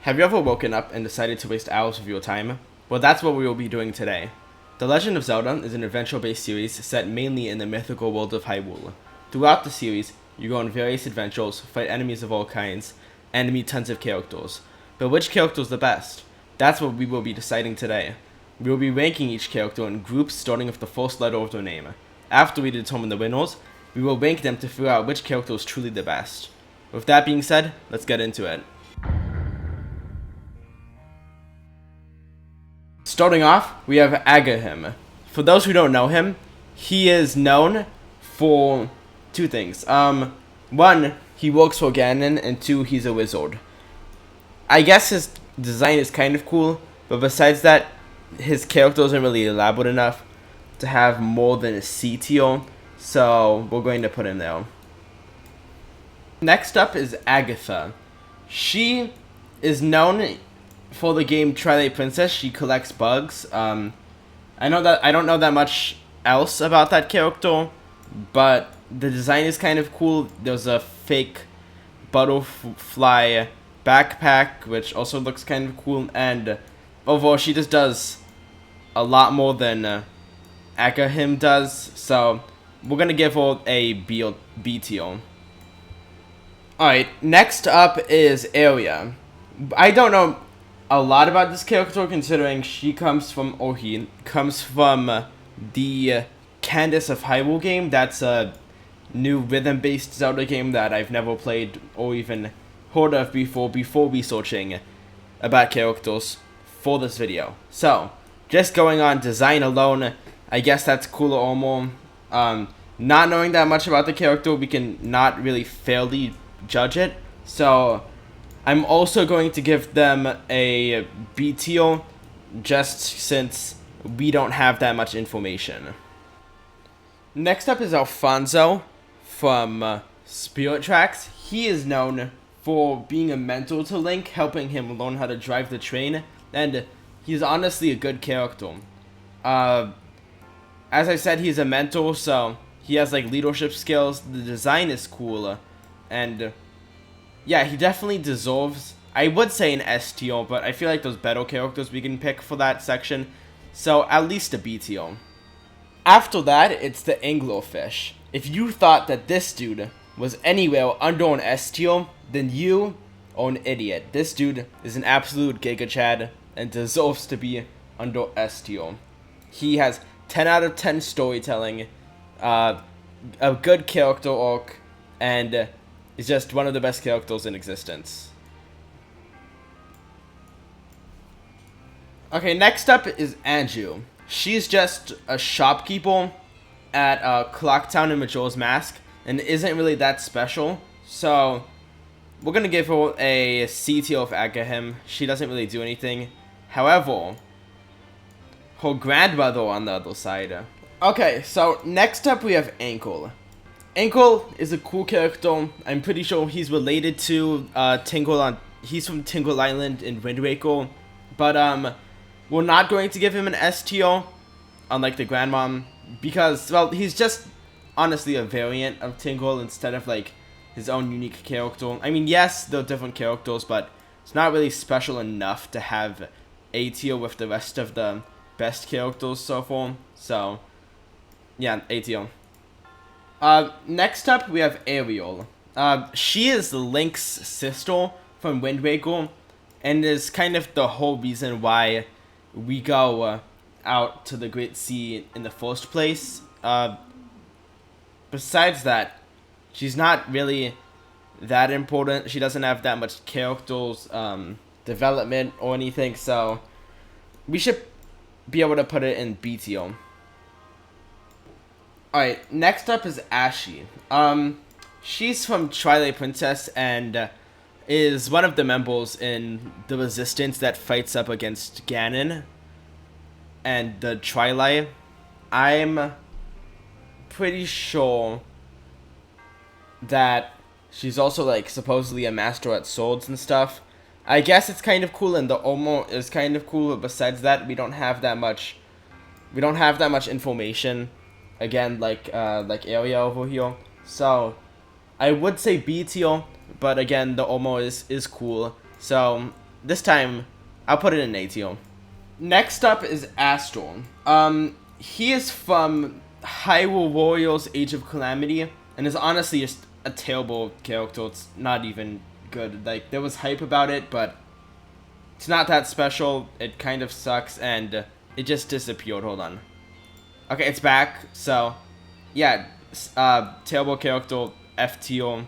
Have you ever woken up and decided to waste hours of your time? Well, that's what we will be doing today. The Legend of Zelda is an adventure-based series set mainly in the mythical world of Hyrule. Throughout the series, you go on various adventures, fight enemies of all kinds, and meet tons of characters. But which character is the best? That's what we will be deciding today. We will be ranking each character in groups starting with the first letter of their name. After we determine the winners, we will rank them to figure out which character is truly the best. With that being said, let's get into it. Starting off, we have Agahim. For those who don't know him, he is known for two things. One, he works for Ganon, and two, he's a wizard. I guess his design is kind of cool, but besides that, his character isn't really elaborate enough to have more than a C tier, so we're going to put him there. Next up is Agatha. She is known for the game Twilight Princess. She collects bugs. I don't know that much else about that character, but the design is kind of cool. There's a fake butterfly backpack, which also looks kind of cool, and overall she just does a lot more than Agahim does, so we're gonna give her a B tier. Alright, next up is Arya. I don't know a lot about this character, considering he comes from the Candace of Hyrule game. That's a new rhythm-based Zelda game that I've never played or even heard of before researching about characters for this video. So, just going on design alone, I guess that's cooler or more. Not knowing that much about the character, we can not really fairly judge it. So, I'm also going to give them a B tier, just since we don't have that much information. Next up is Alfonso from Spirit Tracks. He is known for being a mentor to Link, helping him learn how to drive the train, and he's honestly a good character. As I said, he's a mentor, so he has like leadership skills. The design is cool, and yeah, he definitely deserves, I would say, an S tier, but I feel like there's better characters we can pick for that section, so at least a B tier. After that, it's the Anglerfish. If you thought that this dude was anywhere under an S tier, then you are an idiot. This dude is an absolute Giga Chad and deserves to be under S tier. He has 10 out of 10 storytelling, a good character arc, and is just one of the best characters in existence. Okay, next up is Anju. She's just a shopkeeper at Clocktown in Majora's Mask, and isn't really that special, so we're gonna give her a C tier of Agahim. She doesn't really do anything. However, her grandmother on the other side. Okay, so next up we have Ankle. Ankle is a cool character. I'm pretty sure he's related to he's from Tingle Island in Wind Waker, but we're not going to give him an S tier, unlike the grandmom, because, well, he's just honestly a variant of Tingle instead of like his own unique character. I mean, yes, they're different characters, but it's not really special enough to have A tier with the rest of the best characters so far. So, yeah, A tier. Next up, we have Ariel. She is Link's sister from Wind Waker, and is kind of the whole reason why we go out to the Great Sea in the first place. Besides that, she's not really that important. She doesn't have that much characters, development or anything, so we should be able to put it in B tier. Alright, next up is Ashy. She's from Twilight Princess and is one of the members in the Resistance that fights up against Ganon and the Twilight. I'm pretty sure that she's also like supposedly a master at swords and stuff. I guess it's kind of cool, and the Omo is kind of cool, but besides that, we don't have that much information. Again, like Area over here. So I would say B tier, but again, the Omo is cool. So this time I'll put it in A tier. Next up is Astral. He is from Hyrule Warriors Age of Calamity, and is honestly just a terrible character. It's not even good. Like, there was hype about it, but it's not that special. It kind of sucks, and it just disappeared. Hold on. Okay, it's back. So, yeah, terrible character, F tier,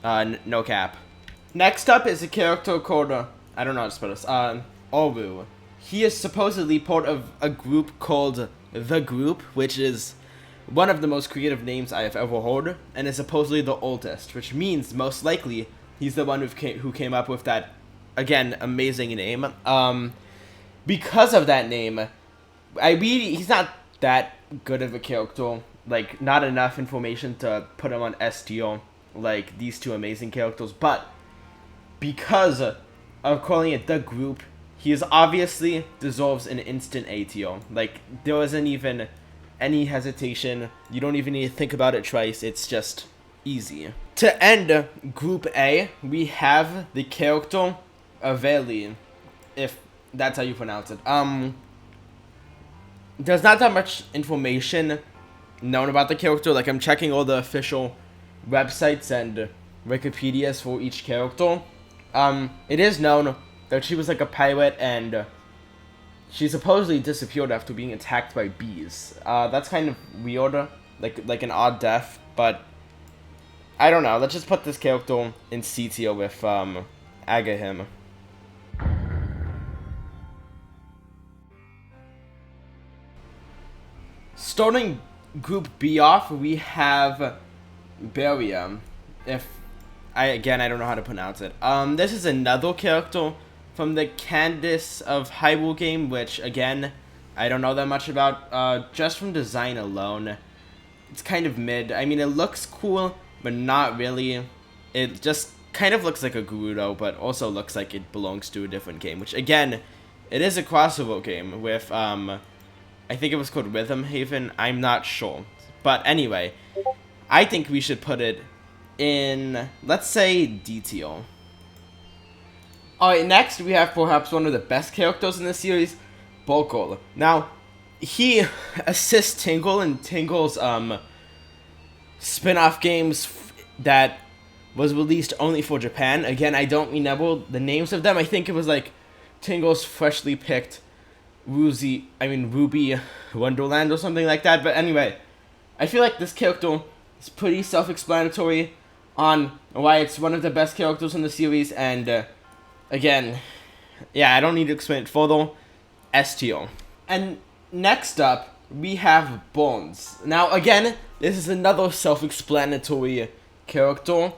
no cap. Next up is a character called, I don't know how to spell this, Oru. He is supposedly part of a group called The Group, which is one of the most creative names I have ever heard, and is supposedly the oldest, which means most likely he's the one who came up with that, again, amazing name. Because of that name, he's not that good of a character, like, not enough information to put him on S tier, like these two amazing characters, but because of calling it The Group, he is obviously deserves an instant A tier. Like, there wasn't even any hesitation. You don't even need to think about it twice. It's just easy. To end Group A, we have the character Aveli, if that's how you pronounce it. There's not that much information known about the character. Like, I'm checking all the official websites and Wikipedias for each character. It is known that she was like a pirate, and she supposedly disappeared after being attacked by bees. That's kind of weird, like an odd death, but I don't know. Let's just put this character in C tier with Agahim. Starting Group B off, we have Beria. I don't know how to pronounce it. This is another character from the Candace of Hyrule game, which, again, I don't know that much about. Just from design alone, it's kind of mid. I mean, it looks cool, but not really. It just kind of looks like a Gerudo, but also looks like it belongs to a different game, which, again, it is a crossover game with, I think it was called Rhythm Haven. I'm not sure. But anyway, I think we should put it in, let's say, D tier. Alright, next we have perhaps one of the best characters in the series, Bokol. Now, he assists Tingle in Tingle's spin-off games that was released only for Japan. Again, I don't remember the names of them. I think it was like Tingle's Freshly Picked Ruby Wonderland or something like that. But anyway, I feel like this character is pretty self-explanatory on why it's one of the best characters in the series, and again, yeah, I don't need to explain it further. S tier. And next up, we have Bones. Now, again, this is another self-explanatory character.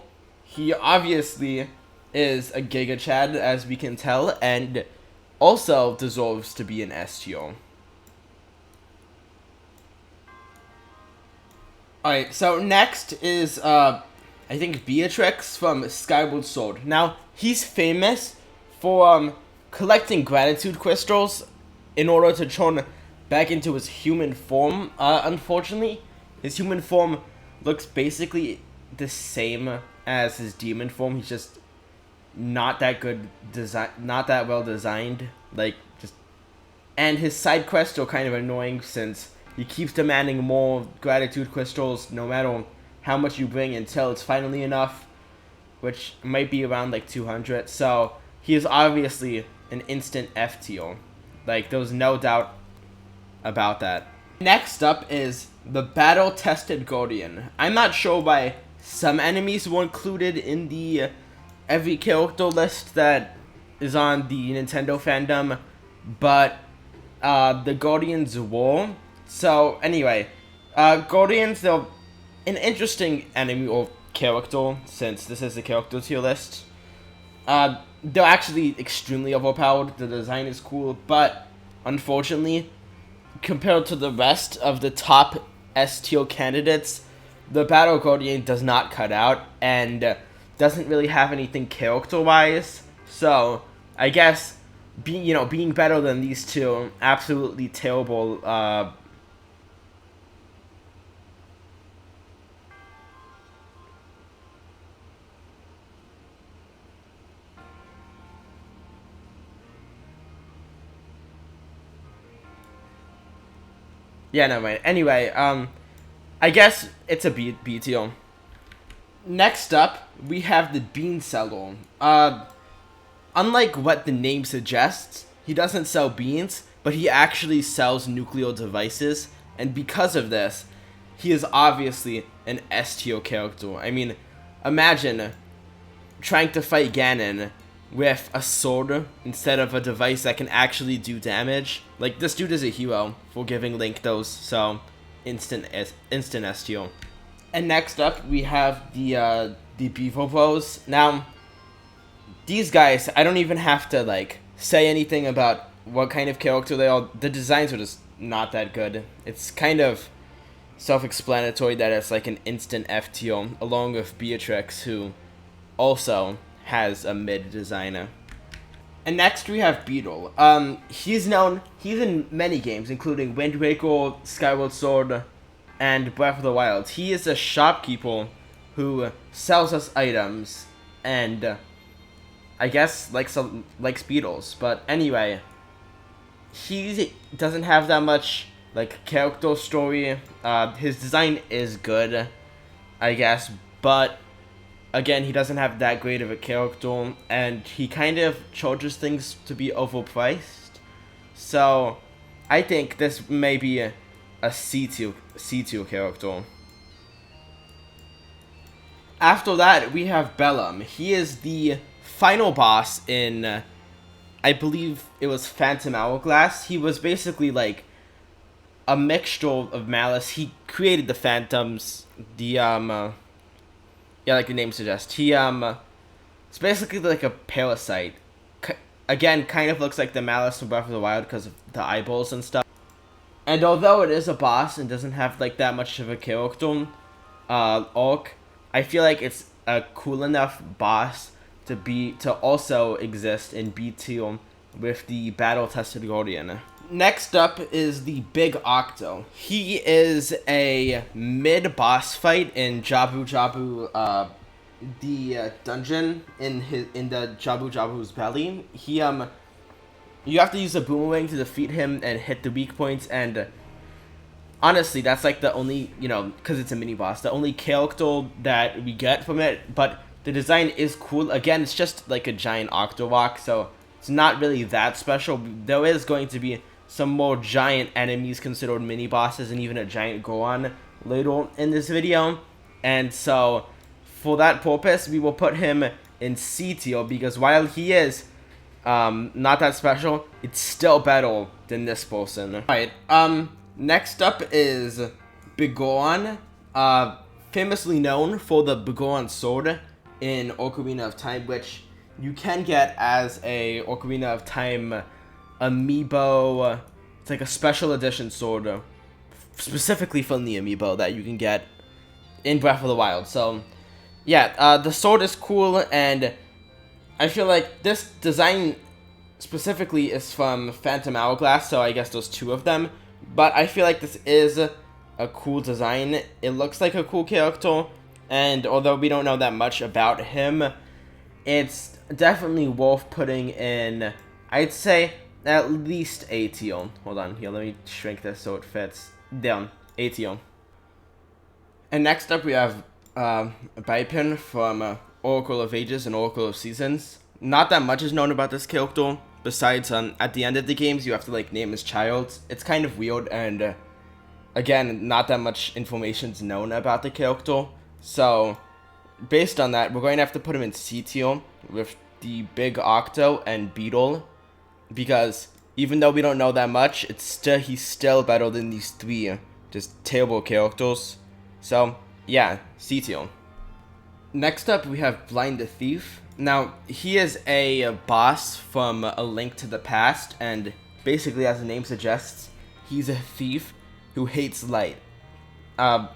He obviously is a Giga Chad, as we can tell, and also deserves to be an S tier. Alright, so next is, I think, Beatrix from Skyward Sword. Now, he's famous for collecting gratitude crystals in order to turn back into his human form. Unfortunately, his human form looks basically the same as his demon form. He's just not that well designed. Like, and his side quests are kind of annoying since he keeps demanding more gratitude crystals no matter how much you bring until it's finally enough, which might be around like 200. So he is obviously an instant F tier. Like, there's no doubt about that. Next up is the battle-tested Guardian. I'm not sure why some enemies were included in the every character list that is on the Nintendo fandom, but the Guardians were. So anyway, Guardians, they're an interesting enemy or character, since this is the character tier list. They're actually extremely overpowered. The design is cool, but unfortunately, compared to the rest of the top S tier candidates, the Battle Guardian does not cut out and doesn't really have anything character-wise. So I guess being better than these two absolutely terrible Yeah, no, mind. Anyway, I guess it's a B tier. Next up, we have the Bean Seller. Unlike what the name suggests, he doesn't sell beans, but he actually sells nuclear devices, and because of this, he is obviously an S tier character. I mean, imagine trying to fight Ganon with a sword instead of a device that can actually do damage. Like, this dude is a hero for giving Link those, so instant S tier. And next up, we have the Beaver Bros. Now, these guys, I don't even have to, like, say anything about what kind of character they are. The designs are just not that good. It's kind of self-explanatory that it's like an instant F tier, along with Beatrix, who also has a mid designer. And next we have Beetle. He's in many games, including Wind Waker, Skyward Sword, and Breath of the Wild. He is a shopkeeper who sells us items, and I guess likes beetles. But anyway, he doesn't have that much like character story. His design is good, I guess, but again, he doesn't have that great of a character, and he kind of charges things to be overpriced. So I think this may be a C2 character. After that, we have Bellum. He is the final boss in, I believe it was Phantom Hourglass. He was basically like a mixture of Malice. He created the Phantoms, yeah, like the name suggests. It's basically like a parasite. Again, kind of looks like the Malice from Breath of the Wild because of the eyeballs and stuff. And although it is a boss and doesn't have like that much of a character arc, I feel like it's a cool enough boss to also exist in B tier with the battle tested Guardian. Next up is the Big Octo. He is a mid boss fight in Jabu Jabu, the dungeon in the Jabu Jabu's belly. You have to use a boomerang to defeat him and hit the weak points, and honestly, that's like the only, because it's a mini boss, the only character that we get from it. But the design is cool. Again, it's just like a giant Octorok, so it's not really that special. There is going to be some more giant enemies considered mini bosses, and even a giant Goron later in this video. And so, for that purpose, we will put him in C tier, because while he is not that special, it's still better than this person. Alright, next up is Bigoron, famously known for the Bigoron sword in Ocarina of Time, which you can get as a Ocarina of Time amiibo. It's like a special edition sword, specifically from the amiibo that you can get in Breath of the Wild. So, yeah, the sword is cool, and I feel like this design specifically is from Phantom Hourglass, so I guess there's two of them. But I feel like this is a cool design. It looks like a cool character, and although we don't know that much about him, it's definitely worth putting in, I'd say, at least A tier. Hold on, here, let me shrink this so it fits. Down, A tier. And next up we have Bipin from Oracle of Ages and Oracle of Seasons. Not that much is known about this character, besides at the end of the games you have to like name his child. It's kind of weird, and again, not that much information is known about the character. So based on that, we're going to have to put him in C tier with the Big Octo and Beetle, because even though we don't know that much, he's still better than these three just terrible characters. So yeah, C tier. Next up, we have Blind the Thief. Now, he is a boss from A Link to the Past, and basically, as the name suggests, he's a thief who hates light. I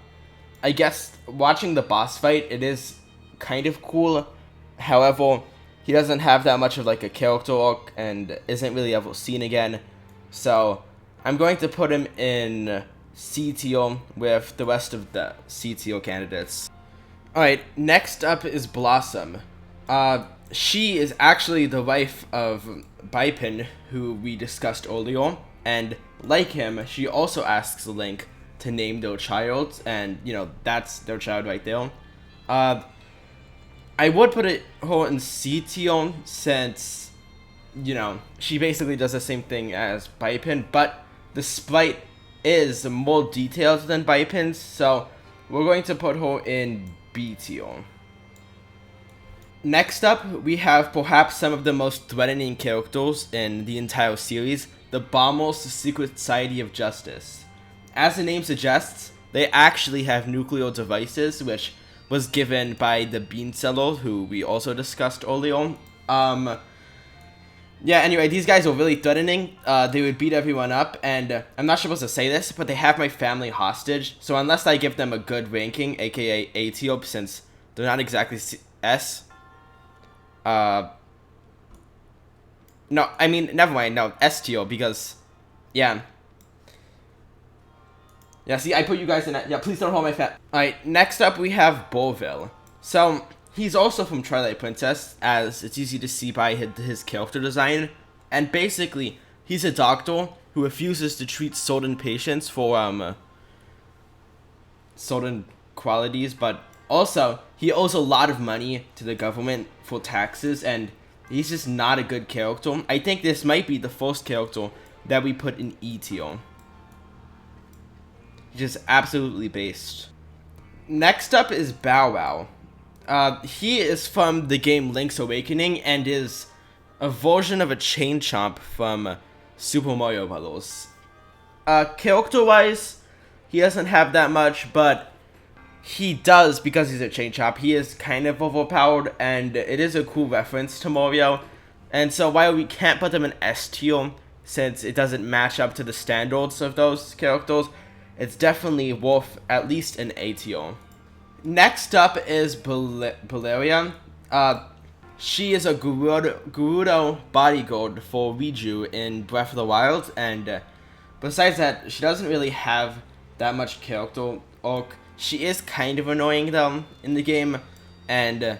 guess watching the boss fight, it is kind of cool. However, he doesn't have that much of like a character arc and isn't really ever seen again. So I'm going to put him in C tier with the rest of the C tier candidates. Alright, next up is Blossom. She is actually the wife of Bipin, who we discussed earlier. And like him, she also asks Link to name their child, and that's their child right there. I would put her in C tier since she basically does the same thing as Bipin, but the sprite is more detailed than Bipin's, so we're going to put her in B tier. Next up, we have perhaps some of the most threatening characters in the entire series, the Bombers Secret Society of Justice. As the name suggests, they actually have nuclear devices, which was given by the Bean Seller, who we also discussed earlier. Yeah, anyway, these guys are really threatening. They would beat everyone up, and I'm not supposed to say this, but they have my family hostage, so unless I give them a good ranking, aka A tier, since they're not exactly S, no, I mean, never mind, no, S tier, because, yeah. Yeah, see, I put you guys in that. Yeah, please don't hold my fat. Alright, next up we have Borville. So, he's also from Twilight Princess, as it's easy to see by his character design. And basically, he's a doctor who refuses to treat certain patients for, certain qualities, but also, he owes a lot of money to the government for taxes, and he's just not a good character. I think this might be the first character that we put in E tier. Just absolutely based. Next up is Bow Wow. He is from the game Link's Awakening and is a version of a Chain Chomp from Super Mario Bros. Character-wise, he doesn't have that much, but he does because he's a Chain Chomp. He is kind of overpowered, and it is a cool reference to Mario. And so while we can't put them in S tier, since it doesn't match up to the standards of those characters, it's definitely worth at least an A tier. Next up is Valeria. She is a Gerudo bodyguard for Riju in Breath of the Wild, and besides that, she doesn't really have that much character arc. She is kind of annoying though in the game, and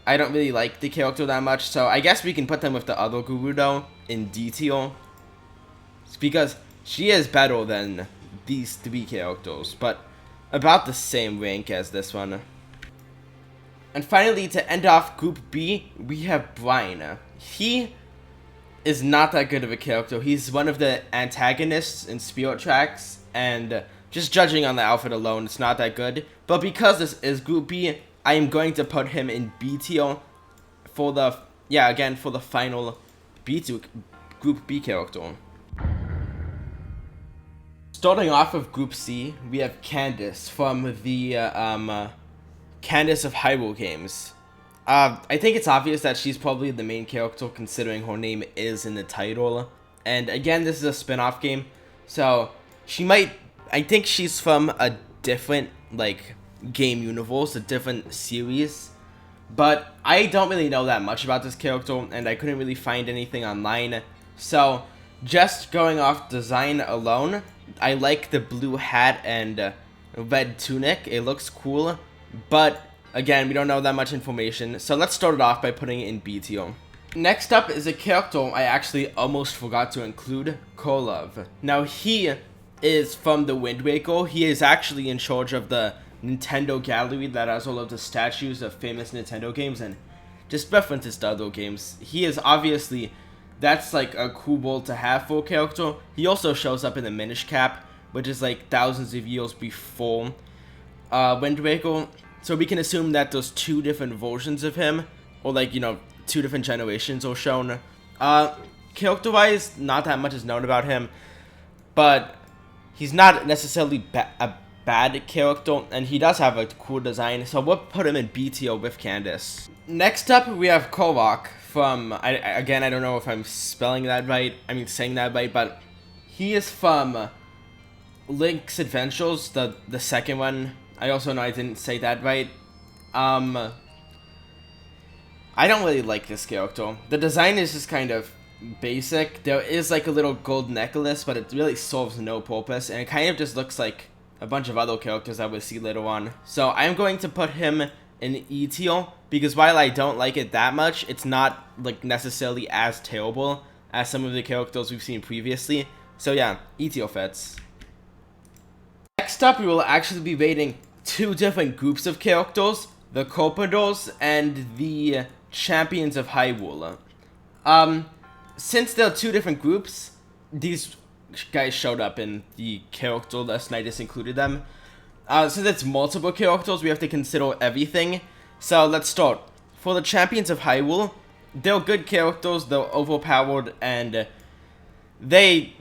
I don't really like the character that much, so I guess we can put them with the other Gerudo in D tier, because she is better than these three characters, but about the same rank as this one. And finally, to end off Group B, we have Brian. He is not that good of a character. He's one of the antagonists in Spirit Tracks, and just judging on the outfit alone, it's not that good. But because this is Group B, I am going to put him in B tier for the, for the final Group B character. Starting off of Group C, we have Candace from the Candace of Hyrule games. I think it's obvious that she's probably the main character considering her name is in the title. And again, this is a spin-off game, so I think she's from a different, game universe, a different series. But I don't really know that much about this character, and I couldn't really find anything online. So, just going off design alone, I like the blue hat and red tunic. It looks cool, but again, we don't know that much information. So let's start it off by putting it in B tier. Next up is a character I actually almost forgot to include, Korlov. Now he is from the Wind Waker. He is actually in charge of the Nintendo gallery that has all of the statues of famous Nintendo games and just references to other games. He is obviously, that's a cool role to have for a character. He also shows up in the Minish Cap, which is thousands of years before Wind Waker. So we can assume that there's two different versions of him, or two different generations are shown. Character-wise, not that much is known about him, but he's not necessarily a bad character, and he does have a cool design, so we'll put him in B tier with Candace. Next up, we have Korok from, I don't know if I'm saying that right, but he is from Link's Adventures, the second one. I also know I didn't say that right. I don't really like this character. The design is just kind of basic. There is a little gold necklace, but it really serves no purpose, and it kind of just looks like a bunch of other characters that we'll see later on. So I'm going to put him in E tier, because while I don't like it that much, it's not necessarily as terrible as some of the characters we've seen previously. So yeah, ETO fits. Next up, we will actually be rating two different groups of characters, the Corpidors and the Champions of Hyrule. Since there are two different groups, these guys showed up in the character list and I just included them. Since it's multiple characters, we have to consider everything. So let's start. For the Champions of Hyrule, they're good characters, they're overpowered, and they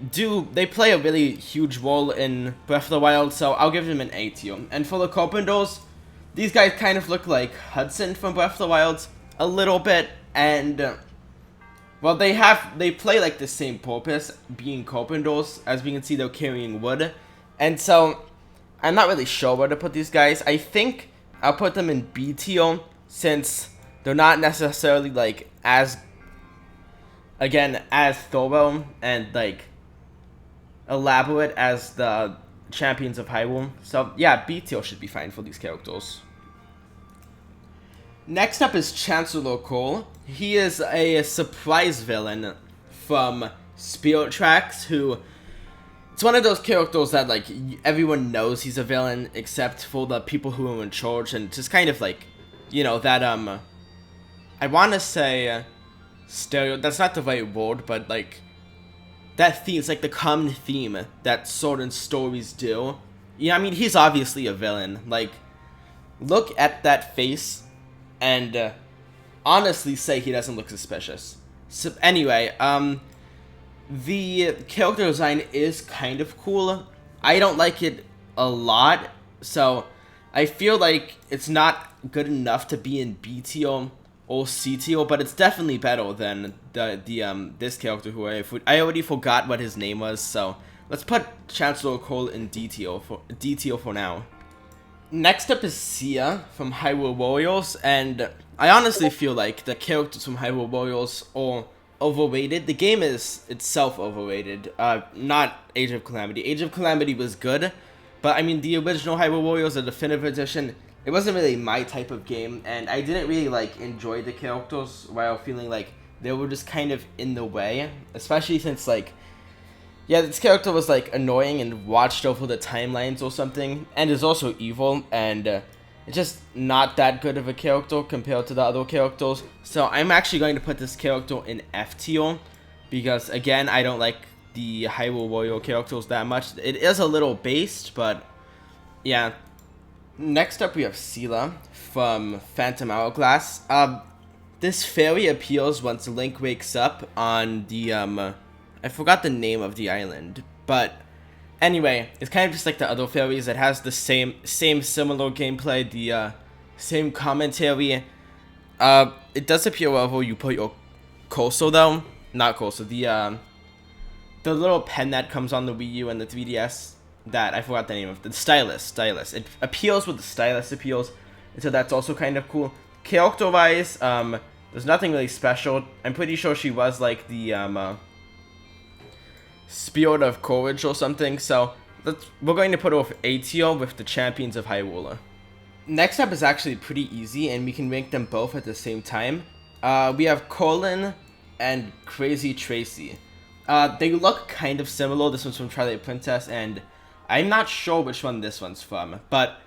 play a really huge role in Breath of the Wild, so I'll give them an A tier. And for the Corpidors, these guys kind of look like Hudson from Breath of the Wild a little bit, and well, they play like the same purpose, being Corpidors. As we can see, they're carrying wood, and so I'm not really sure where to put these guys. I think I'll put them in B tier, since they're not necessarily like as thorough and like elaborate as the Champions of Hyrule. So yeah, B tier should be fine for these characters. Next up is Chancellor Cole. He is a surprise villain from Spirit Tracks, who it's one of those characters that like everyone knows he's a villain except for the people who are in charge, and just kind of like, you know, that I want to say that's not the right word, but like that theme, it's like the common theme that certain stories do. Yeah, I mean, he's obviously a villain. Like, look at that face and honestly say he doesn't look suspicious. So anyway, the character design is kind of cool. I don't like it a lot, so I feel like it's not good enough to be in B tier or C tier, but it's definitely better than this character who I already forgot what his name was. So let's put Chancellor Cole in D tier for now. Next up is Sia from Hyrule Warriors, and I honestly feel like the characters from Hyrule Warriors are overrated. The game is itself overrated, not Age of Calamity. Age of Calamity was good, but I mean, the original Hyrule Warriors, the definitive edition, it wasn't really my type of game, and I didn't really like enjoy the characters while feeling like they were just kind of in the way, especially since like, yeah, this character was like annoying and watched over the timelines or something, and is also evil, and it's just not that good of a character compared to the other characters. So I'm actually going to put this character in F tier, because again, I don't like the Hyrule Warrior characters that much. It is a little based, but yeah. Next up we have Sela from Phantom Hourglass. This fairy appears once Link wakes up on the I forgot the name of the island, but anyway, it's kind of just like the other fairies. It has the same similar gameplay, the same commentary. It does appear wherever you put your cursor though. Not cursor, the little pen that comes on the Wii U and the 3DS. That I forgot the name of the stylus. It appeals with the stylus appeals, and so that's also kind of cool. Character wise, there's nothing really special. I'm pretty sure she was like the Spirit of Courage or something. So we're going to put her with A tier with the Champions of Hyrule. Next up is actually pretty easy, and we can rank them both at the same time. We have Colin and Crazy Tracy. They look kind of similar. This one's from Twilight Princess, and I'm not sure which one this one's from, but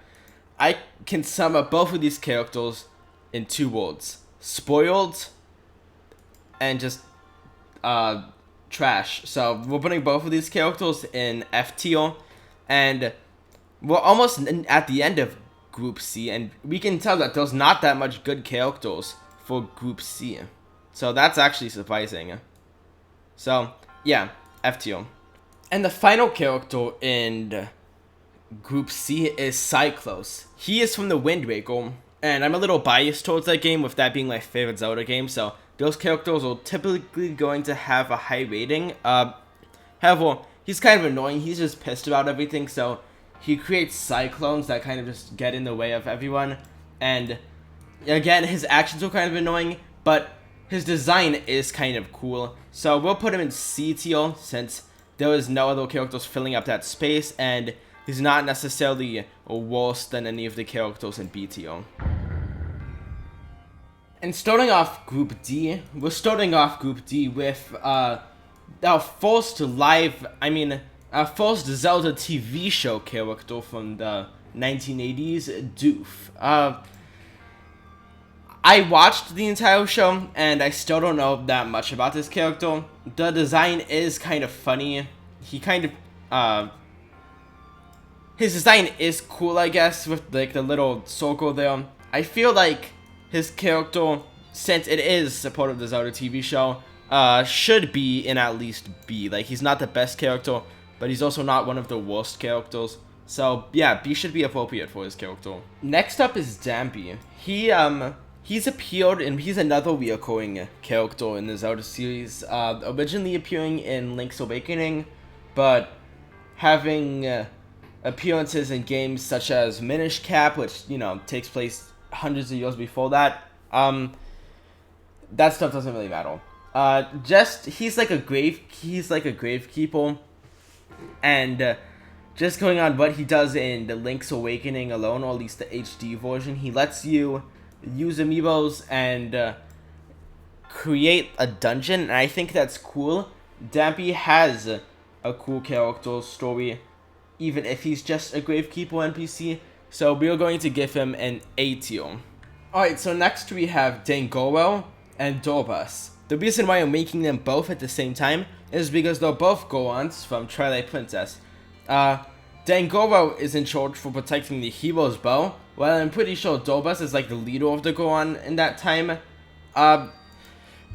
I can sum up both of these characters in two words: spoiled and just trash. So we're putting both of these characters in F tier, and we're almost at the end of Group C, and we can tell that there's not that much good characters for Group C. So that's actually surprising. So yeah, F tier. And the final character in Group C is Cyclos. He is from the Wind Waker, and I'm a little biased towards that game, with that being my favorite Zelda game, so those characters are typically going to have a high rating. However, he's kind of annoying. He's just pissed about everything, so he creates cyclones that kind of just get in the way of everyone. And again, his actions are kind of annoying, but his design is kind of cool. So we'll put him in C tier, since there is no other characters filling up that space, and he's not necessarily worse than any of the characters in B tier. And starting off Group D, we're starting off Group D with first Zelda TV show character from the 1980s, Doof. I watched the entire show, and I still don't know that much about this character. The design is kind of funny. His design is cool, I guess, with like the little circle there. I feel like his character, since it is a part of the Zelda TV show, should be in at least B. Like, he's not the best character, but he's also not one of the worst characters. So yeah, B should be appropriate for his character. Next up is Dampy. He's appeared, and he's another reoccurring character in the Zelda series, originally appearing in Link's Awakening, but having appearances in games such as Minish Cap, which, you know, takes place hundreds of years before that. That stuff doesn't really matter. He's like a gravekeeper, and just going on what he does in the Link's Awakening alone, or at least the HD version, he lets you use amiibos and create a dungeon, and I think that's cool. Dampy has a cool character story, even if he's just a gravekeeper NPC, so we're going to give him an A tier. Alright, so next we have Dangoro and Dorbus. The reason why I'm making them both at the same time is because they're both Goans from Twilight Princess. Dangoro is in charge for protecting the hero's bow, while I'm pretty sure Dorbus is like the leader of the Goan in that time.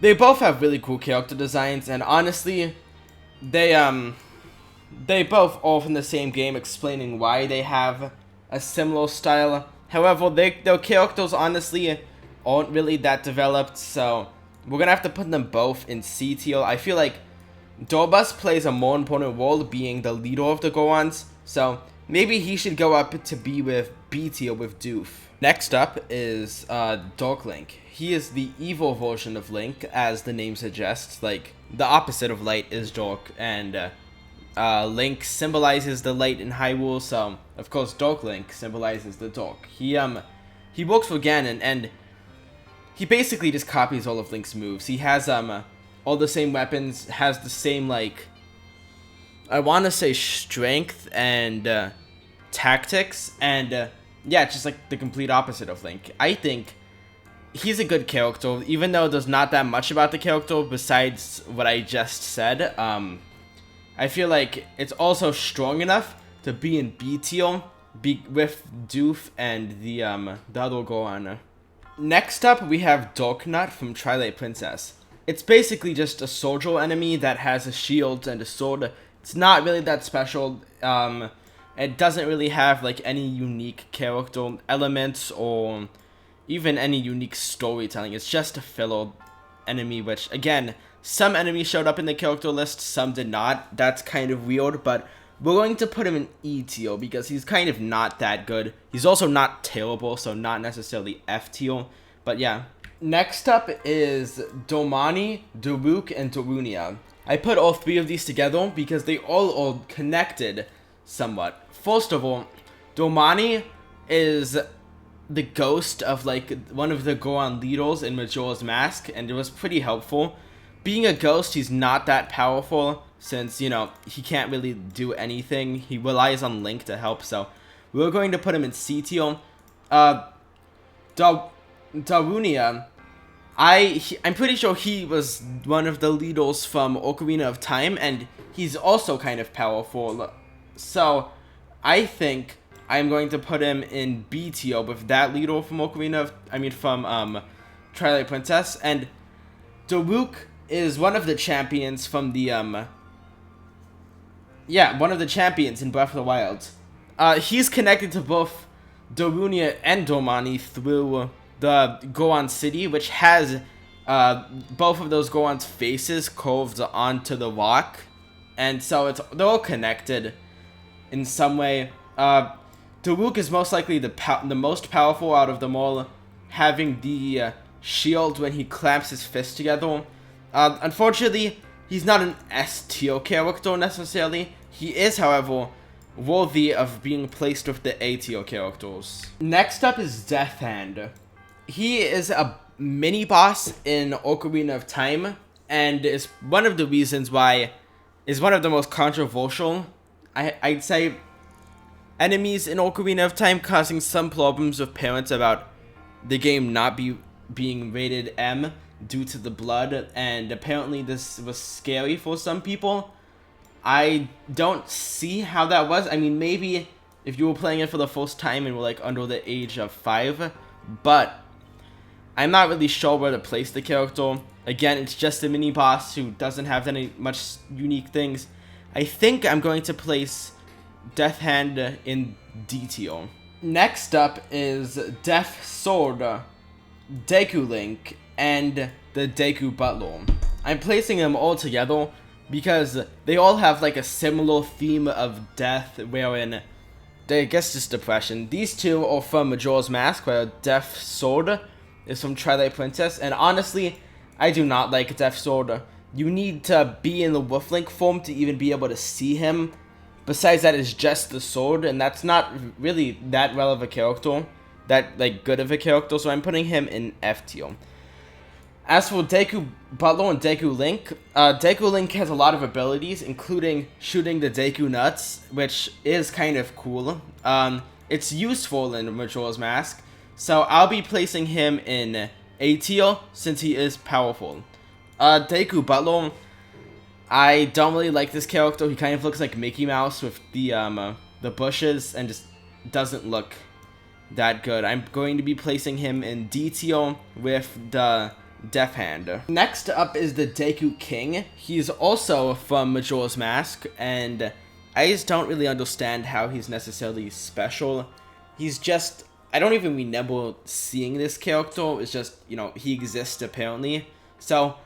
They both have really cool character designs, and honestly, they both are from the same game, explaining why they have a similar style. However, their characters honestly aren't really that developed, so we're gonna have to put them both in C tier. I feel like Dorbus plays a more important role, being the leader of the Goans, so maybe he should go up to be with B tier with Doof. Next up is Dark Link. He is the evil version of Link, as the name suggests. Like, the opposite of light is dark, and Link symbolizes the light in Hyrule, so of course Dark Link symbolizes the dark. He works for Ganon, and he basically just copies all of Link's moves. He has all the same weapons, has the same, like, I want to say strength and tactics, and yeah, it's just like the complete opposite of Link. I think he's a good character, even though there's not that much about the character besides what I just said. I feel like it's also strong enough to be in B tier, with Doof and the other Gohan. Next up, we have Darknut from Twilight Princess. It's basically just a soldier enemy that has a shield and a sword. It's not really that special. It doesn't really have like any unique character elements or even any unique storytelling. It's just a filler enemy, which, again, some enemies showed up in the character list, some did not. That's kind of weird, but we're going to put him in E tier because he's kind of not that good. He's also not terrible, so not necessarily F tier, but yeah. Next up is Domani, Daruk, and Darunia. I put all three of these together because they all are connected somewhat. First of all, Domani is the ghost of like one of the Goron leaders in Majora's Mask, and it was pretty helpful. Being a ghost, he's not that powerful since, you know, he can't really do anything. He relies on Link to help, so we're going to put him in C tier. Darunia, I'm pretty sure he was one of the leaders from Ocarina of Time, and he's also kind of powerful. So I think I'm going to put him in B tier with that leader from from Twilight Princess. And Daruk is one of the champions from the one of the champions in Breath of the Wild. He's connected to both Darunia and Domani through the Goron City, which has both of those Goron's faces carved onto the rock, and so they're all connected in some way. Daruk is most likely the most powerful out of them all, having the shield when he clamps his fists together. Unfortunately, he's not an S tier character necessarily. He is, however, worthy of being placed with the A tier characters. Next up is Death Hand. He is a mini boss in Ocarina of Time, and is one of the reasons why is one of the most controversial. I'd say enemies in Ocarina of Time, causing some problems with parents about the game not being rated M due to the blood, and apparently this was scary for some people. I don't see how that was. I mean, maybe if you were playing it for the first time and were like under the age of 5, but I'm not really sure where to place the character. Again, it's just a mini boss who doesn't have any much unique things. I think I'm going to place Death Hand in D tier. Next up is Death Sword, Deku Link, and the Deku Butler. I'm placing them all together because they all have like a similar theme of death, wherein I guess just depression. These two are from Majora's Mask, where Death Sword is from Twilight Princess, and honestly, I do not like Death Sword. You need to be in the Wolf Link form to even be able to see him. Besides that, it's just the sword, and that's not really that well of a character, that like good of a character, so I'm putting him in F tier. As for Deku Butler and Deku Link has a lot of abilities, including shooting the Deku Nuts, which is kind of cool. It's useful in Majora's Mask, so I'll be placing him in A tier since he is powerful. Deku Butler, I don't really like this character. He kind of looks like Mickey Mouse with the bushes and just doesn't look that good. I'm going to be placing him in D tier with the Death Hand. Next up is the Deku King. He's also from Majora's Mask, and I just don't really understand how he's necessarily special. He's just, I don't even remember seeing this character. It's just, you know, he exists apparently. So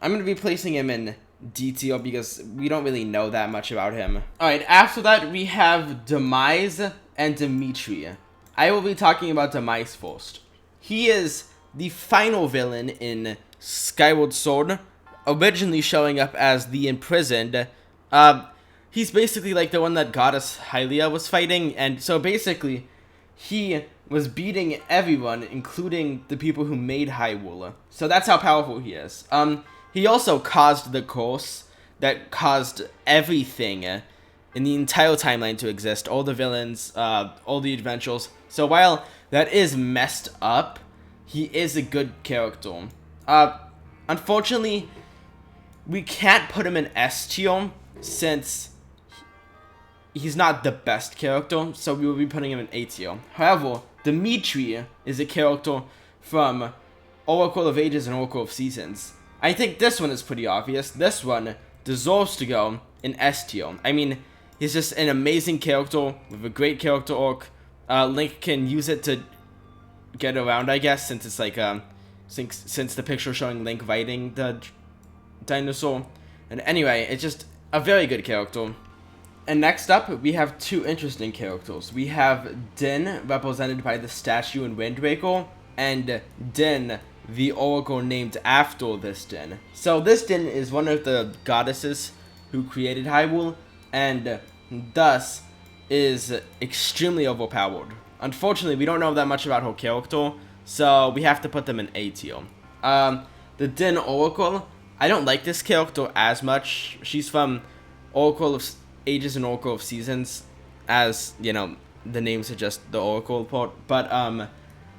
I'm going to be placing him in D tier because we don't really know that much about him. Alright, after that we have Demise and Dimitri. I will be talking about Demise first. He is the final villain in Skyward Sword, originally showing up as the Imprisoned. He's basically like the one that Goddess Hylia was fighting, and so basically he was beating everyone, including the people who made Hyrule. So that's how powerful he is. He also caused the curse that caused everything in the entire timeline to exist. All the villains, all the adventures. So while that is messed up, he is a good character. Unfortunately, we can't put him in S tier since he's not the best character, so we will be putting him in A tier. However, Dimitri is a character from Oracle of Ages and Oracle of Seasons. I think this one is pretty obvious. This one deserves to go in S tier. I mean, he's just an amazing character with a great character arc. Link can use it to get around, I guess, since it's like since the picture showing Link riding the dinosaur. And anyway, it's just a very good character. And next up, we have two interesting characters. We have Din, represented by the statue in Wind Waker, and Din, the oracle named after this Din. So this Din is one of the goddesses who created Hyrule, and thus is extremely overpowered. Unfortunately, we don't know that much about her character, so we have to put them in A tier. The Din Oracle, I don't like this character as much. She's from Oracle of Ages and Oracle of Seasons, as, you know, the name suggests, the Oracle part. But,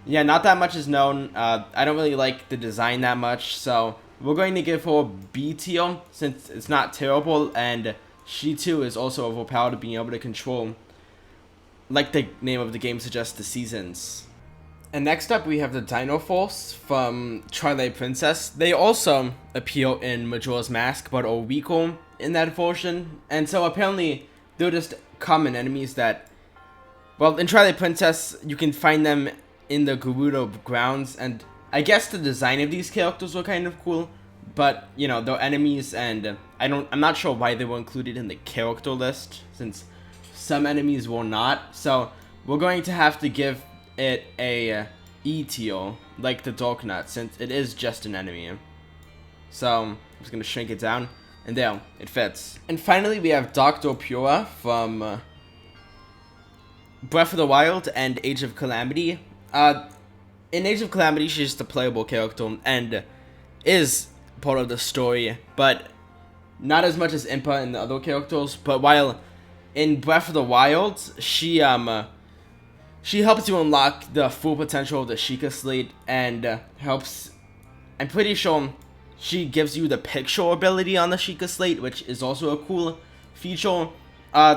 yeah, not that much is known. I don't really like the design that much, so we're going to give her B tier, since it's not terrible, and she too is also overpowered, being able to control, like the name of the game suggests, the seasons. And next up, we have the Dino Force from Twilight Princess. They also appear in Majora's Mask, but are weaker in that version. And so apparently, they're just common enemies that, well, in Twilight Princess, you can find them in the Gerudo grounds. And I guess the design of these characters were kind of cool. But, you know, they're enemies, and I'm not sure why they were included in the character list, since some enemies were not. So we're going to have to give it a E tier, like the Dark Nut, since it is just an enemy. So I'm just going to shrink it down, and there, it fits. And finally, we have Dr. Pura from Breath of the Wild and Age of Calamity. In Age of Calamity, she's just a playable character, and is part of the story, but not as much as Impa and the other characters. But while in Breath of the Wild, she helps you unlock the full potential of the Sheikah Slate, and helps. I'm pretty sure she gives you the picture ability on the Sheikah Slate, which is also a cool feature.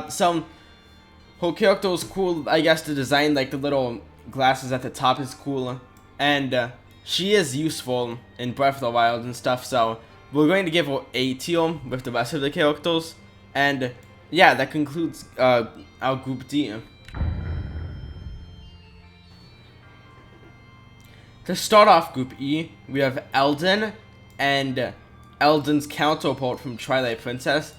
So her character is cool. I guess the design, like the little glasses at the top, is cool, and she is useful in Breath of the Wild and stuff. So we're going to give her A tier with the rest of the characters, and yeah, that concludes our Group D. To start off Group E, we have Eldin and Eldin's counterpart from Twilight Princess,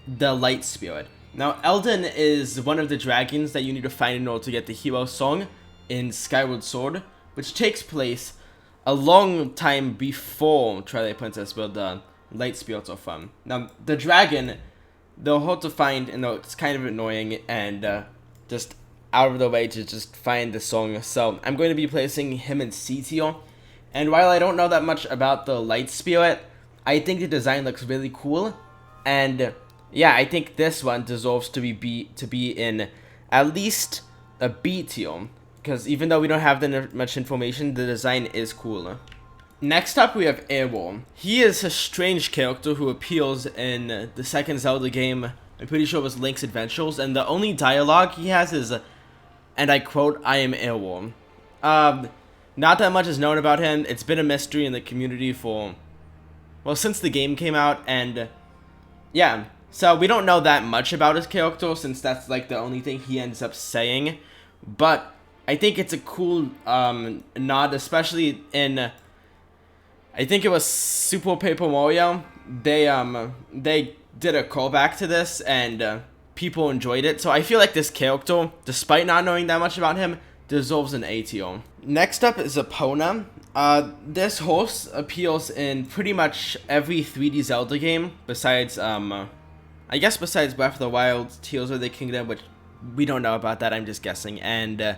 the Light Spirit. Now, Eldin is one of the dragons that you need to find in order to get the hero song in Skyward Sword, which takes place a long time before Twilight Princess, where the Light Spirits are from. Now, the dragon, they're hard to find, and it's kind of annoying, and just out of the way to just find the song. So I'm going to be placing him in C tier. And while I don't know that much about the Light Spirit, I think the design looks really cool. And yeah, I think this one deserves to be in at least a B tier, because even though we don't have that much information, the design is cool. Next up, we have Airworm. He is a strange character who appears in the second Zelda game. I'm pretty sure it was Link's Adventures, and the only dialogue he has is, and I quote, "I am Airworm." Not that much is known about him. It's been a mystery in the community for, well, since the game came out, and yeah. So we don't know that much about his character, since that's like the only thing he ends up saying. But I think it's a cool nod, especially in, I think it was Super Paper Mario. They did a callback to this, and people enjoyed it. So I feel like this character, despite not knowing that much about him, deserves an A tier. Next up is Epona. This horse appears in pretty much every 3D Zelda game, besides I guess besides Breath of the Wild, Tears of the Kingdom, which we don't know about that, I'm just guessing. And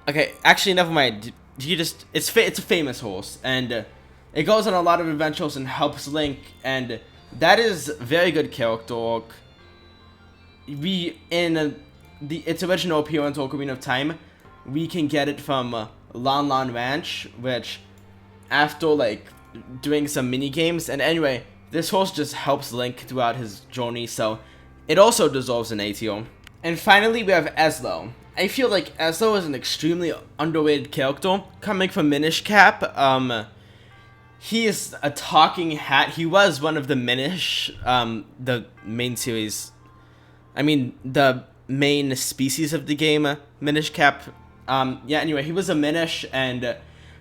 okay, actually never mind. It's a famous horse, and it goes on a lot of adventures and helps Link, and that is very good character arc. In its original appearance, Ocarina of Time, we can get it from Lon Lon Ranch, which after like doing some mini games, and anyway, this horse just helps Link throughout his journey, so it also deserves an A tier. And finally, we have Ezlo. I feel like Ezlo is an extremely underrated character coming from Minish Cap. He is a talking hat. He was one of the Minish, the main series. I mean, the main species of the game, Minish Cap. Yeah, anyway, he was a Minish, and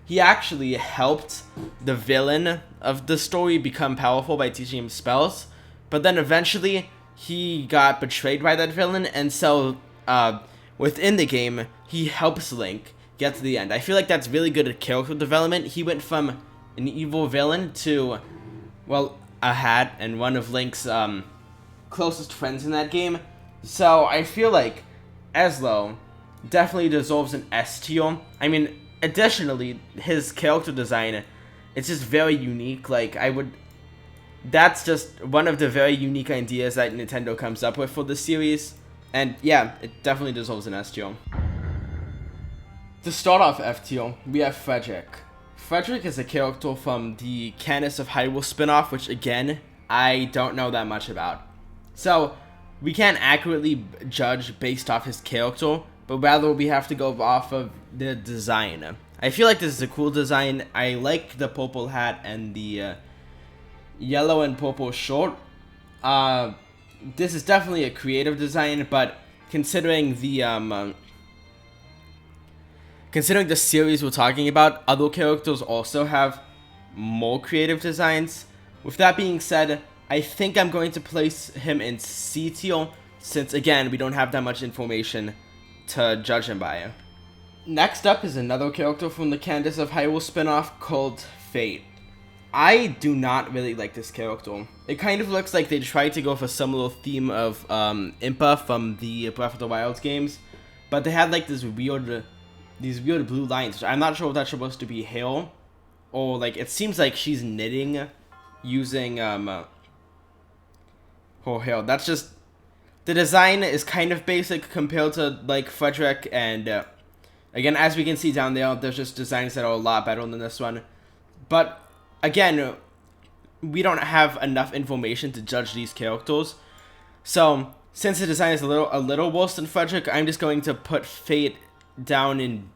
he actually helped the villain of the story become powerful by teaching him spells. But then eventually, he got betrayed by that villain, and so within the game, he helps Link get to the end. I feel like that's really good at character development. He went from an evil villain to, well, a hat and one of Link's closest friends in that game. So I feel like Ezlo definitely deserves an S tier. I mean, additionally, his character design, it's just very unique. Like, that's just one of the very unique ideas that Nintendo comes up with for the series. And yeah, it definitely deserves an S tier. To start off F tier, we have Frederick. Frederick is a character from the Candace of Hyrule spin-off, which again, I don't know that much about. So, we can't accurately judge based off his character, but rather we have to go off of the design. I feel like this is a cool design. I like the purple hat and the yellow and purple shirt. This is definitely a creative design, but considering the series we're talking about, other characters also have more creative designs. With that being said, I think I'm going to place him in C tier, since again, we don't have that much information to judge him by. Next up is another character from the Candace of Hyrule spin-off called Fate. I do not really like this character. It kind of looks like they tried to go for a similar theme of Impa from the Breath of the Wild games, but they had like these weird blue lines. I'm not sure if that's supposed to be hail, or like it seems like she's knitting using her hair. That's just, the design is kind of basic compared to like Frederick, and again, as we can see down there's just designs that are a lot better than this one. But again, we don't have enough information to judge these characters. So since the design is a little worse than Frederick, I'm just going to put Fate down in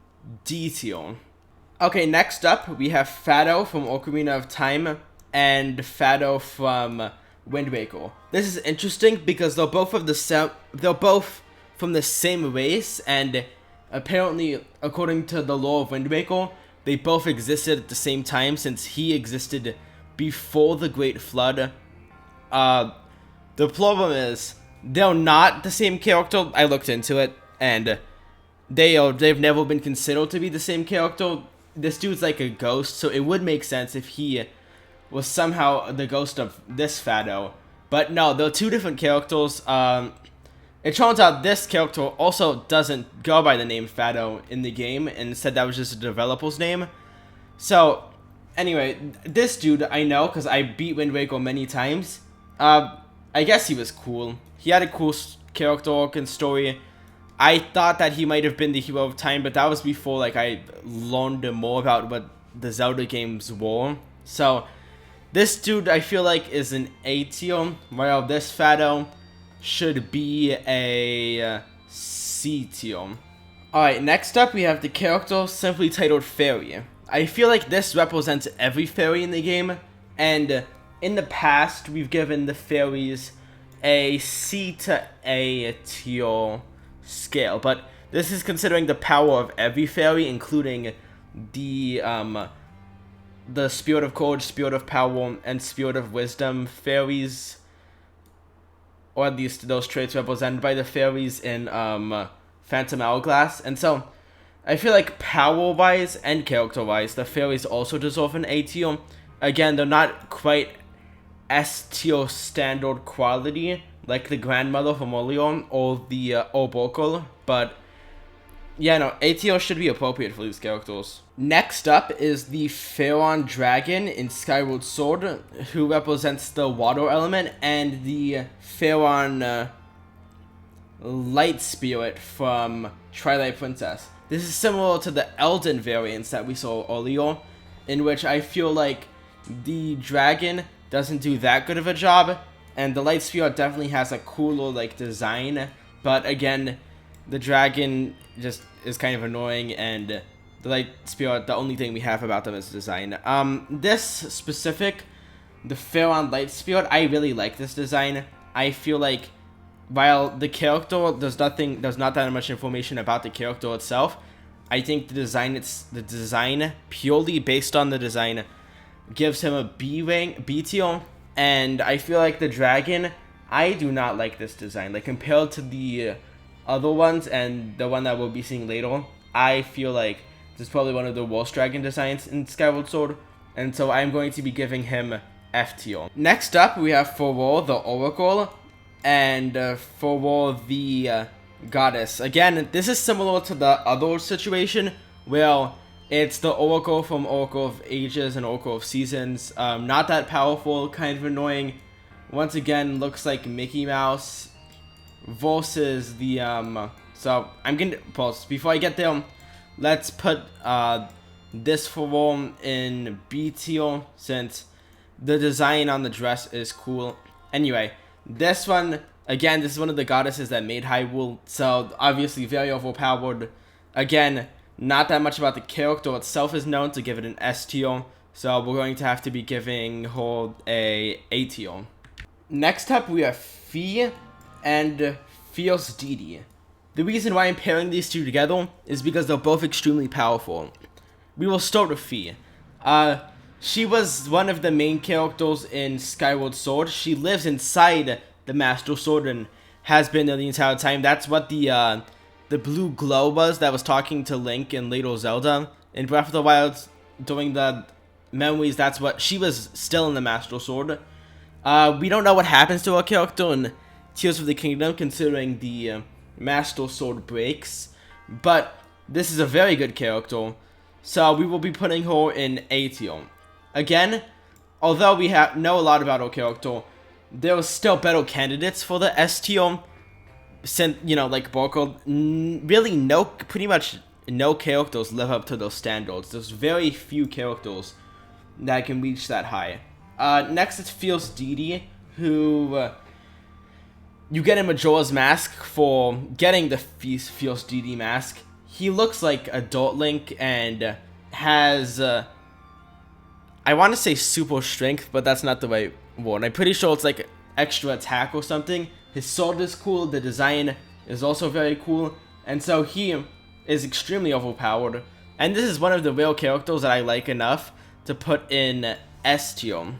D tier. Okay, next up we have Fado from Ocarina of Time and Fado from Wind Waker. This is interesting because they're both from the same race, and apparently, according to the lore of Wind Waker, they both existed at the same time since he existed before the Great Flood. The problem is they're not the same character. I looked into it, and they've never been considered to be the same character. This dude's like a ghost, so it would make sense if he was somehow the ghost of this Fado. But no, they're two different characters. It turns out this character also doesn't go by the name Fado in the game, and instead that was just a developer's name. So, anyway, this dude I know because I beat Wind Waker many times. I guess he was cool. He had a cool character arc and story. I thought that he might have been the hero of time, but that was before like I learned more about what the Zelda games were. So, this dude I feel like is an A tier, while this Fado should be a C tier. Alright, next up we have the character simply titled Fairy. I feel like this represents every fairy in the game, and in the past we've given the fairies a C to A tier scale, but this is considering the power of every fairy, including the Spirit of Courage, Spirit of Power, and Spirit of Wisdom fairies, or at least those traits represented by the fairies in Phantom Hourglass. And so I feel like power-wise and character-wise, the fairies also deserve an A tier. Again, they're not quite S tier standard quality like the grandmother from earlier or the Orbocle, but yeah, no, A tier should be appropriate for these characters. Next up is the Pharaon Dragon in Skyward Sword, who represents the water element, and the Pharaon Light Spirit from Twilight Princess. This is similar to the Elden variants that we saw earlier, in which I feel like the dragon doesn't do that good of a job, and the Light Spirit definitely has a cooler like design, but again, the dragon just is kind of annoying, and the Light Spirit, the only thing we have about them is design. This specific, the Pharaon Light Spirit, I really like this design. I feel like while the character, there's not that much information about the character itself, I think the design purely based on the design gives him a B tier, and I feel like the dragon, I do not like this design. Like compared to the other ones and the one that we'll be seeing later, I feel like this is probably one of the worst dragon designs in Skyward Sword, and so I'm going to be giving him F tier. Next up, we have Furore the Oracle and Furore the Goddess. Again, this is similar to the other situation where it's the Oracle from Oracle of Ages and Oracle of Seasons. Not that powerful, kind of annoying. Once again, looks like Mickey Mouse versus the so I'm gonna pause before I get there. Let's put this Furore in B tier since the design on the dress is cool. Anyway, this one, again, this is one of the goddesses that made Hyrule, so obviously very overpowered. Again, not that much about the character itself is known to give it an S tier, so we're going to have to be giving her a tier. Next up, we have Fi and Fierce Deity. The reason why I'm pairing these two together is because they're both extremely powerful. We will start with Fi. She was one of the main characters in Skyward Sword. She lives inside the Master Sword and has been there the entire time. That's what the blue glow was that was talking to Link in later Zelda. In Breath of the Wild, during the memories, that's what she was still in the Master Sword. We don't know what happens to her character in Tears of the Kingdom, considering the Master Sword breaks. But this is a very good character. So we will be putting her in A tier. Again, although we know a lot about her character, there are still better candidates for the S tier. Since, you know, like Borko, really pretty much no characters live up to those standards. There's very few characters that can reach that high. Next is Fierce Didi, who you get a Majora's Mask for getting the Fierce Didi mask. He looks like Adult Link and has, I want to say super strength, but that's not the right word. I'm pretty sure it's like extra attack or something. His sword is cool, the design is also very cool, and so he is extremely overpowered. And this is one of the real characters that I like enough to put in S tier.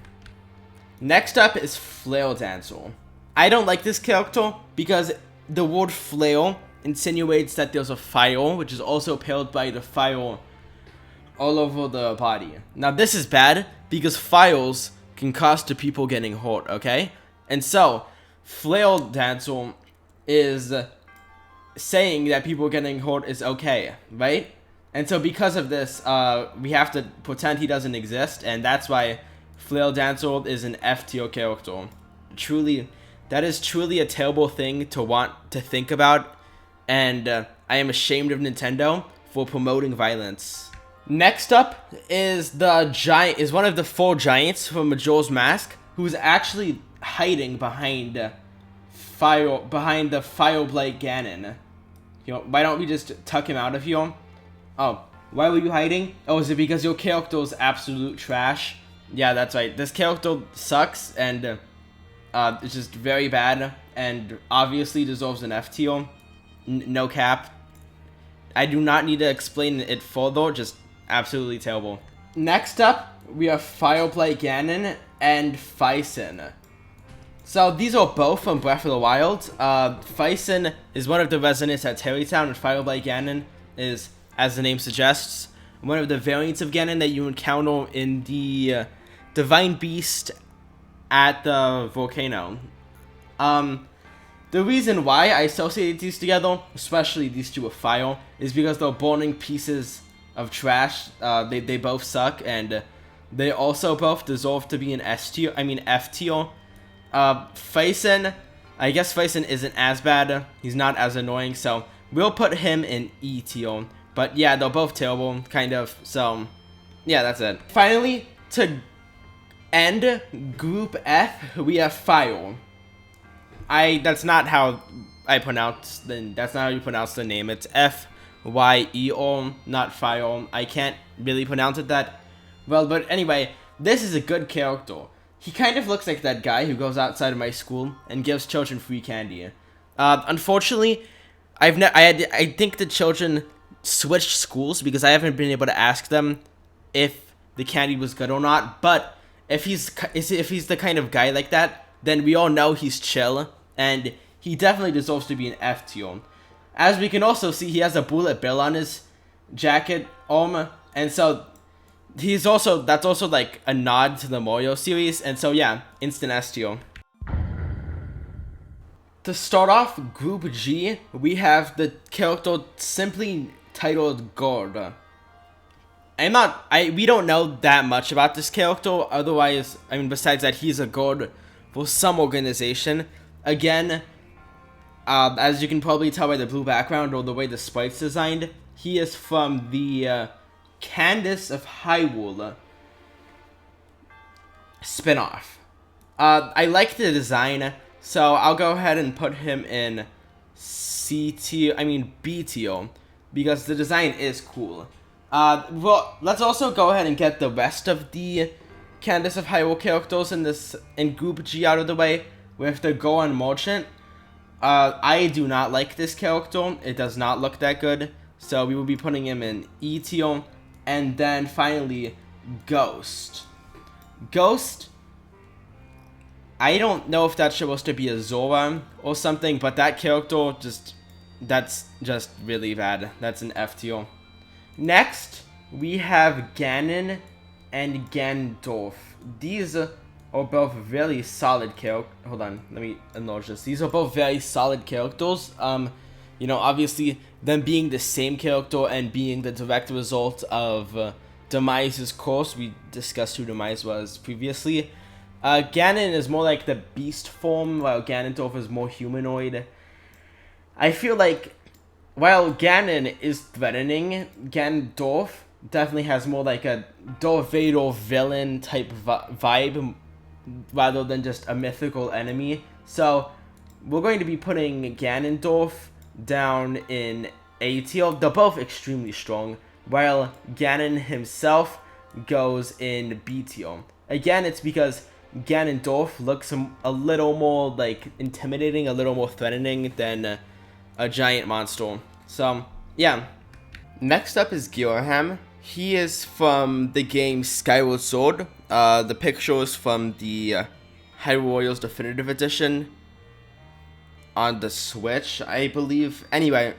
Next up is Flail Dancer. I don't like this character because the word flail insinuates that there's a fire, which is also paired by the fire all over the body. Now this is bad because fires can cost to people getting hurt, okay? And so, Flail Dancer is saying that people getting hurt is okay, right? And so because of this, we have to pretend he doesn't exist, and that's why Flail Dancer is an F tier character. That is truly a terrible thing to want to think about, and I am ashamed of Nintendo for promoting violence. Next up is one of the 4 giants from Majora's Mask, who's actually hiding behind the Fireblight Ganon. You know, why don't we just tuck him out of here? Oh, why were you hiding? Oh, is it because your character is absolute trash? Yeah, that's right. This character sucks, and it's just very bad, and obviously deserves an F tier. No cap. I do not need to explain it further, just absolutely terrible. Next up, we have Fireblight Ganon and Faison. So these are both from Breath of the Wild. Faison is one of the residents at Terrytown, and Fireblight Ganon is, as the name suggests, one of the variants of Ganon that you encounter in the Divine Beast at the volcano. The reason why I associate these together, especially these two with fire, is because they're burning pieces of trash. They both suck, and they also both deserve to be an F tier. Faison, I guess Faison isn't as bad. He's not as annoying, so we'll put him in E tier. But yeah, they're both terrible, kind of. So yeah, that's it. Finally, to end Group F, we have Fire. That's not how you pronounce the name. It's F-Y-E-R, not Fire. I can't really pronounce it that well, but anyway, this is a good character. He kind of looks like that guy who goes outside of my school and gives children free candy. Unfortunately, I think the children switched schools because I haven't been able to ask them if the candy was good or not. But if he's the kind of guy like that, then we all know he's chill, and he definitely deserves to be an F tier. As we can also see, he has a bullet bill on his jacket arm, and so that's also like a nod to the Mario series, and so yeah, instant S tier. To start off Group G, we have the character simply titled Gord. We don't know that much about this character, otherwise, besides that he's a Gord for some organization. Again, as you can probably tell by the blue background or the way the sprite's designed, he is from the Candace of Hyrule spin-off. I like the design, so I'll go ahead and put him in B tier, because the design is cool. Well, let's also go ahead and get the rest of the Candace of Hyrule characters in Group G out of the way, with the Goron Merchant. I do not like this character. It does not look that good, so we will be putting him in E tier. And then finally, Ghost. Ghost, I don't know if that's supposed to be a Zora or something, but that character that's just really bad. That's an F tier. Next, we have Ganon and Ganondorf. These are both very solid characters. Hold on, let me enlarge this. These are both very solid characters. Obviously, them being the same character and being the direct result of Demise's course. We discussed who Demise was previously. Ganon is more like the beast form, while Ganondorf is more humanoid. I feel like while Ganon is threatening, Ganondorf definitely has more like a Darth Vader villain type vibe rather than just a mythical enemy. So we're going to be putting Ganondorf down in A tier. They're both extremely strong, while Ganon himself goes in B tier. Again, it's because Ganondorf looks a little more like intimidating, a little more threatening than a giant monster. So yeah. Next up is Girahim. He is from the game Skyward Sword. The picture is from the Hyrule Warriors Definitive Edition on the Switch, I believe. Anyway,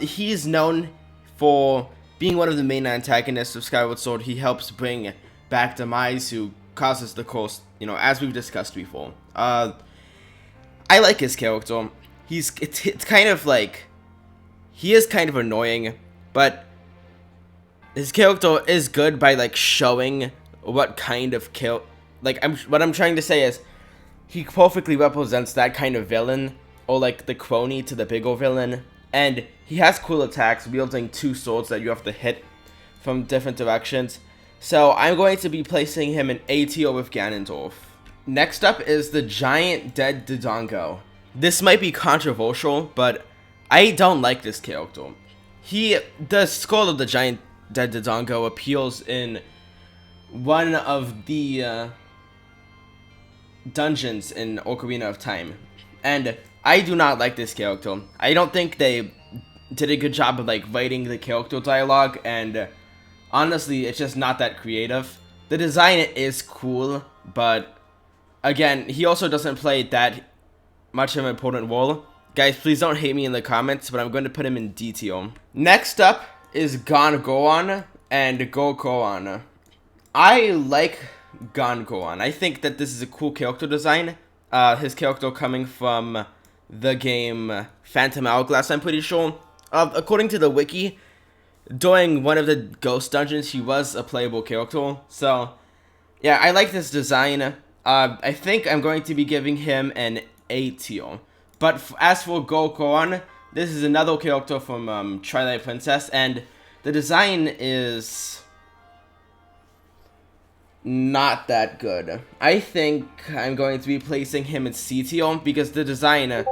he is known for being one of the main antagonists of Skyward Sword. He helps bring back Demise, who causes the course, as we've discussed before. I like his character. It's kind of like, he is kind of annoying, but his character is good by like showing what kind of what I'm trying to say is he perfectly represents that kind of villain, or like the crony to the bigger villain, and he has cool attacks wielding two swords that you have to hit from different directions. So I'm going to be placing him in A tier with Ganondorf. Next up is the giant dead Dodongo. This might be controversial, but I don't like this character. The skull of the giant dead Dodongo appears in one of the dungeons in Ocarina of Time, and I do not like this character. I don't think they did a good job of like writing the character dialogue, and honestly, it's just not that creative. The design is cool, but again, he also doesn't play that much of an important role. Guys, please don't hate me in the comments, but I'm going to put him in D tier. Next up is Gon-Gohan and Go-Gohan. I like Gon-Gohan. I think that this is a cool character design. His character coming from the game Phantom Hourglass, I'm pretty sure. According to the wiki, during one of the ghost dungeons, he was a playable character. So, yeah, I like this design. I think I'm going to be giving him an A tier. But as for Go-Gohan, this is another character from Twilight Princess, and the design is not that good. I think I'm going to be placing him in C tier because the design,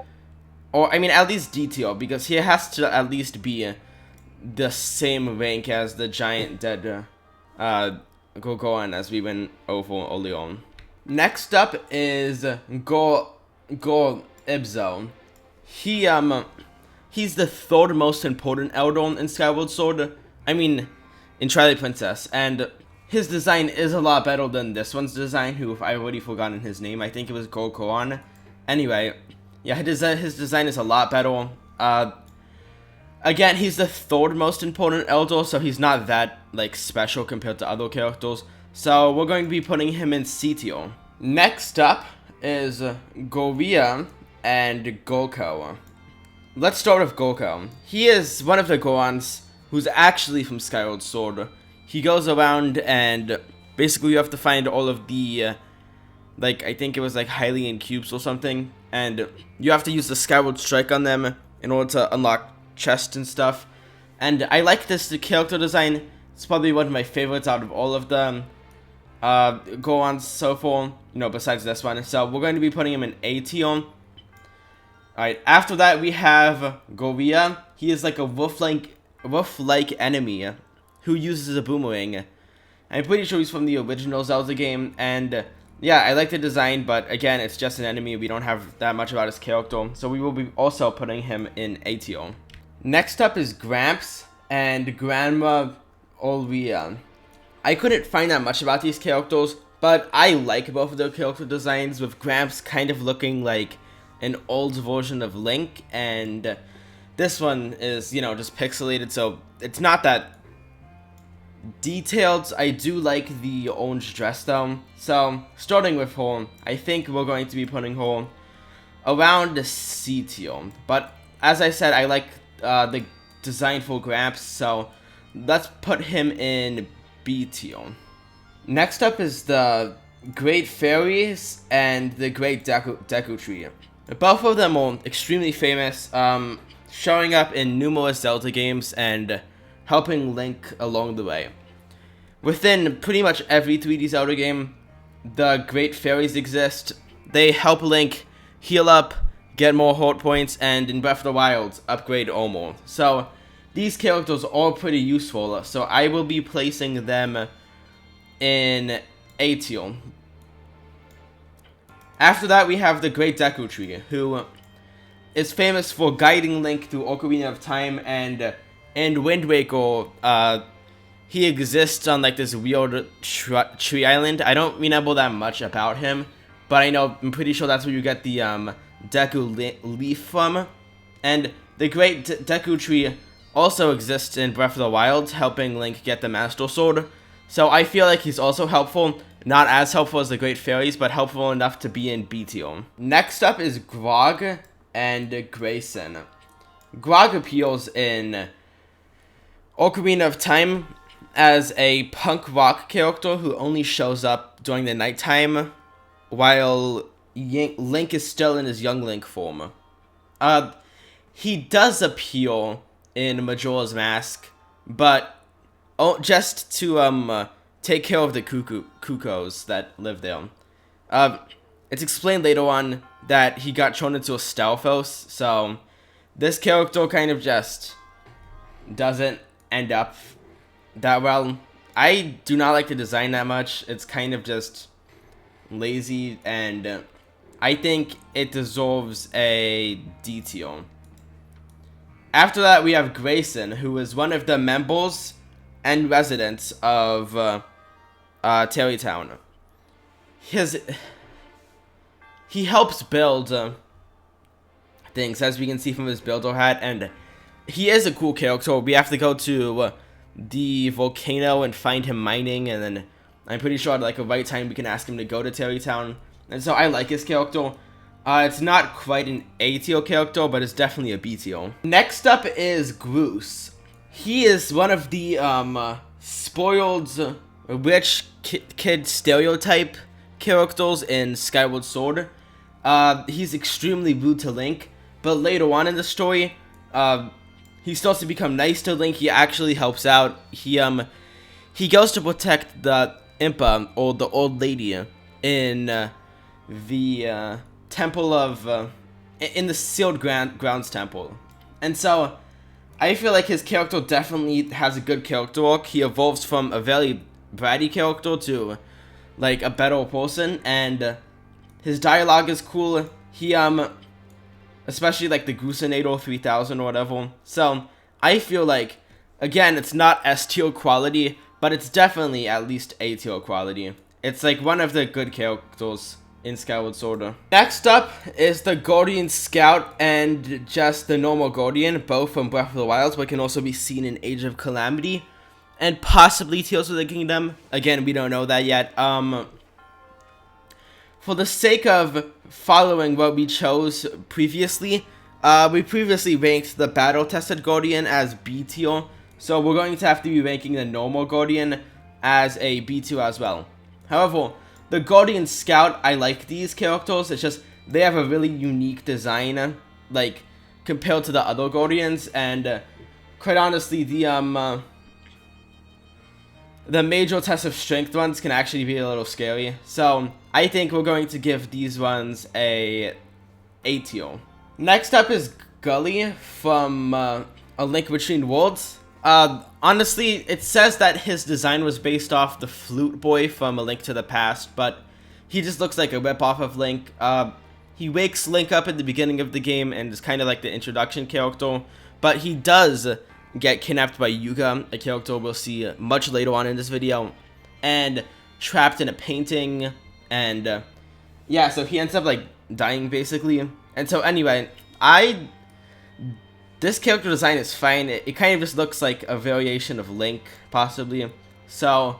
or I mean at least D tier, because he has to at least be the same rank as the giant dead Go-Gohan as we went over earlier on. Next up is Go-Ibzo. He's the third most important Elder in Skyward Sword. I mean, in Twilight Princess, and his design is a lot better than this one's design, who I've already forgotten his name. I think it was Go-Gohan. Anyway, yeah, his design is a lot better. Again, he's the third most important Elder, so he's not that like special compared to other characters. So we're going to be putting him in C tier. Next up is Goria and Goko. Let's start with Goko. He is one of the Gohans who's actually from Skyward Sword. He goes around and basically you have to find all of the, I think it was like Hylian cubes or something, and you have to use the Skyward Strike on them in order to unlock chests and stuff. And I like the character design. It's probably one of my favorites out of all of them. Gohans so far, besides this one. So we're going to be putting him in A tier. Alright, after that we have Goria. He is like a wolf-like enemy who uses a boomerang. I'm pretty sure he's from the original Zelda game, and yeah, I like the design, but again, it's just an enemy. We don't have that much about his character, so we will be also putting him in A tier. Next up is Gramps and Grandma Olvia. I couldn't find that much about these characters, but I like both of their character designs, with Gramps kind of looking like an old version of Link, and this one is, just pixelated, so it's not that detailed. I do like the orange dress though. So starting with her, I think we're going to be putting her around the C tier, but as I said, I like the design for Gramps, so let's put him in B tier. Next up is the Great Fairies and the Great Deku Tree. Both of them are extremely famous, showing up in numerous Zelda games and helping Link along the way. Within pretty much every 3D Zelda game, the Great Fairies exist. They help Link heal up, get more heart points, and in Breath of the Wild, upgrade armor. So these characters are pretty useful, so I will be placing them in A tier. After that, we have the Great Deku Tree, who is famous for guiding Link through Ocarina of Time, and in Wind Waker, he exists on like this weird tree island. I don't remember that much about him, but I'm pretty sure that's where you get the Deku leaf from. And the Great Deku Tree also exists in Breath of the Wild, helping Link get the Master Sword. So I feel like he's also helpful. Not as helpful as the Great Fairies, but helpful enough to be in B tier. Next up is Grog and Grayson. Grog appears in Ocarina of Time as a punk rock character who only shows up during the nighttime while Link is still in his young Link form. He does appear in Majora's Mask, but just to take care of the cuckoos that live there. It's explained later on that he got thrown into a Stalfos, so this character kind of just doesn't end up that well. I do not like the design that much. It's kind of just lazy, and I think it deserves a D tier. After that, we have Grayson, who is one of the members and residents of Terrytown. He helps build things, as we can see from his builder hat, and he is a cool character. We have to go to the volcano and find him mining, and then I'm pretty sure at like a right time we can ask him to go to Terrytown. And so I like his character. It's not quite an A tier character, but it's definitely a B tier. Next up is Groose. He is one of the spoiled rich kid stereotype characters in Skyward Sword. He's extremely rude to Link, but later on in the story, he starts to become nice to Link. He actually helps out. He goes to protect the Impa, or the old lady, in the temple of in the sealed grounds temple. And so I feel like his character definitely has a good character arc. He evolves from a very bratty character to like a better person, and his dialogue is cool. He especially like the Goosinator 3000 or whatever. So I feel like, again, it's not S tier quality, but it's definitely at least A tier quality. It's like one of the good characters in Skyward Sword. Next up is the Guardian Scout and just the normal Guardian, both from Breath of the Wild, but can also be seen in Age of Calamity and possibly Tears of the Kingdom. Again, we don't know that yet. For the sake of following what we chose previously, we previously ranked the battle-tested Guardian as B tier, so we're going to have to be ranking the normal Guardian as a B tier as well. However, the Guardian Scout, I like these characters. It's just they have a really unique design, like compared to the other Guardians, and quite honestly, the major test of strength ones can actually be a little scary. So I think we're going to give these ones a tier. Next up is Gully from A Link Between Worlds. Honestly, it says that his design was based off the Flute Boy from A Link to the Past, but he just looks like a ripoff of Link. He wakes Link up at the beginning of the game and is kind of like the introduction character, but he does get kidnapped by Yuga, a character we'll see much later on in this video, and trapped in a painting, and yeah, so he ends up like dying basically. And so anyway, this character design is fine. It kind of just looks like a variation of Link, possibly. So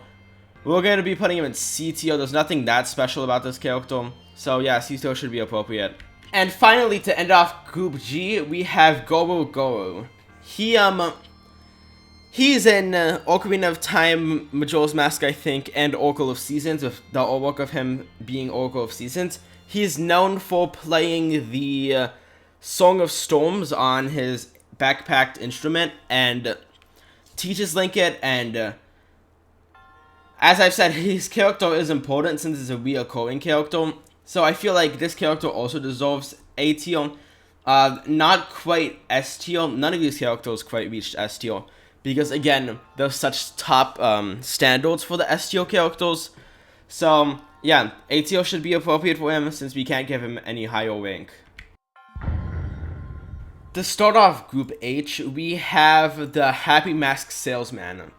we're going to be putting him in C tier. There's nothing that special about this character. So yeah, C tier should be appropriate. And finally, to end off Group G, we have Goro Goro. He's in Ocarina of Time, Majora's Mask, I think, and Oracle of Seasons, with the artwork of him being Oracle of Seasons. He's known for playing the Song of Storms on his backpacked instrument, and teaches Link it, and as I've said, his character is important since it's a reoccurring character, so I feel like this character also deserves A tier. Not quite S tier. None of these characters quite reached S tier, because again, there's such top standards for the S tier characters. So yeah, A tier should be appropriate for him since we can't give him any higher rank. To start off Group H, we have the Happy Mask Salesman.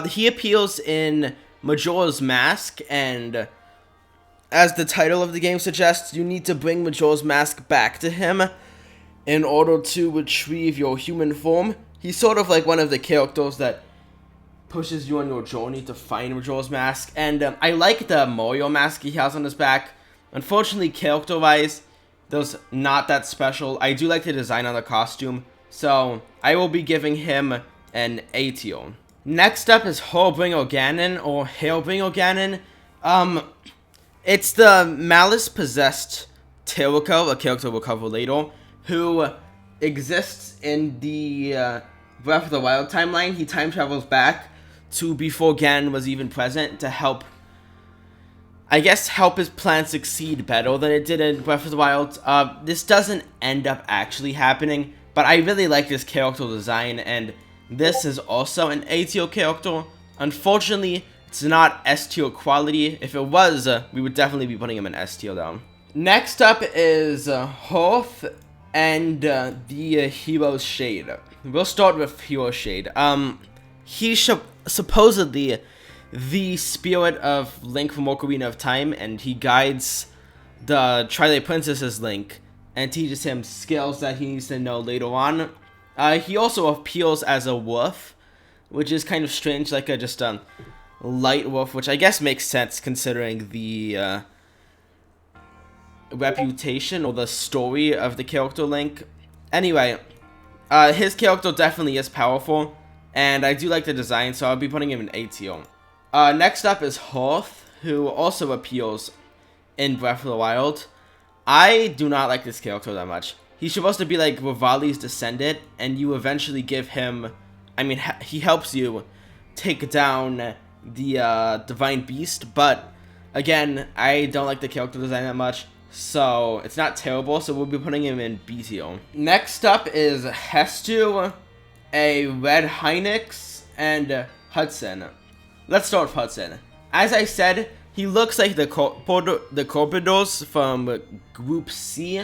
He appears in Majora's Mask, and as the title of the game suggests, you need to bring Majora's Mask back to him in order to retrieve your human form. He's sort of like one of the characters that pushes you on your journey to find Majora's Mask, and I like the Mario mask he has on his back. Unfortunately, character-wise, there's not that special. I do like the design on the costume, so I will be giving him an A tier. Next up is Heartbringer Ganon, or Hairbringer Ganon. It's the malice-possessed Terraco, a character we'll cover later, who exists in the Breath of the Wild timeline. He time travels back to before Ganon was even present to help, I guess, help his plan succeed better than it did in Breath of the Wild. This doesn't end up actually happening, but I really like this character design, and this is also an A tier character. Unfortunately, it's not S tier quality. If it was, we would definitely be putting him in S tier though. Next up is Hearth and the Hero's Shade. We'll start with Hero's Shade. He's supposedly the spirit of Link from Ocarina of Time, and he guides the Twilight Princess's Link and teaches him skills that he needs to know later on. He also appears as a wolf, which is kind of strange, like just a light wolf, which I guess makes sense considering the reputation or the story of the character Link. Anyway, his character definitely is powerful, and I do like the design, so I'll be putting him in A tier. Next up is Hearth, who also appears in Breath of the Wild. I do not like this character that much. He's supposed to be like Rivali's descendant, and you eventually give him, I mean, he helps you take down the Divine Beast, but again, I don't like the character design that much, so it's not terrible, so we'll be putting him in B tier. Next up is Hestu, a Red Hynix, and Hudson. Let's start with Hudson. As I said, he looks like the Corpidors from Group C.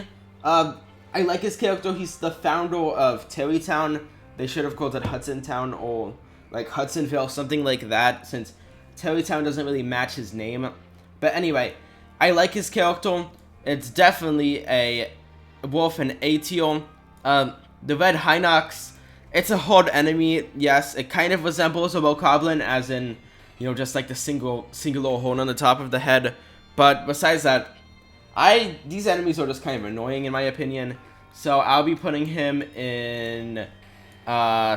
I like his character. He's the founder of Terrytown. They should have called it Hudson Town or like Hudsonville, something like that, since Terrytown doesn't really match his name. But anyway, I like his character. It's definitely a wolf and A tier. The Red Hinox, it's a hard enemy. Yes, it kind of resembles a Bokoblin, as in, you know, just like the singular horn on the top of the head. But besides that, these enemies are just kind of annoying in my opinion. So I'll be putting him in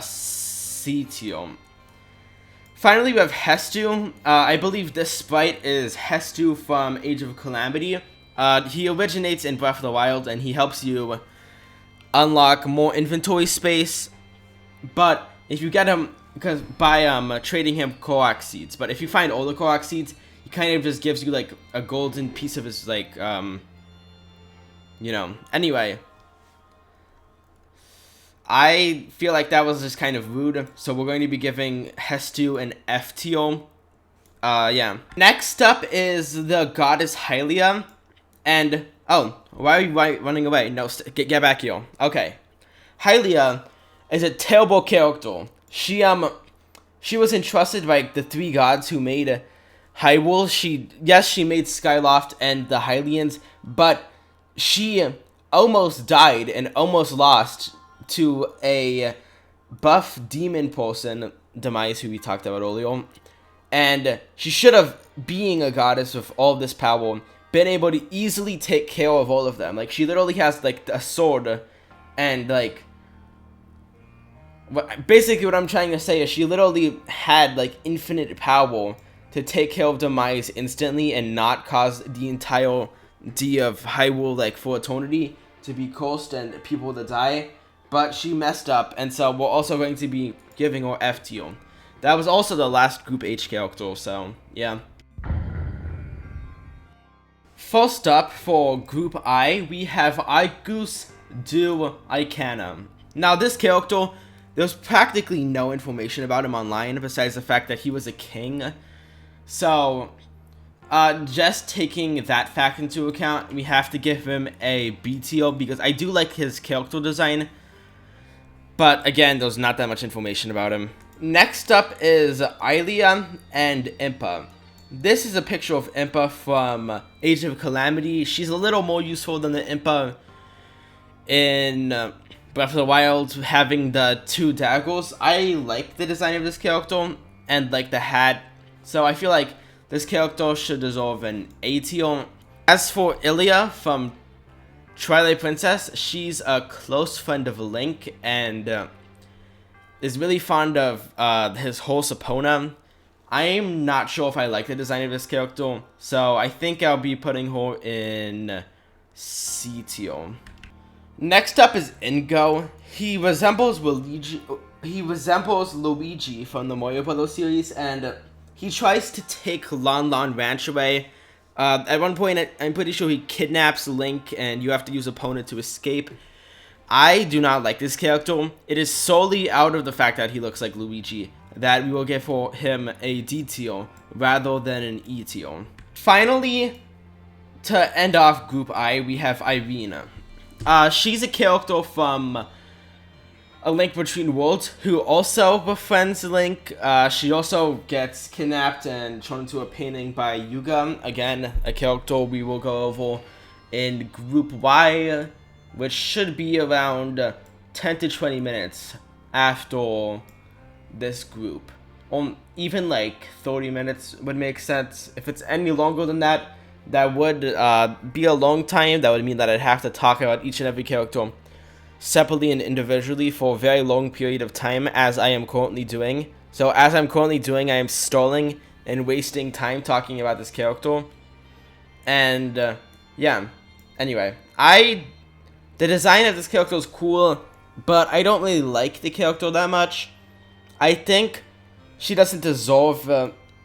C tier. Finally, we have Hestu. I believe this sprite is Hestu from Age of Calamity. He originates in Breath of the Wild, and he helps you unlock more inventory space. But if you get him, because by trading him Korok seeds, but if you find all the Korok seeds, he kind of just gives you like a golden piece of his like you know. Anyway, I feel like that was just kind of rude, so we're going to be giving Hestu an F tier. Yeah. Next up is the goddess Hylia, and oh, why are you running away? No, get back here. Okay, Hylia is a terrible character. She was entrusted by the three gods who made Hyrule. She made Skyloft and the Hylians, but she almost died and almost lost to a buff demon person, Demise, who we talked about earlier. And she should have, being a goddess with all this power, been able to easily take care of all of them. Like, she literally has, like, a sword, and, like, basically what I'm trying to say is she literally had, like, infinite power to take care of Demise instantly and not cause the entire D of Hyrule, like, for eternity to be cursed and people to die. But she messed up, and so we're also going to be giving her F tier. That was also the last Group H character, so, yeah. First up, for Group I, we have Igus du Icana. Now, this character, there's practically no information about him online, besides the fact that he was a king. So, just taking that fact into account, we have to give him a B tier, because I do like his character design. But, again, there's not that much information about him. Next up is Ilia and Impa. This is a picture of Impa from Age of Calamity. She's a little more useful than the Impa in Breath of the Wild, having the 2 daggers. I like the design of this character and like the hat, so I feel like this character should deserve an A tier. As for Ilia from Twilight Princess, she's a close friend of Link and is really fond of his horse Epona. I'm not sure if I like the design of this character, so I think I'll be putting her in C tier. Next up is Ingo. He resembles Luigi from the Mario Bros. Series, and he tries to take Lon Lon Ranch away. At one point, I'm pretty sure he kidnaps Link, and you have to use Epona to escape. I do not like this character. It is solely out of the fact that he looks like Luigi that we will give for him a D tier rather than an E tier. Finally, to end off Group I, we have Irina. She's a character from A Link Between Worlds who also befriends Link. She also gets kidnapped and turned into a painting by Yuga. Again, a character we will go over in Group Y, which should be around 10 to 20 minutes after this group. Even like 30 minutes would make sense. If it's any longer than that, that would be a long time. That would mean that I'd have to talk about each and every character separately and individually for a very long period of time, as I am currently doing. So as I'm currently doing, I am stalling and wasting time talking about this character. And yeah, anyway, the design of this character is cool, but I don't really like the character that much. I think she doesn't deserve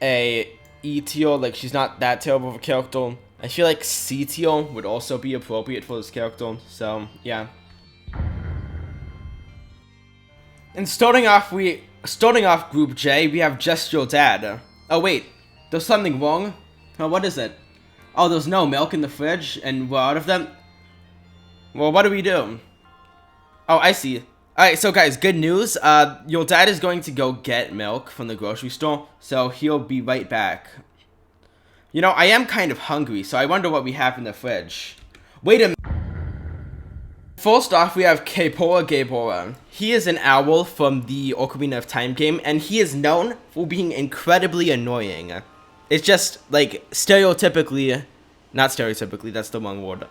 a E tier. Like, she's not that terrible of a character. I feel like C tier would also be appropriate for this character. So yeah. And starting off Group J, we have Just Your Dad. Oh wait, there's something wrong. Oh, what is it? Oh, there's no milk in the fridge, and we're out of them. Well, what do we do? Oh, I see. Alright, so guys, good news. Your dad is going to go get milk from the grocery store, so he'll be right back. You know, I am kind of hungry, so I wonder what we have in the fridge. Wait a minute. First off, we have Kaepora Gaebora. He is an owl from the Ocarina of Time game, and he is known for being incredibly annoying. It's just, like, stereotypically, not stereotypically, that's the wrong word.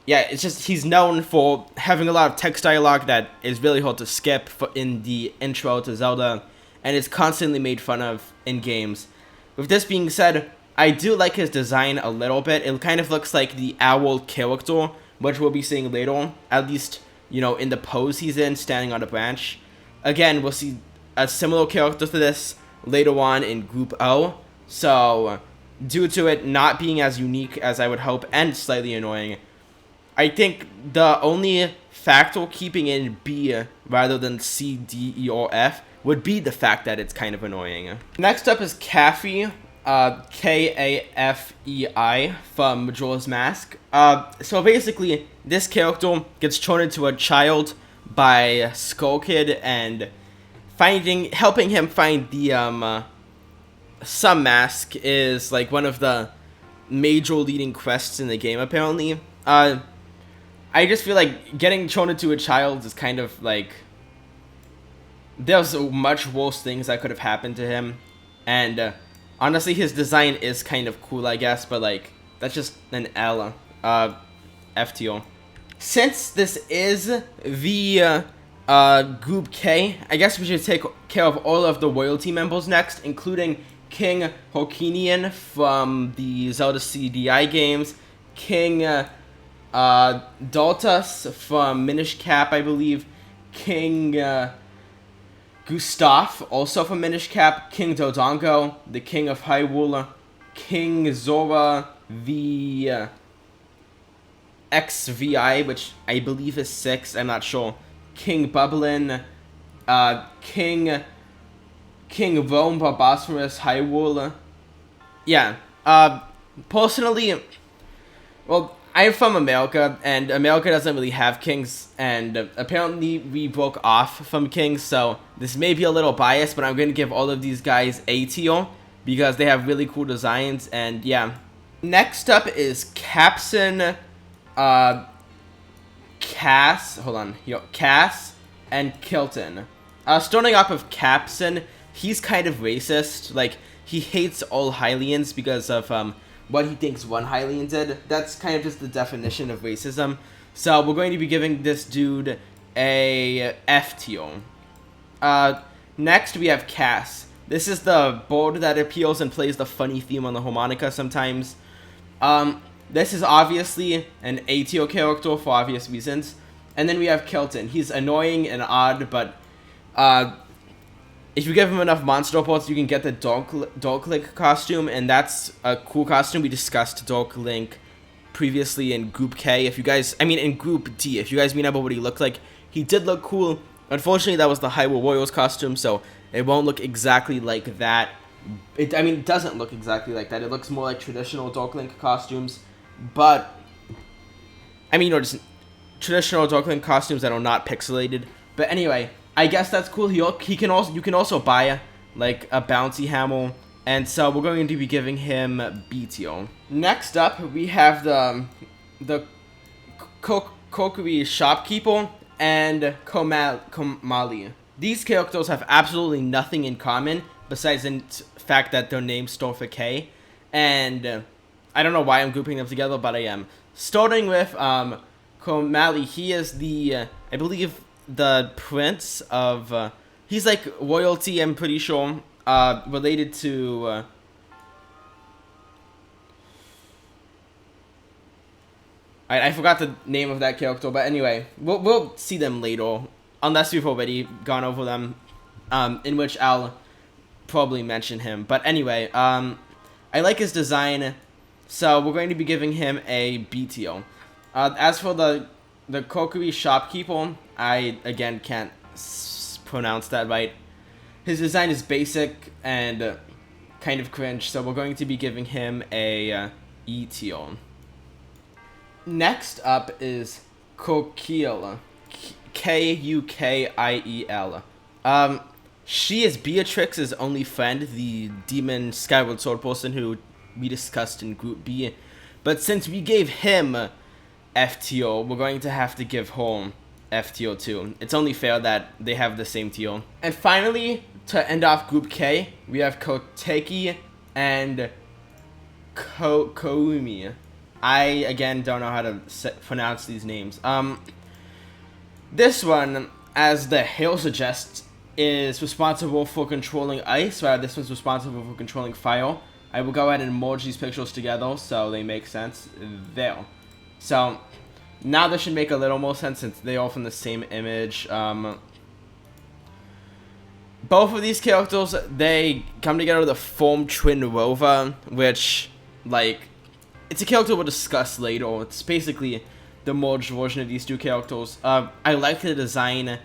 Yeah, it's just, he's known for having a lot of text dialogue that is really hard to skip in the intro to Zelda, and is constantly made fun of in games. With this being said, I do like his design a little bit. It kind of looks like the owl character, which we'll be seeing later, at least, you know, in the pose he's in, standing on a branch. Again, we'll see a similar character to this later on in Group O, so due to it not being as unique as I would hope, and slightly annoying, I think the only factor keeping in B rather than C, D, E, or F would be the fact that it's kind of annoying. Next up is Kaffei, K-A-F-E-I, from Majora's Mask. So basically, this character gets turned into a child by Skull Kid, and helping him find the Sun Mask is like one of the major leading quests in the game, apparently. I just feel like getting turned into a child is kind of like, there's much worse things that could have happened to him, and Honestly, his design is kind of cool, I guess, but like, that's just an L. FTO. Since this is the Group K, I guess we should take care of all of the royalty members next, including King Hokinian from the Zelda CDI games, King Daltas from Minish Cap, I believe, King Gustav, also from Minish Cap, King Dodongo, the King of Hyrule, King Zora, the XVI, which I believe is 6, I'm not sure, King Bublin, King Rome Barbosphorus Hyrule. Yeah, personally, well, I'm from America, and America doesn't really have kings, and apparently we broke off from kings, so this may be a little biased, but I'm going to give all of these guys A tier, because they have really cool designs, and yeah. Next up is Capson, Cass and Kilton. Starting off with Capson, he's kind of racist, like, he hates all Hylians because of, what he thinks one Hylian did. That's kind of just the definition of racism. So we're going to be giving this dude a F tier. Next we have Cass. This is the board that appeals and plays the funny theme on the harmonica sometimes. This is obviously an A tier character for obvious reasons. And then we have Kilton. He's annoying and odd, but if you give him enough monster points, you can get the Dark Link costume, and that's a cool costume. We discussed Dark Link previously in Group K. In Group D. If you guys remember what he looked like, he did look cool. Unfortunately, that was the Hyrule Warriors costume, so it won't look exactly like that. It doesn't look exactly like that. It looks more like traditional Dark Link costumes, but just traditional Dark Link costumes that are not pixelated. But anyway, I guess that's cool. You can also buy like a bouncy hammer, and so we're going to be giving him B tier. Next up, we have the Kokiri shopkeeper and Komali. These characters have absolutely nothing in common besides the fact that their names start with K, and I don't know why I'm grouping them together, but I am. Starting with Komali, he is the I believe the prince of he's like royalty, I'm pretty sure, related to I forgot the name of that character, but anyway, we'll see them later, unless we've already gone over them, in which I'll probably mention him. But anyway, I like his design, so we're going to be giving him a B tier. As for the Kokiri shopkeeper, I again can't pronounce that right. His design is basic and kind of cringe, so we're going to be giving him a E tier. Next up is Kukiel, Kukiel. She is Beatrix's only friend, the demon Skyward Sword person who we discussed in Group B. But since we gave him F tier, we're going to have to give her F tier too. It's only fair that they have the same tier. And finally, to end off Group K, we have Koteki and Koumi. I, again, don't know how to pronounce these names. This one, as the hail suggests, is responsible for controlling ice, while this one's responsible for controlling fire. I will go ahead and merge these pictures together so they make sense. There. So, now this should make a little more sense since they are from the same image. Both of these characters, they come together to form Twin Rover, which, like, it's a character we'll discuss later. It's basically the merged version of these two characters. I like the design,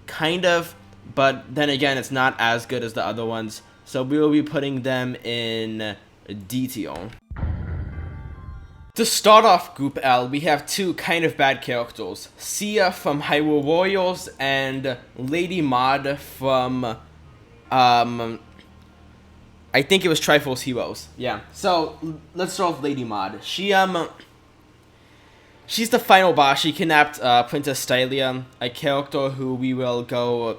kind of, but then again, it's not as good as the other ones. So we will be putting them in D tier. To start off Group L, we have two kind of bad characters. Sia from Hyrule Warriors and Lady Maud from, I think it was Triforce Heroes. Yeah. So let's start with Lady Maud. She's the final boss. She kidnapped Princess Stylia, a character who we will go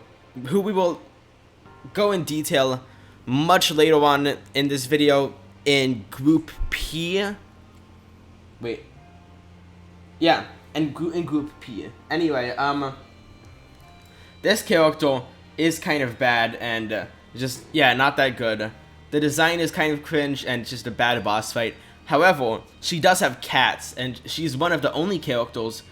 in detail much later on in this video in Group P. Wait. Yeah, in Group P. Anyway, this character is kind of bad and just, yeah, not that good. The design is kind of cringe and just a bad boss fight. However, she does have cats, and she's one of the only characters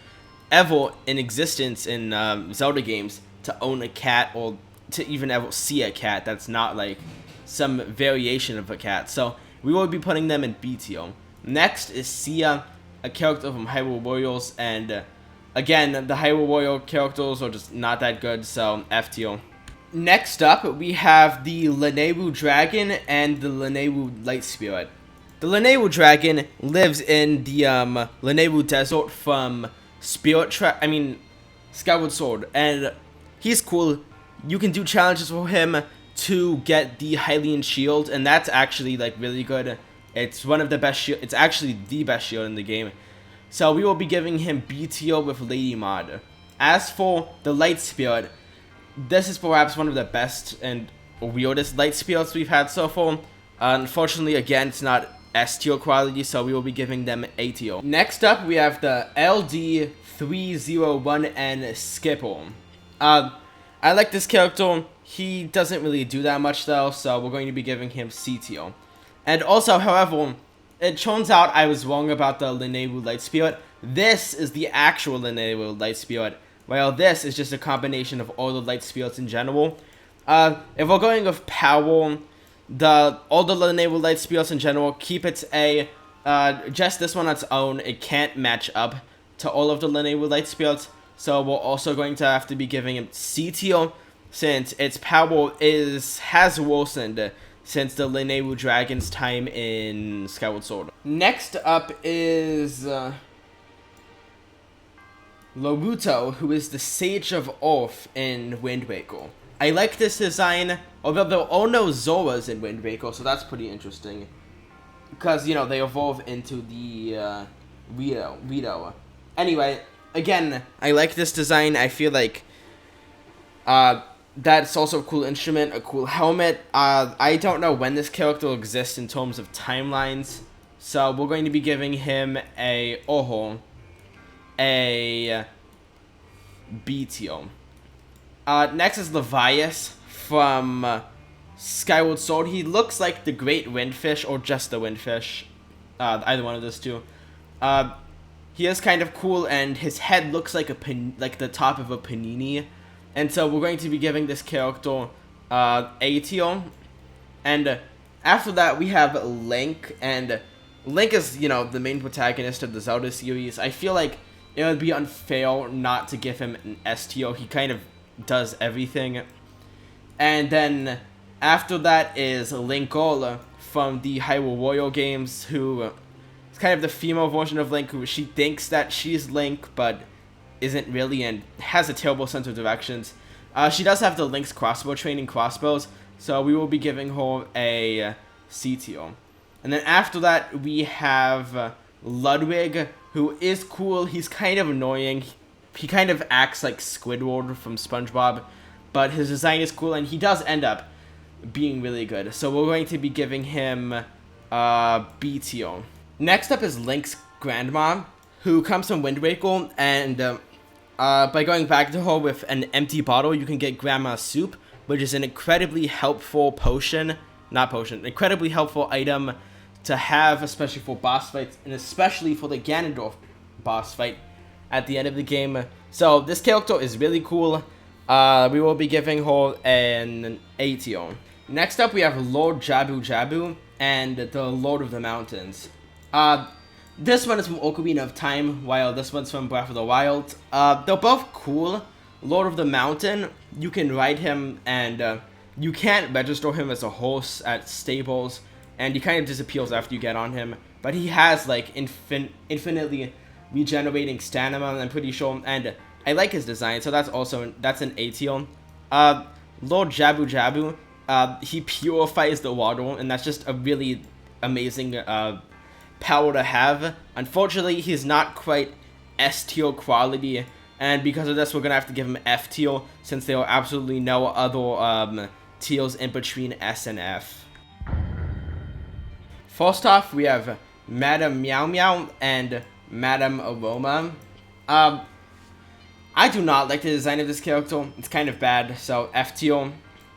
ever in existence in Zelda games to own a cat, or to even ever see a cat that's not like some variation of a cat. So we will be putting them in B tier. Next is Sia, a character from Hyrule Warriors, and again, the Hyrule Warrior characters are just not that good, so F tier. Next up, we have the Lanayru Dragon and the Lanayru Light Spirit. The Lanayru Dragon lives in the Lanayru Desert from Skyward Sword, and he's cool. You can do challenges for him to get the Hylian Shield, and that's actually like really good. It's one of the best shield. It's actually the best shield in the game. So we will be giving him B tier with Lady Mod. As for the Light Spirit, this is perhaps one of the best and weirdest Light Spirits we've had so far. Unfortunately, again, it's not S tier quality, so we will be giving them A tier. Next up, we have the LD301N Skipper. I like this character. He doesn't really do that much though, so we're going to be giving him C tier. And also, however, it turns out I was wrong about the Lanayru Light Spirit. This is the actual Lanayru Light Spirit, while this is just a combination of all the Light Spirits in general. If we're going with power, all the Lanayru Light Spirits in general, keep its A. Just this one on its own, it can't match up to all of the Lanayru Light Spirits, so we're also going to have to be giving it C tier, since its power has worsened since the Lanayru Dragon's time in Skyward Sword. Next up is Loruto, who is the Sage of Earth in Wind Waker. I like this design, although there are no Zoras in Wind Waker, so that's pretty interesting. Because, you know, they evolve into the Rito. Anyway, again, I like this design. I feel like that's also a cool instrument, a cool helmet. I don't know when this character exists in terms of timelines, so we're going to be giving him a B tier. Next is Levias from Skyward Sword. He looks like the Great Windfish, or just the Windfish, either one of those two. He is kind of cool, and his head looks like the top of a panini. And so we're going to be giving this character A tier. And after that, we have Link. And Link is, you know, the main protagonist of the Zelda series. I feel like it would be unfair not to give him an S tier. He kind of does everything. And then after that is Linkola from the Hyrule Warrior games, who is kind of the female version of Link, who she thinks that she's Link, but isn't really, and has a terrible sense of directions. She does have the Link's crossbow training crossbows, so we will be giving her a C tier. And then after that, we have Ludwig, who is cool. He's kind of annoying. He kind of acts like Squidward from SpongeBob, but his design is cool, and he does end up being really good. So we're going to be giving him B tier. Next up is Link's grandma, who comes from Wind Waker, and by going back to her with an empty bottle, you can get Grandma's Soup, which is an incredibly helpful incredibly helpful item to have, especially for boss fights, and especially for the Ganondorf boss fight at the end of the game. So this character is really cool. We will be giving her an A tier. Next up, we have Lord Jabu Jabu and the Lord of the Mountains. This one is from Ocarina of Time, while this one's from Breath of the Wild. They're both cool. Lord of the Mountain, you can ride him, and you can't register him as a horse at stables, and he kind of disappears after you get on him. But he has like infinitely regenerating stamina, I'm pretty sure, and I like his design, so that's an A tier. Lord Jabu Jabu, he purifies the water, and that's just a really amazing power to have. Unfortunately, he's not quite S tier quality, and because of this, we're gonna have to give him F tier, since there are absolutely no other tiers in between S and F. First off, we have Madame Meow Meow and Madame Aroma. I do not like the design of this character. It's kind of bad, so F tier.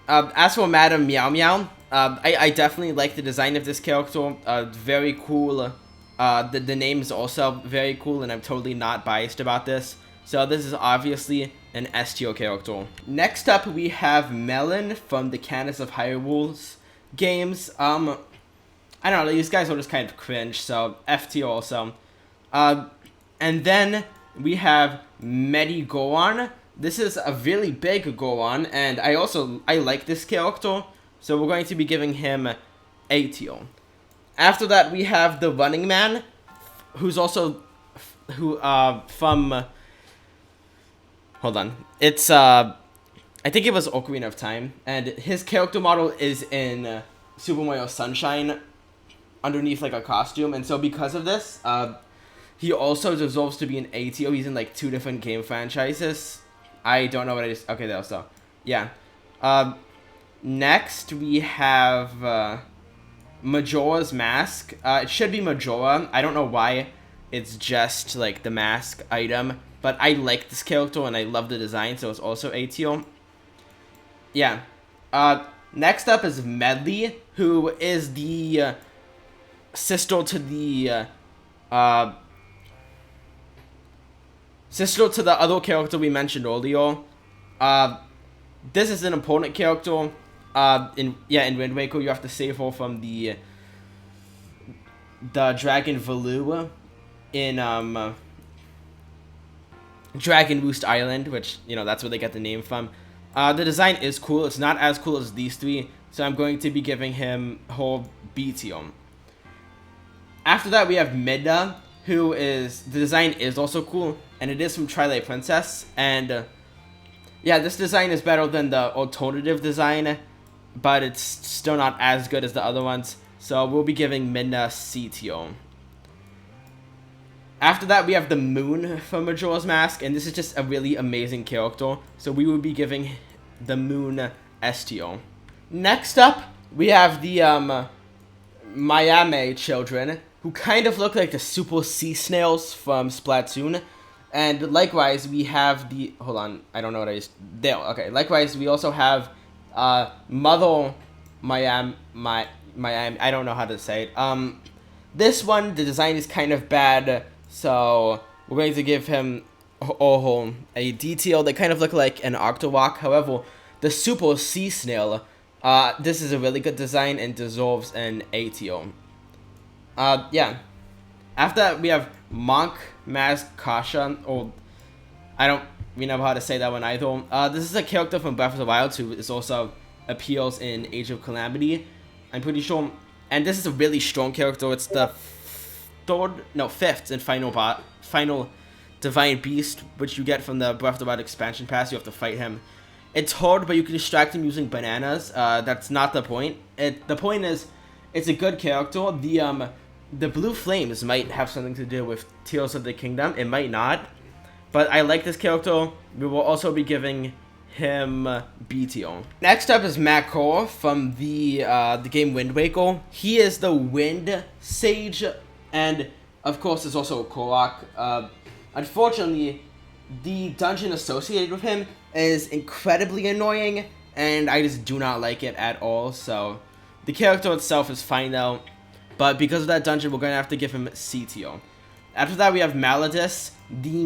As for Madame Meow Meow, I definitely like the design of this character. Very cool. The name is also very cool, and I'm totally not biased about this. So this is obviously an S tier character. Next up, we have Melon from the Candace of Hyrule's games. I don't know, these guys are just kind of cringe, so F tier also. And then we have Goron. This is a really big Goron, and I like this character, so we're going to be giving him A tier. After that, we have the Running Man, who's also from hold on. It's I think it was Ocarina of Time, and his character model is in Super Mario Sunshine underneath like a costume, and so because of this, he also deserves to be an A tier. He's in like 2 different game franchises. I don't know what I just... Okay, there, so... Yeah. Next, we have Majora's Mask. It should be Majora. I don't know why it's just like the mask item, but I like this character and I love the design, so it's also A tier. Yeah. Next up is Medley, who is the sister to the other character we mentioned earlier. This is an important character. In Wind Waker, you have to save her from the Dragon Valoo in Dragon Roost Island, which, you know, that's where they get the name from. The design is cool. It's not as cool as these 3, so I'm going to be giving him her B tier. After that, we have Midna, who is... The design is also cool, and it is from Twilight Princess, and yeah, this design is better than the alternative design, but it's still not as good as the other ones, so we'll be giving Midna C tier. After that, we have the Moon from Majora's Mask, and this is just a really amazing character, so we will be giving the Moon S tier. Next up, we have the Miami children, who kind of look like the super sea snails from Splatoon. And likewise, we have the... Hold on, I don't know what I just... There, okay. Likewise, we also have Mother Miami... I don't know how to say it. This one, the design is kind of bad, so we're going to give him a detail. They kind of look like an Octorok. However, the super sea snail, this is a really good design and deserves an A tier. Yeah. After that, we have Monk Mask Kasha, or I don't really know how to say that one either. This is a character from Breath of the Wild who is also appears in Age of Calamity, I'm pretty sure. And this is a really strong character. It's the fifth and final Divine Beast, which you get from the Breath of the Wild expansion pass. You have to fight him. It's hard, but you can distract him using bananas. That's not the point. The point is, it's a good character. The blue flames might have something to do with Tears of the Kingdom. It might not. But I like this character. We will also be giving him B tier. Next up is Makor from the game Wind Waker. He is the Wind Sage, and of course is also a Korok. Unfortunately, the dungeon associated with him is incredibly annoying, and I just do not like it at all. So the character itself is fine though, but because of that dungeon, we're going to have to give him C tier. After that, we have Maladus, the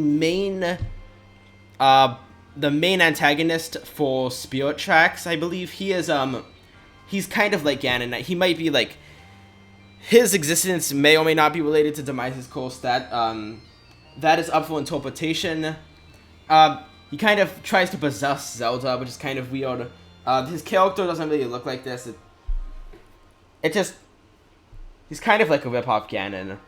main antagonist for Spirit Tracks, I believe. He is he's kind of like Ganon. He might be like, his existence may or may not be related to Demise's course. That is up for interpretation. He kind of tries to possess Zelda, which is kind of weird. His character doesn't really look like this. He's kind of like a rip-off Ganon.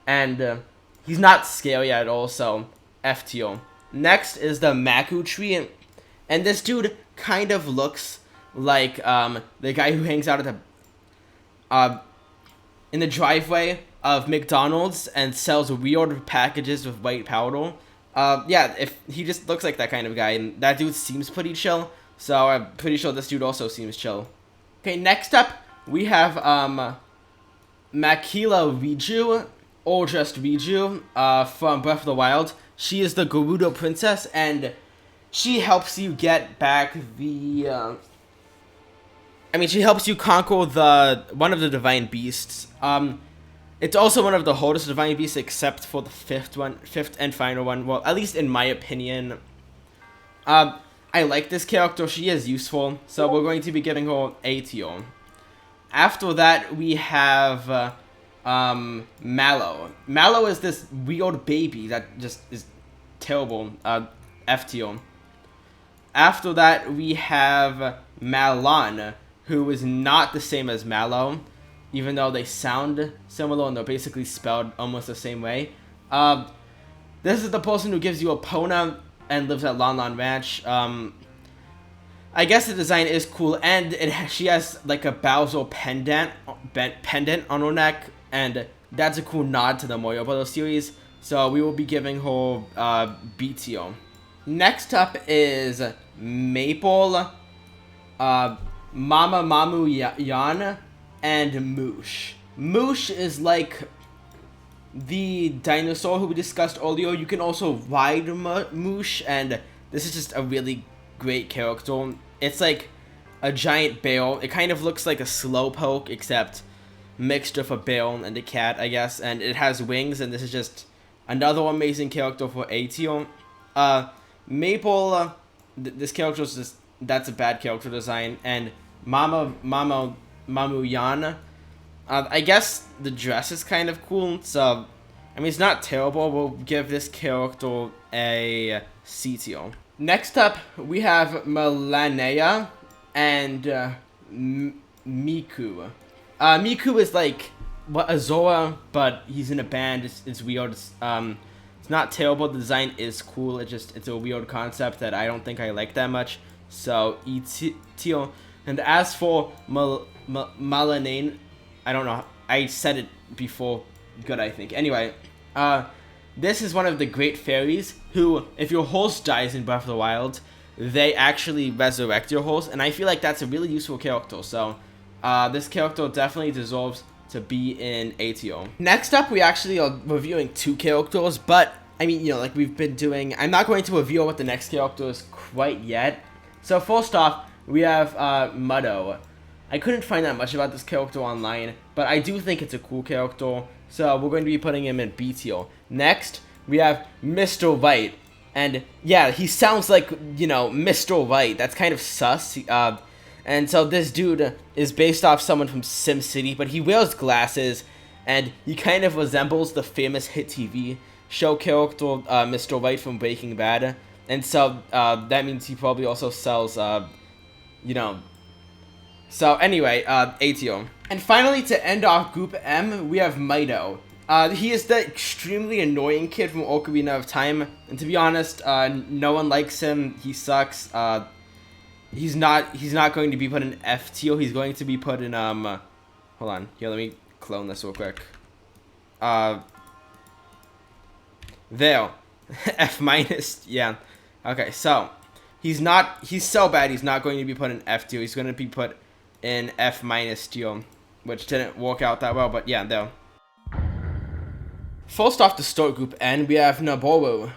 And he's not scary at all, so F tier. Next is the Maku tree, and this dude kind of looks like the guy who hangs out at in the driveway of McDonald's and sells weird packages with white powder. Yeah, if he just looks like that kind of guy, and that dude seems pretty chill, So I'm pretty sure this dude also seems chill. Okay, next up we have Makila Riju, or just Riju, from Breath of the Wild. She is the Gerudo princess, and she helps you get back the. She helps you conquer one of the divine beasts. It's also one of the hardest divine beasts, except for the fifth and final one. Well, at least in my opinion. I like this character. She is useful, so we're going to be giving her a tier. After that, we have Mallow. Mallow is this weird baby that just is terrible. F tier. After that, we have Malon, who is not the same as Mallow, even though they sound similar and they're basically spelled almost the same way. This is the person who gives you a Pona and lives at Lon Lon Ranch. I guess the design is cool, and she has like a Bowser pendant on her neck, and that's a cool nod to the Mario Bros. Series. So we will be giving her B tier. Next up is Maple, Mama Mamu Yan, and Moosh. Moosh is like the dinosaur who we discussed earlier. You can also ride Moosh, and this is just a really great character. It's like a giant bear. It kind of looks like a slowpoke, except mixed with a bear and a cat, I guess. And it has wings, and this is just another amazing character for A tier. Maple, this character is just, that's a bad character design. And Mamu Yan, I guess the dress is kind of cool, so it's not terrible. We'll give this character a C tier. Next up, we have Melanea and Miku. Miku is like Azora, but he's in a band. It's weird. It's not terrible. The design is cool. It's a weird concept that I don't think I like that much. So E tier. And as for Melanea, I don't know. I said it before. Good, I think. Anyway, this is one of the great fairies who, if your horse dies in Breath of the Wild, they actually resurrect your horse, and I feel like that's a really useful character. So, this character definitely deserves to be in A tier. Next up, we actually are reviewing two characters, but like we've been doing, I'm not going to reveal what the next character is quite yet. So first off, we have Muddo. I couldn't find that much about this character online, but I do think it's a cool character, so we're going to be putting him in B tier. Next, we have Mr. White, and yeah, he sounds like, Mr. White. That's kind of sus. And so this dude is based off someone from SimCity, but he wears glasses, and he kind of resembles the famous hit TV show character, Mr. White from Breaking Bad. And so, that means he probably also sells, So anyway, A tier. And finally, to end off Group M, we have Mido. He is the extremely annoying kid from Ocarina of Time, and to be honest, no one likes him. He sucks. He's not going to be put in F tier. He's going to be put in hold on. Here, let me clone this real quick. There. F minus. Yeah. Okay, so he's so bad. He's not going to be put in F tier. He's going to be put in F minus tier, which didn't work out that well, but yeah, there. First off, to start Group N, we have Naboru,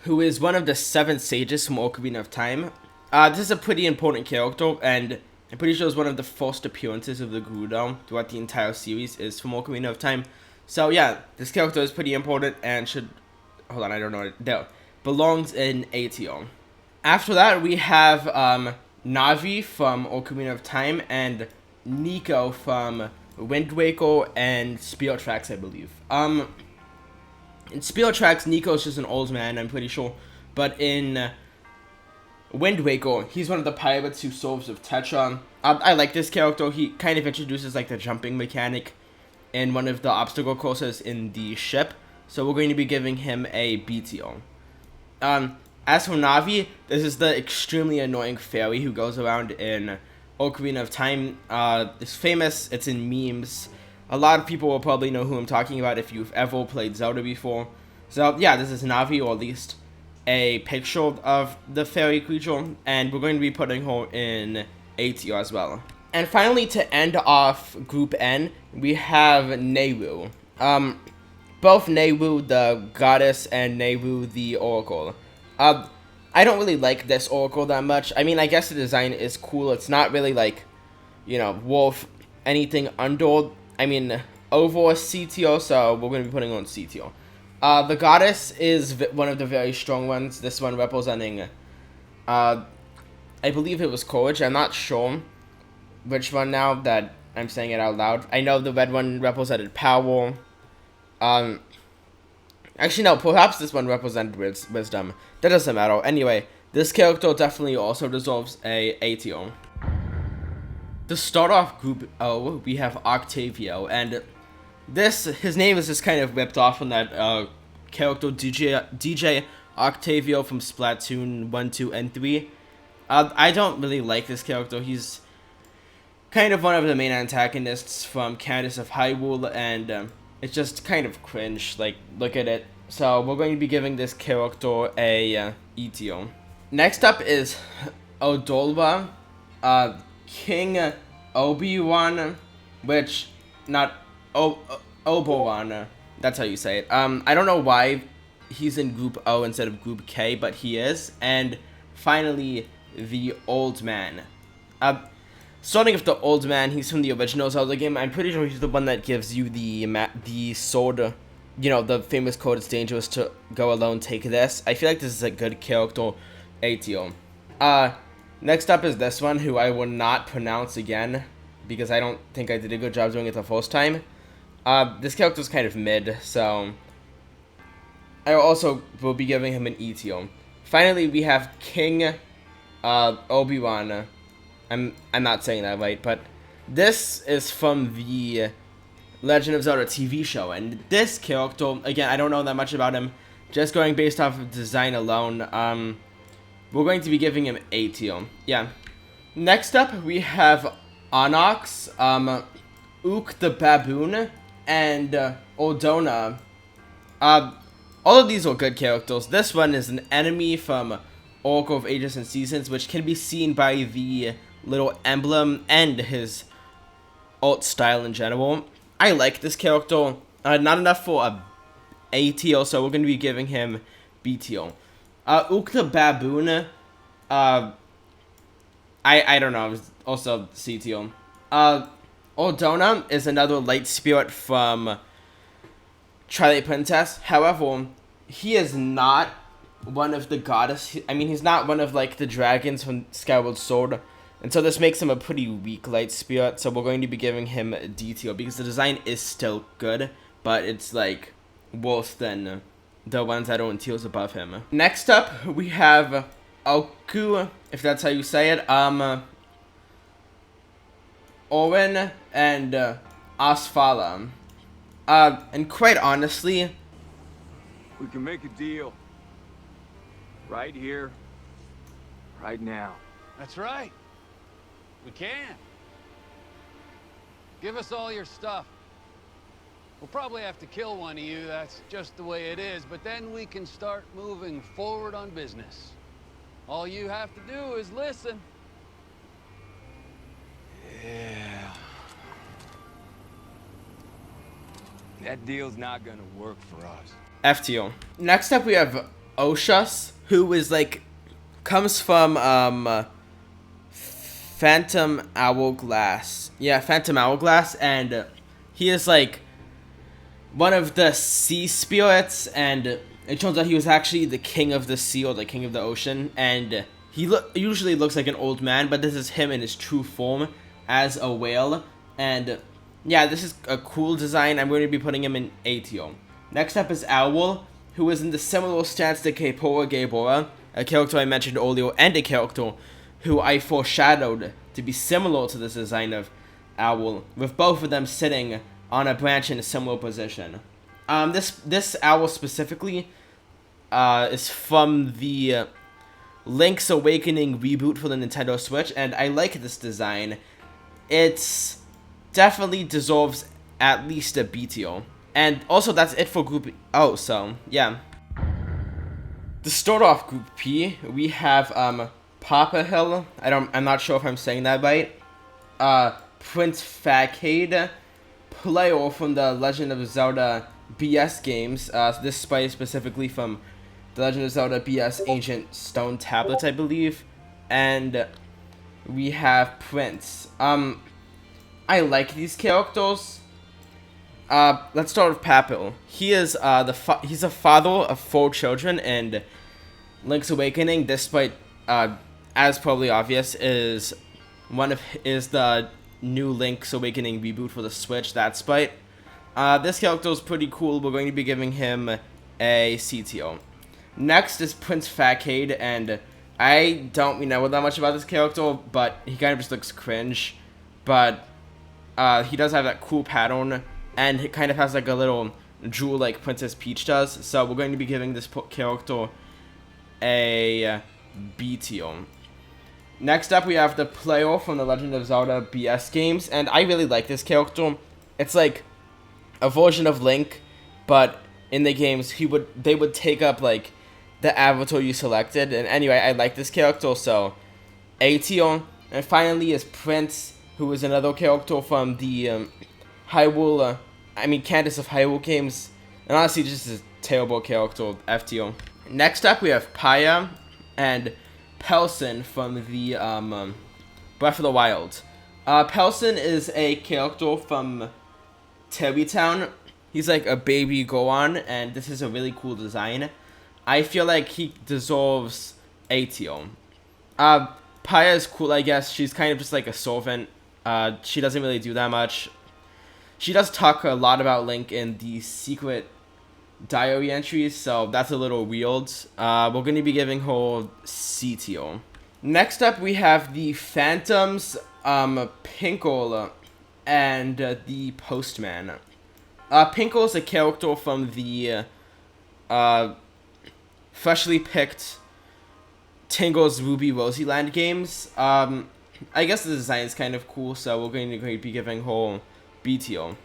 who is one of the 7 sages from Ocarina of Time. This is a pretty important character, and I'm pretty sure it's one of the first appearances of the Gerudo throughout the entire series is from Ocarina of Time. So yeah, this character is pretty important and should, hold on, I don't know, there, belongs in A tier. After that, we have Navi from Ocarina of Time and Nico from Wind Waker and Spirit Tracks, I believe. In Spirit Tracks, Nico's just an old man, I'm pretty sure. But in Wind Waker, he's one of the pirates who serves with Tetra. I like this character. He kind of introduces like the jumping mechanic in one of the obstacle courses in the ship. So we're going to be giving him a B tier. As for Navi, this is the extremely annoying fairy who goes around in Ocarina of Time. It's famous. It's in memes. A lot of people will probably know who I'm talking about if you've ever played Zelda before. So yeah, this is Navi, or at least a picture of the fairy creature, and we're going to be putting her in A tier as well. And finally, to end off Group N, we have Nehru. Both Nehru the goddess and Nehru the oracle. I don't really like this oracle that much. I mean, I guess the design is cool. It's not really like, you know, worth anything under, over C tier, so we're going to be putting on C tier. The goddess is one of the very strong ones. This one representing, I believe it was courage. I'm not sure which one now that I'm saying it out loud. I know the red one represented power. Actually, no, perhaps this one represented wisdom. That doesn't matter. Anyway, this character definitely also deserves a tier. To start off Group O, we have Octavio, and his name is just kind of ripped off from that character DJ Octavio from Splatoon 1, 2, and 3. I don't really like this character. He's kind of one of the main antagonists from Candace of Hyrule, and it's just kind of cringe. Like, look at it. So we're going to be giving this character a E tier. Next up is Odolwa, King Obi-Wan, which, not Obi-Wan, that's how you say it. I don't know why he's in Group O instead of Group K, but he is. And finally, the Old Man. Starting with the Old Man, he's from the original Zelda game. I'm pretty sure he's the one that gives you the sword, you know, the famous quote, "It's dangerous to go alone, take this." I feel like this is a good character, A tier. Next up is this one, who I will not pronounce again, because I don't think I did a good job doing it the first time. This character's kind of mid, so I also will be giving him an E tier. Finally, we have King Obi-Wan. I'm not saying that right, but this is from the Legend of Zelda TV show, and this character, again, I don't know that much about him, just going based off of design alone, we're going to be giving him A tier. Yeah. Next up, we have Onyx, Ook the Baboon, and Ordona. All of these are good characters. This one is an enemy from Oracle of Ages and Seasons, which can be seen by the little emblem and his art style in general. I like this character. Not enough for A tier, so we're going to be giving him B tier. Ook the Baboon, I don't know, also C tier. Ordona is another light spirit from Twilight Princess. However, he is not one of the goddess. He's not one of, like, the dragons from Skyward Sword. And so this makes him a pretty weak light spirit. So we're going to be giving him a D tier, because the design is still good, but it's, like, worse than the ones that are in tiers above him. Next up, we have Oku, if that's how you say it. Owen and Asfala. And quite honestly, we can make a deal. Right here, right now. That's right. We can. Give us all your stuff. We'll probably have to kill one of you, that's just the way it is, but then we can start moving forward on business. All you have to do is listen. Yeah. That deal's not gonna work for us. F tier. Next up, we have Oshus, who is, like, comes from Phantom Hourglass. Yeah, Phantom Hourglass, and he is, like, one of the sea spirits, and it turns out he was actually the king of the sea, or the king of the ocean, and he usually looks like an old man, but this is him in his true form as a whale, and yeah, this is a cool design. I'm going to be putting him in A tier. Next up is Owl, who is in the similar stance to Keipora Gaebora, a character I mentioned earlier, and a character who I foreshadowed to be similar to this design of Owl, with both of them sitting on a branch in a similar position. This owl specifically is from the Link's Awakening reboot for the Nintendo Switch, and I like this design. It's definitely deserves at least a B tier. And also, that's it for Group O, so yeah. To start off Group P, we have Papa Hill. I'm not sure if I'm saying that right. Prince Facade, player from the Legend of Zelda BS games. This sprite is specifically from the Legend of Zelda BS Ancient Stone Tablets, I believe. And we have Prince. I like these characters. Let's start with Papil. He is he's a father of 4 children, and Link's Awakening, despite as probably obvious, is the new Link's Awakening reboot for the Switch. That sprite. This character is pretty cool. We're going to be giving him a CTO. Next is Prince Facade, and I don't really know that much about this character, but he kind of just looks cringe. But he does have that cool pattern, and it kind of has like a little jewel like Princess Peach does. So we're going to be giving this character a B tier. Next up, we have the player from the Legend of Zelda BS games, and I really like this character. It's like a version of Link, but in the games they would take up like the avatar you selected. And anyway, I like this character, so A tier. And finally is Prince, who is another character from the Candace of Hyrule games, and honestly just a terrible character, F tier. Next up, we have Paya and Pelson from the Breath of the Wild. Pelson is a character from Terrytown. He's like a baby Goron, and this is a really cool design. I feel like he deserves A tier. Paya is cool, I guess. She's kind of just like a servant. She doesn't really do that much. She does talk a lot about Link in the secret diary entries, so that's a little weird. We're going to be giving her C tier. Next up, we have the Phantoms, Pinkle, and the Postman. Pinkle is a character from the freshly picked Tingle's Ruby Rosy Land games. I guess the design is kind of cool, so we're going to be giving her B tier.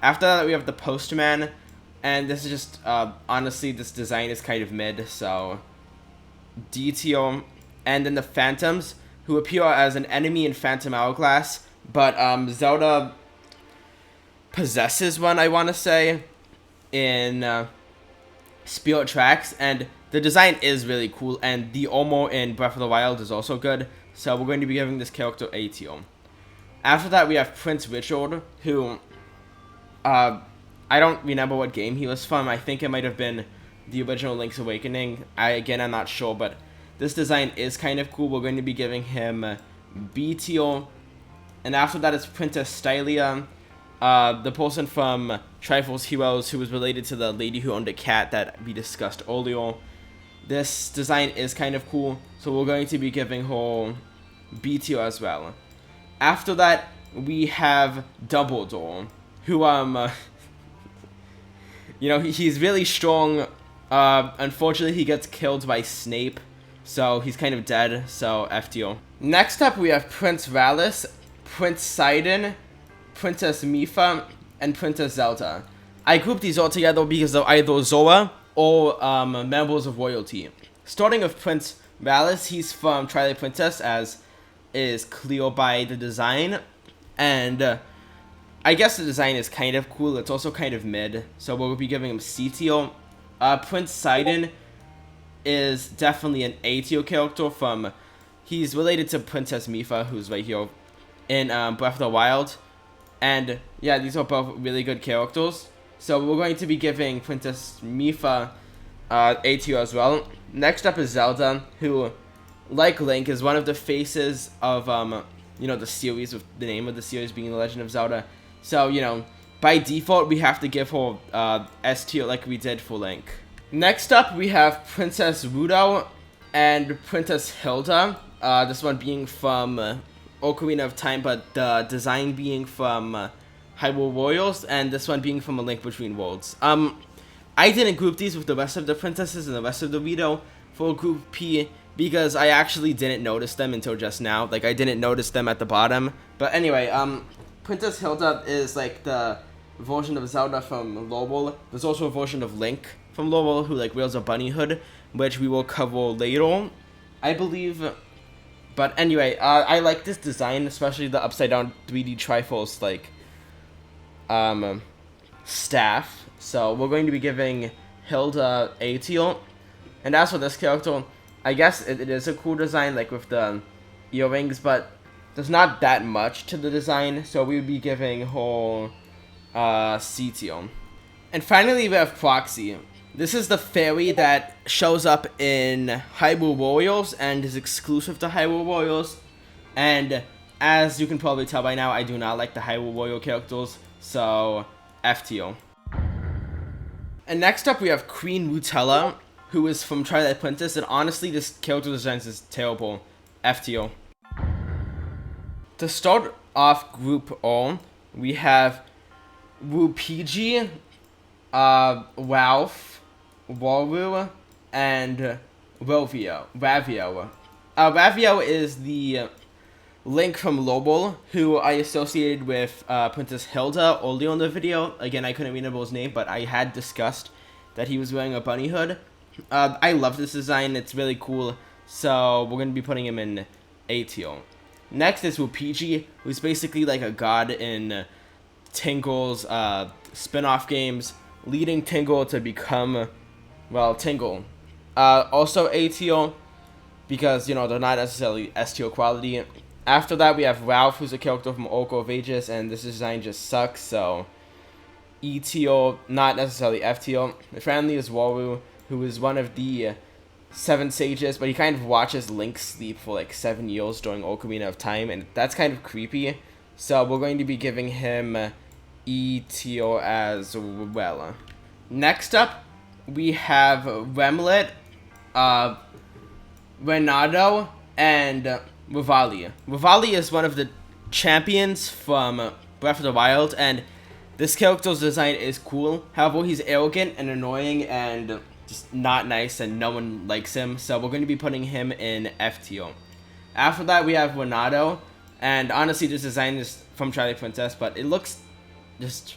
After that, we have the Postman, and this is just, honestly, this design is kind of mid, so D tier. And then the Phantoms, who appear as an enemy in Phantom Hourglass, but Zelda possesses one, I want to say, in Spirit Tracks, and the design is really cool, and the Omo in Breath of the Wild is also good, so we're going to be giving this character A tier. After that, we have Prince Richard, who, I don't remember what game he was from. I think it might have been the original Link's Awakening. I'm not sure, but this design is kind of cool. We're going to be giving him B tier. And after that, it's Princess Stylia, the person from Triforce Heroes who was related to the lady who owned a cat that we discussed earlier. This design is kind of cool, so we're going to be giving her B tier as well. After that, we have Dumbledore, who, he's really strong. Unfortunately, he gets killed by Snape, so he's kind of dead, so F tier. Next up, we have Prince Valis, Prince Sidon, Princess Mipha, and Princess Zelda. I grouped these all together because they're either Zora or members of royalty. Starting with Prince Valis, he's from Twilight Princess, as is clear by the design, and I guess the design is kind of cool. It's also kind of mid, so we'll be giving him C tier. Prince Sidon is definitely an A tier character he's related to Princess Mipha, who's right here in Breath of the Wild, and yeah, these are both really good characters, so we're going to be giving Princess Mipha A tier as well. Next up is Zelda, who, like Link, is one of the faces of, the series, with the name of the series being The Legend of Zelda. So, by default, we have to give her S tier like we did for Link. Next up, we have Princess Rudo and Princess Hilda. This one being from Ocarina of Time, but the design being from Hyrule Warriors, and this one being from A Link Between Worlds. I didn't group these with the rest of the princesses and the rest of the Rudo for Group P, because I actually didn't notice them until just now. Like, I didn't notice them at the bottom. But anyway, Princess Hilda is like the version of Zelda from Lowell. There's also a version of Link from Laurel who like wields a bunny hood, which we will cover later, I believe. But anyway, I like this design, especially the upside down 3D Triforce like staff. So we're going to be giving Hilda a teal. And as for this character, I guess it is a cool design, like with the earrings, but there's not that much to the design, so we would be giving her C tier. And finally, we have Proxy. This is the fairy that shows up in Hyrule Warriors and is exclusive to Hyrule Warriors. And as you can probably tell by now, I do not like the Hyrule Warrior characters, so F tier. And next up, we have Queen Rutella, who is from Twilight Princess, and honestly, this character design is terrible. F tier. To start off Group O, we have Rupiji, Ralph, Waru, and Ravio. Ravio is the Link from Lobel, who I associated with Princess Hilda earlier in the video. Again, I couldn't remember his name, but I had discussed that he was wearing a bunny hood. I love this design, it's really cool, so we're going to be putting him in A tier. Next is Rupiji, who's basically like a god in Tingle's spin-off games, leading Tingle to become, well, Tingle. Also A tier, because, you know, they're not necessarily S tier quality. After that, we have Ralph, who's a character from Oracle of Ages, and this design just sucks, so E tier, not necessarily F tier. Finally is Waru, who is one of the 7 sages, but he kind of watches Link sleep for like 7 years during Ocarina of Time, and that's kind of creepy. So we're going to be giving him E tier as well. Next up, we have Remlet, Renato, and Rivali. Rivali is one of the champions from Breath of the Wild, and this character's design is cool. However, he's arrogant and annoying and just not nice, and no one likes him, so we're going to be putting him in F tier. After that, we have Renato, and honestly, this design is from Twilight Princess, but it looks just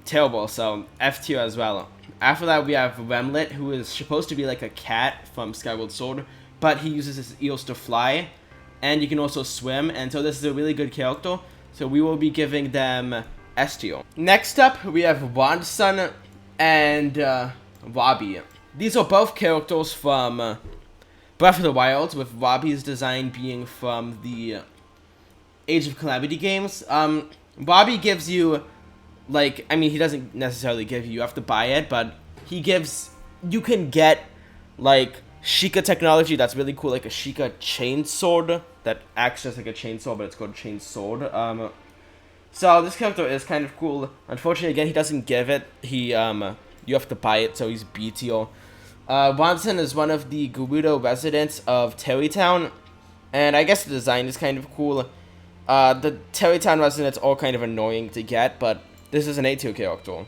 terrible, so F tier as well. After that, we have Remlet, who is supposed to be like a cat from Skyward Sword, but he uses his ears to fly, and you can also swim, and so this is a really good character, so we will be giving them S tier. Next up, we have Wandson and Robbie. These are both characters from Breath of the Wild, with Robbie's design being from the Age of Calamity games. Robbie gives you, like, I mean, he doesn't necessarily give you have to buy it, but he gives, you can get, like, Sheikah technology that's really cool, like a Sheikah chainsword that acts just like a chainsaw, but it's called chainsword. So this character is kind of cool. Unfortunately, again, he doesn't give it. You have to buy it, so he's B tier. Watson is one of the Gerudo residents of Terrytown, and I guess the design is kind of cool. The Terrytown residents are kind of annoying to get, but this is an A tier character.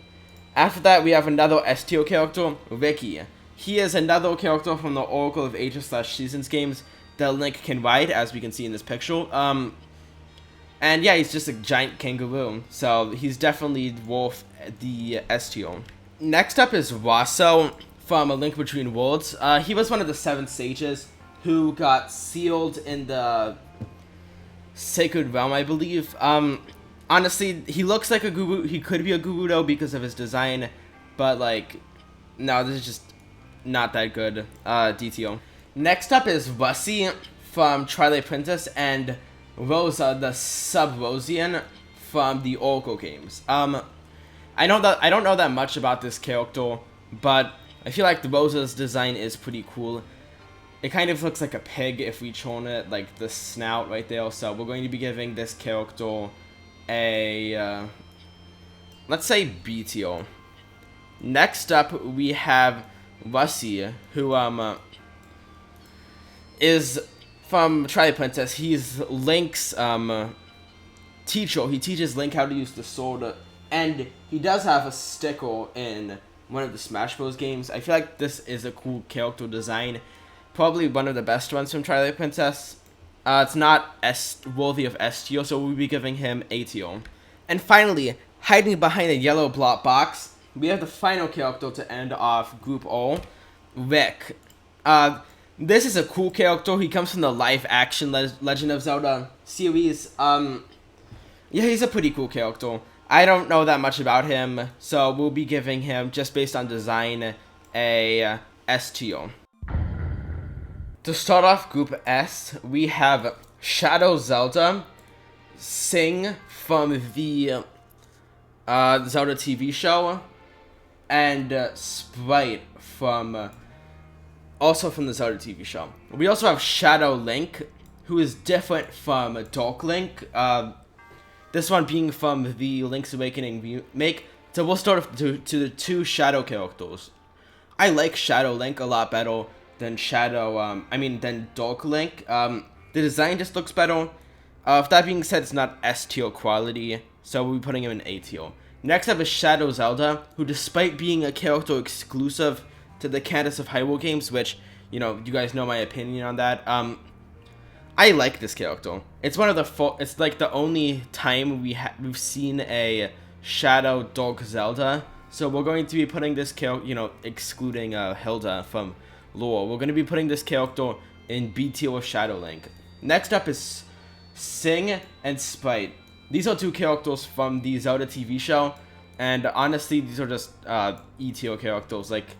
After that, we have another S tier character, Ricky. He is another character from the Oracle of Ages / Seasons games that Link can ride, as we can see in this picture. And yeah, he's just a giant kangaroo, so he's definitely worth the S tier. Next up is Rosso from A Link Between Worlds. He was one of the 7 sages who got sealed in the Sacred Realm, I believe. Honestly, he looks like a Gerudo. He could be a Gerudo because of his design, but like, no, this is just not that good. D tier. Next up is Russie from Twilight Princess and Rosa, the Sub-Rosian from the Oracle games. I don't know that much about this character, but I feel like the Rosa's design is pretty cool. It kind of looks like a pig if we turn it, like the snout right there. So we're going to be giving this character a, let's say B tier. Next up, we have Russie, who is from Twilight Princess. He's Link's teacher. He teaches Link how to use the sword, and he does have a sticker in one of the Smash Bros. Games. I feel like this is a cool character design. Probably one of the best ones from Twilight Princess. It's not worthy of S tier, so we'll be giving him A tier. And finally, hiding behind a yellow block box, we have the final character to end off Group O, Rick. This is a cool character. He comes from the live-action Legend of Zelda series. Yeah, he's a pretty cool character. I don't know that much about him, so we'll be giving him, just based on design, a S tier. To start off Group S, we have Shadow Zelda, Sing from the Zelda TV show, and Sprite from also from the Zelda TV show. We also have Shadow Link, who is different from Dark Link. This one being from the Link's Awakening remake. So we'll start off to the two Shadow characters. I like Shadow Link a lot better than than Dark Link. The design just looks better. With that being said, it's not S tier quality, so we'll be putting him in A tier. Next up is Shadow Zelda, who, despite being a character exclusive to the Candace of Hyrule games, which, you guys know my opinion on that. I like this character. It's one of the it's like the only time we've seen a Shadow Dark Zelda. So we're going to be putting this character, excluding Hilda from lore. We're going to be putting this character in B tier with Shadow Link. Next up is Sing and Sprite. These are two characters from the Zelda TV show, and honestly, these are just E tier characters. Like,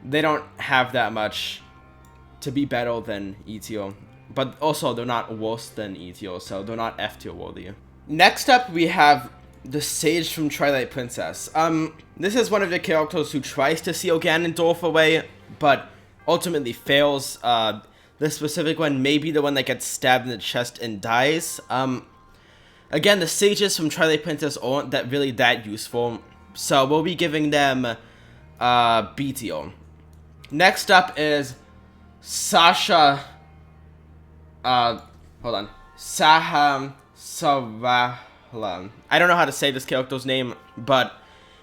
they don't have that much to be better than E tier. But also, they're not worse than E tier, so they're not F tier worthy. Next up, we have the Sage from Twilight Princess. This is one of the characters who tries to seal Ganondorf away, but ultimately fails. This specific one may be the one that gets stabbed in the chest and dies. Again, the Sages from Twilight Princess aren't that useful, so we'll be giving them B tier. Next up is Saha Sawala. I don't know how to say this character's name, but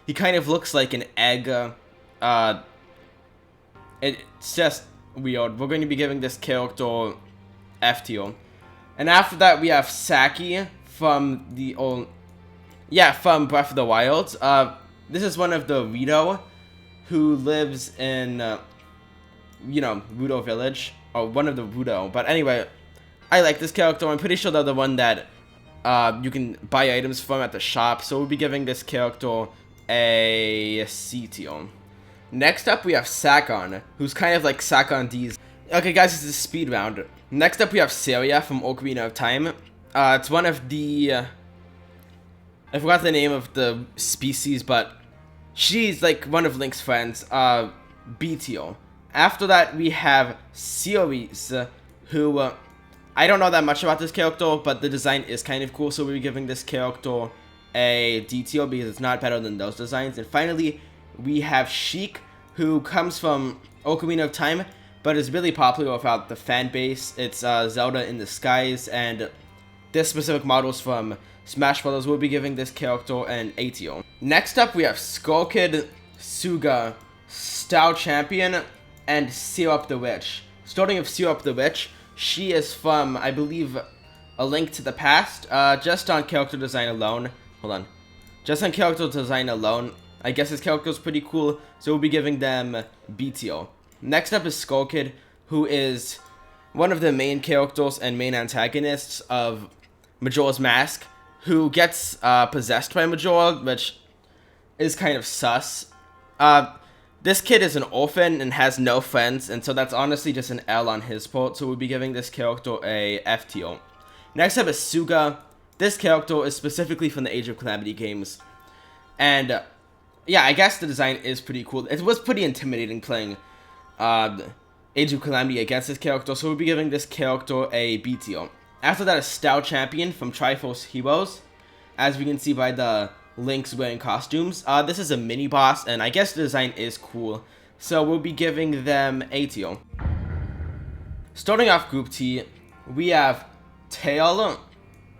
he kind of looks like an egg. It's just weird. We're going to be giving this character F tier. And after that, we have Saki from from Breath of the Wild. This is one of the Rito who lives in, Rudo Village, or one of the Rudo. But anyway, I like this character. I'm pretty sure they're the one that you can buy items from at the shop. So we'll be giving this character a C tier. Next up, we have Sakon, who's kind of like Sakon D's. Okay, guys, this is a speed round. Next up, we have Saria from Ocarina of Time. It's one of the... I forgot the name of the species, but she's like one of Link's friends. B tier. After that, we have Ceres, who... I don't know that much about this character, but the design is kind of cool, so we'll be giving this character a D tier because it's not better than those designs. And finally, we have Sheik, who comes from Ocarina of Time, but is really popular without the fan base. It's Zelda in Disguise, and this specific model is from Smash Bros. We'll be giving this character an A tier. Next up, we have Skull Kid, Suga, Style Champion, and Syrup the Witch. Starting with Syrup the Witch, she is from, I believe, A Link to the Past. Just on character design alone, I guess his character is pretty cool, so we'll be giving them B tier. Next up is Skull Kid, who is one of the main characters and main antagonists of Majora's Mask, who gets possessed by Majora, which is kind of sus. This kid is an orphan and has no friends, and so that's honestly just an L on his part, so we'll be giving this character a F tier. Next up is Suga. This character is specifically from the Age of Calamity games, and yeah, I guess the design is pretty cool. It was pretty intimidating playing Age of Calamity against this character, so we'll be giving this character a B tier. After that is Style Champion from Triforce Heroes, as we can see by the Link's wearing costumes. This is a mini boss, and I guess the design is cool, so we'll be giving them A tier. Starting off Group T, we have Tail,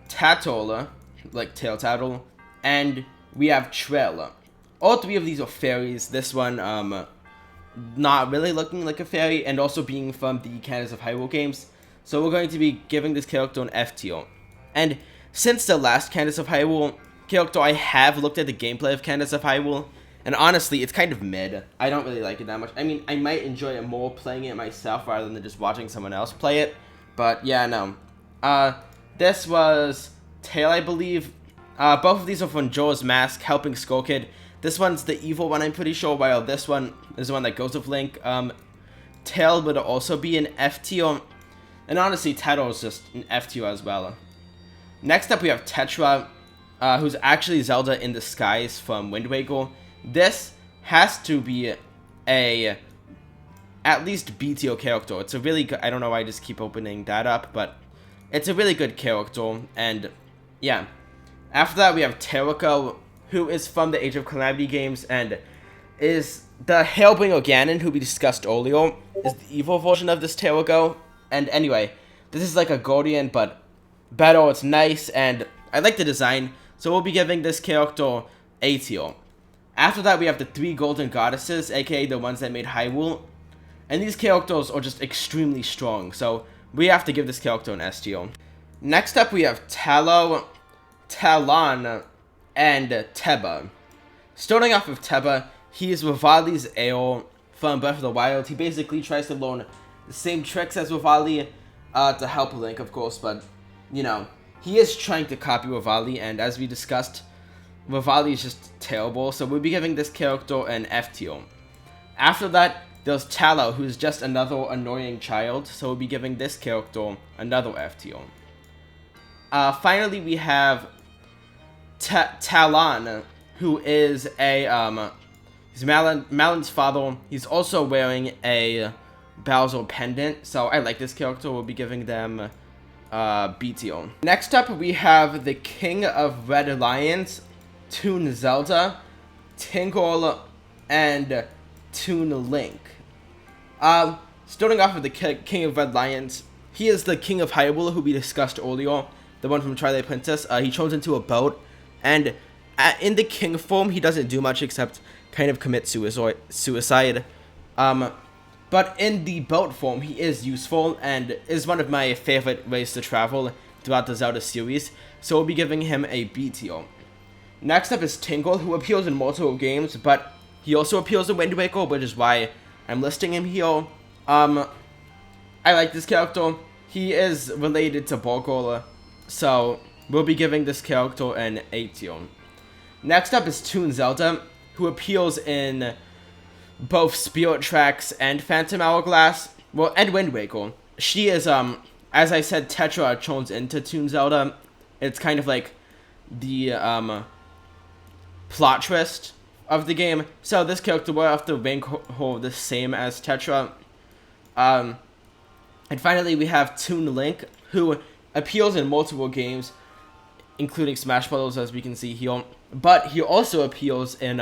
Tattle, like Tail Tattle, and we have Trail. All three of these are fairies. This one, not really looking like a fairy, and also being from the Candace of Hyrule games. So we're going to be giving this character an F tier. And since the last Candace of Hyrule character, I have looked at the gameplay of Candace of Hyrule, And honestly, it's kind of mid. I don't really like it that much. I mean, I might enjoy it more playing it myself rather than just watching someone else play it. But yeah, no. This was Tail, I believe. Both of these are from Joel's Mask, helping Skull Kid. This one's the evil one, I'm pretty sure, while this one is the one that goes with Link. Tail would also be an F tier. And honestly, Tail is just an F tier as well. Next up, we have Tetra, who's actually Zelda in disguise from Wind Waker. This has to be a at least B tier character. It's a really good. I don't know why I just keep opening that up, but it's a really good character. And yeah, after that we have Terrako, who is from the Age of Calamity games and is the Hellbringer Ganon, who we discussed earlier. Is the evil version of this Terrako. And anyway, this is like a Guardian, but better. It's nice, and I like the design. So we'll be giving this character A tier. After that, we have the 3 Golden Goddesses, aka the ones that made Hyrule. And these characters are just extremely strong, so we have to give this character an S tier. Next up, we have Talon, and Teba. Starting off with Teba, he is Rivali's heir from Breath of the Wild. He basically tries to learn the same tricks as Rivali to help Link, of course, but, you know, he is trying to copy Rivali, and as we discussed, Rivali is just terrible, so we'll be giving this character an F tier. After that, there's Tallow, who's just another annoying child, so we'll be giving this character another F tier. Finally, we have Talon, who is he's Malon's father. He's also wearing a Bowser pendant, so I like this character. We'll be giving them B tier. Next up, we have the King of Red Lions, Toon Zelda, Tingle, and Toon Link. Starting off with the King of Red Lions, he is the King of Hyrule, who we discussed earlier, the one from Twilight Princess. He turns into a boat, and in the King form, he doesn't do much except kind of commit suicide. But in the boat form, he is useful and is one of my favorite ways to travel throughout the Zelda series, so we'll be giving him a B tier. Next up is Tingle, who appears in multiple games, but he also appears in Wind Waker, which is why I'm listing him here. I like this character. He is related to Borgol, so we'll be giving this character an A tier. Next up is Toon Zelda, who appears in both Spirit Tracks and Phantom Hourglass, well, and Wind Waker. She is, as I said, Tetra turns into Toon Zelda. It's kind of like the, plot twist of the game. So this character will have to rank her the same as Tetra. And finally, we have Toon Link, who appears in multiple games, including Smash Bros., as we can see here. But he also appears in,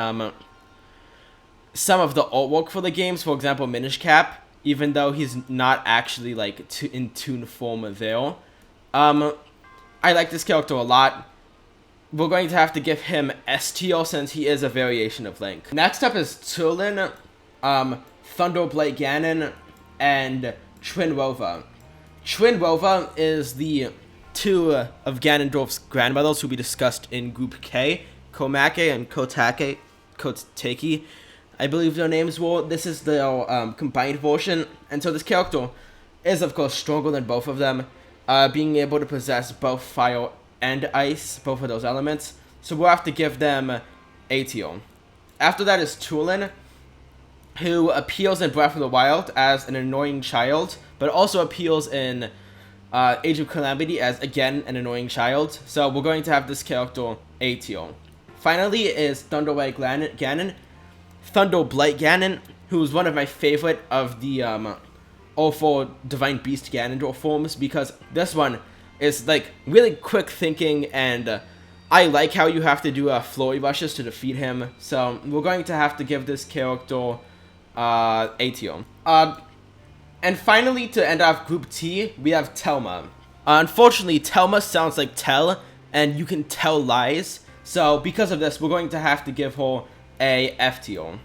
some of the artwork for the games, for example, Minish Cap, even though he's not actually, like, in Toon form there. I like this character a lot. We're going to have to give him S tier since he is a variation of Link. Next up is Turlin, Thunderblade Ganon, and Trinrova. Trinrova is the 2 of Ganondorf's grandmothers who we discussed in Group K, Komake and Koteki, I believe their names were. This is their combined version, and so this character is of course stronger than both of them, being able to possess both fire and ice, both of those elements, so we'll have to give them A tier. After that is Tulin, who appears in Breath of the Wild as an annoying child, but also appears in Age of Calamity as, again, an annoying child, so we're going to have this character A tier. Finally is Thunderblight Ganon, who's one of my favorite of the all 4 Divine Beast Ganondorf forms, because this one is like really quick thinking, and I like how you have to do flurry rushes to defeat him, so we're going to have to give this character A tier. And finally, to end off Group T, we have Telma. Unfortunately, Telma sounds like tell, and you can tell lies, so because of this, we're going to have to give her a F tier.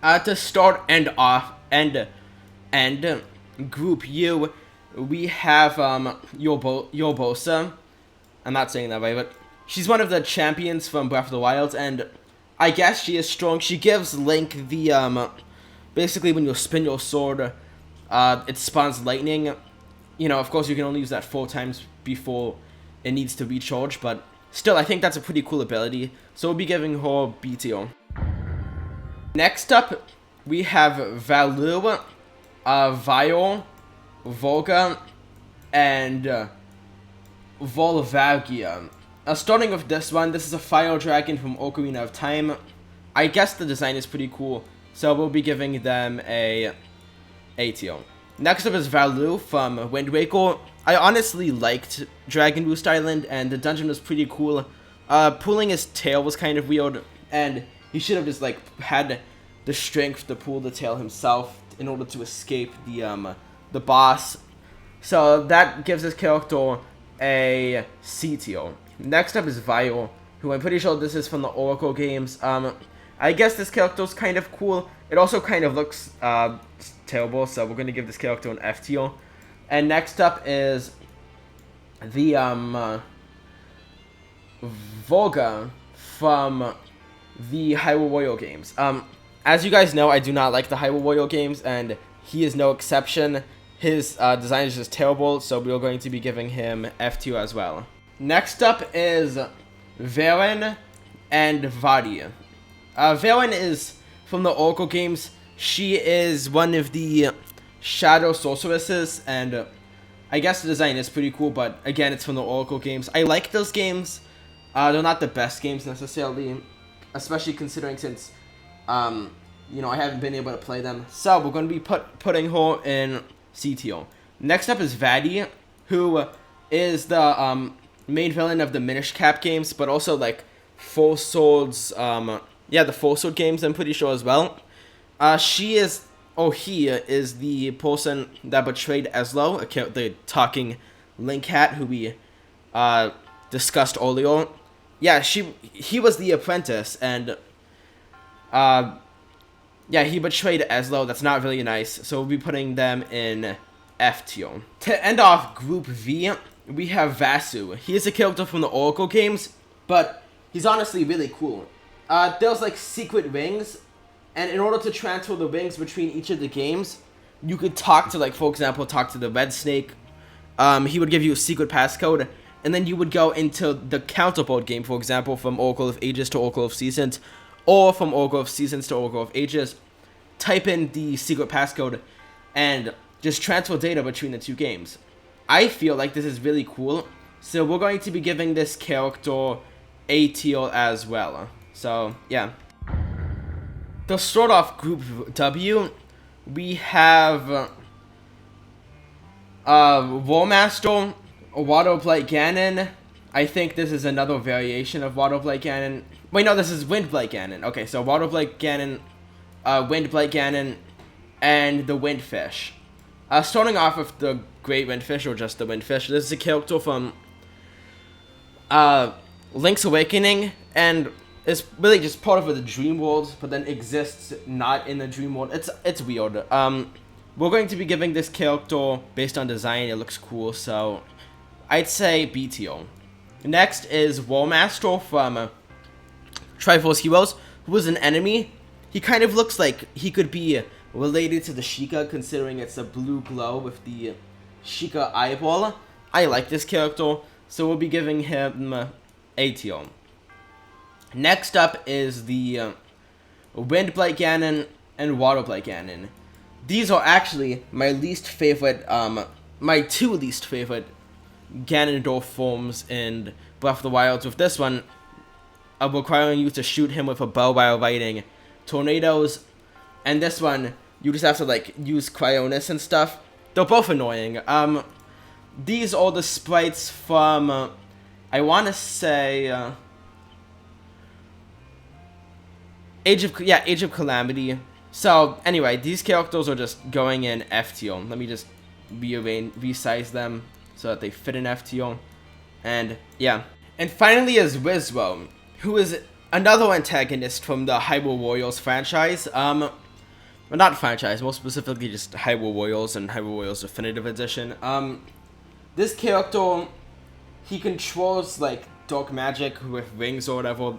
To start and Group U, we have Yorbosa. I'm not saying that right, but she's one of the champions from Breath of the Wild, and I guess she is strong. She gives Link the, basically when you spin your sword, it spawns lightning. You know, of course you can only use that 4 times before it needs to recharge, but still, I think that's a pretty cool ability. So we'll be giving her BTO. Next up, we have Valur, Viol, Volga, and Volvagia. Starting with this one, this is a fire dragon from Ocarina of Time. I guess the design is pretty cool, so we'll be giving them a ATO. Next up is Valur from Wind Waker. I honestly liked Dragon Roost Island, and the dungeon was pretty cool. Pulling his tail was kind of weird, and he should have just like had the strength to pull the tail himself in order to escape the boss. So that gives this character a CTO. Next up is Viol, who I'm pretty sure this is from the Oracle games. I guess this character's kind of cool. It also kind of looks terrible, so we're gonna give this character an FTO. And next up is the Volga from the Hyrule Warrior games. As you guys know, I do not like the Hyrule Warrior games, and he is no exception. His design is just terrible, so we're going to be giving him F2 as well. Next up is Varen and Vadi. Varen is from the Oracle games. She is one of the Shadow Sorceresses, and I guess the design is pretty cool, but again, it's from the Oracle games. I like those games. They're not the best games necessarily, especially considering since, you know, I haven't been able to play them. So we're going to be putting her in CTO. Next up is Vadi, who is the main villain of the Minish Cap games, but also like Four Swords, the Four Sword games, I'm pretty sure as well. He is the person that betrayed Eslo, the talking Link hat who we discussed earlier. Yeah, he was the apprentice, and he betrayed Eslo. That's not really nice, so we'll be putting them in F tier. To end off Group V, we have Vasu. He is a character from the Oracle games, but he's honestly really cool. There's like secret rings, and in order to transfer the rings between each of the games, you could talk to, like, for example, talk to the Red Snake. He would give you a secret passcode, and then you would go into the counterpart game, for example, from Oracle of Ages to Oracle of Seasons, or from Oracle of Seasons to Oracle of Ages. Type in the secret passcode, and just transfer data between the two games. I feel like this is really cool, so we're going to be giving this character a tier as well. So, yeah. To start off Group W, we have Warmaster, Waterblight Ganon. I think this is another variation of Waterblight Ganon. Wait, no, this is Windblight Ganon. Okay, so Waterblight Ganon, Windblight Ganon, and the Windfish. Starting off with the Great Windfish, or just the Windfish. This is a character from Link's Awakening, and it's really just part of the dream world, but then exists not in the dream world. It's weird. We're going to be giving this character based on design. It looks cool, so I'd say BTO. Next is Warmaster from Triforce Heroes, who is an enemy. He kind of looks like he could be related to the Sheikah, considering it's a blue glow with the Sheikah eyeball. I like this character, so we'll be giving him ATO. Next up is the Windblight Ganon and Waterblight Ganon. These are actually my least favorite, my two least favorite Ganondorf forms in Breath of the Wild. With this one, requiring you to shoot him with a bow while riding tornadoes, and this one, you just have to like use Cryonis and stuff. They're both annoying. These are the sprites from, I want to say, Age of Calamity. So anyway, these characters are just going in F tier. Let me just resize them so that they fit in F tier. And yeah. And finally is Rizzo, who is another antagonist from the Hyrule Warriors franchise. Well, not franchise, more specifically just Hyrule Warriors and Hyrule Warriors Definitive Edition. This character, he controls like dark magic with rings or whatever.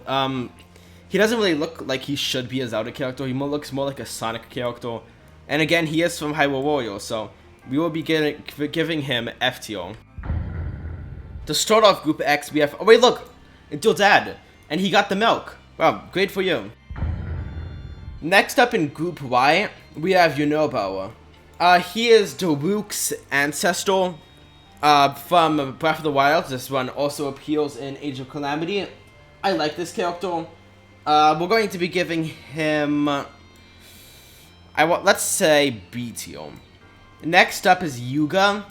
he doesn't really look like he should be a Zelda character. He looks more like a Sonic character. And again, he is from Hyrule Warriors, so we will be giving him F tier. To start off Group X, we have... Oh, wait, look! It's your dad. And he got the milk. Wow, great for you. Next up in Group Y, we have Yunobo. He is Daruk's ancestor from Breath of the Wild. This one also appears in Age of Calamity. I like this character. We're going to be giving him... let's say B tier. Next up is Yuga,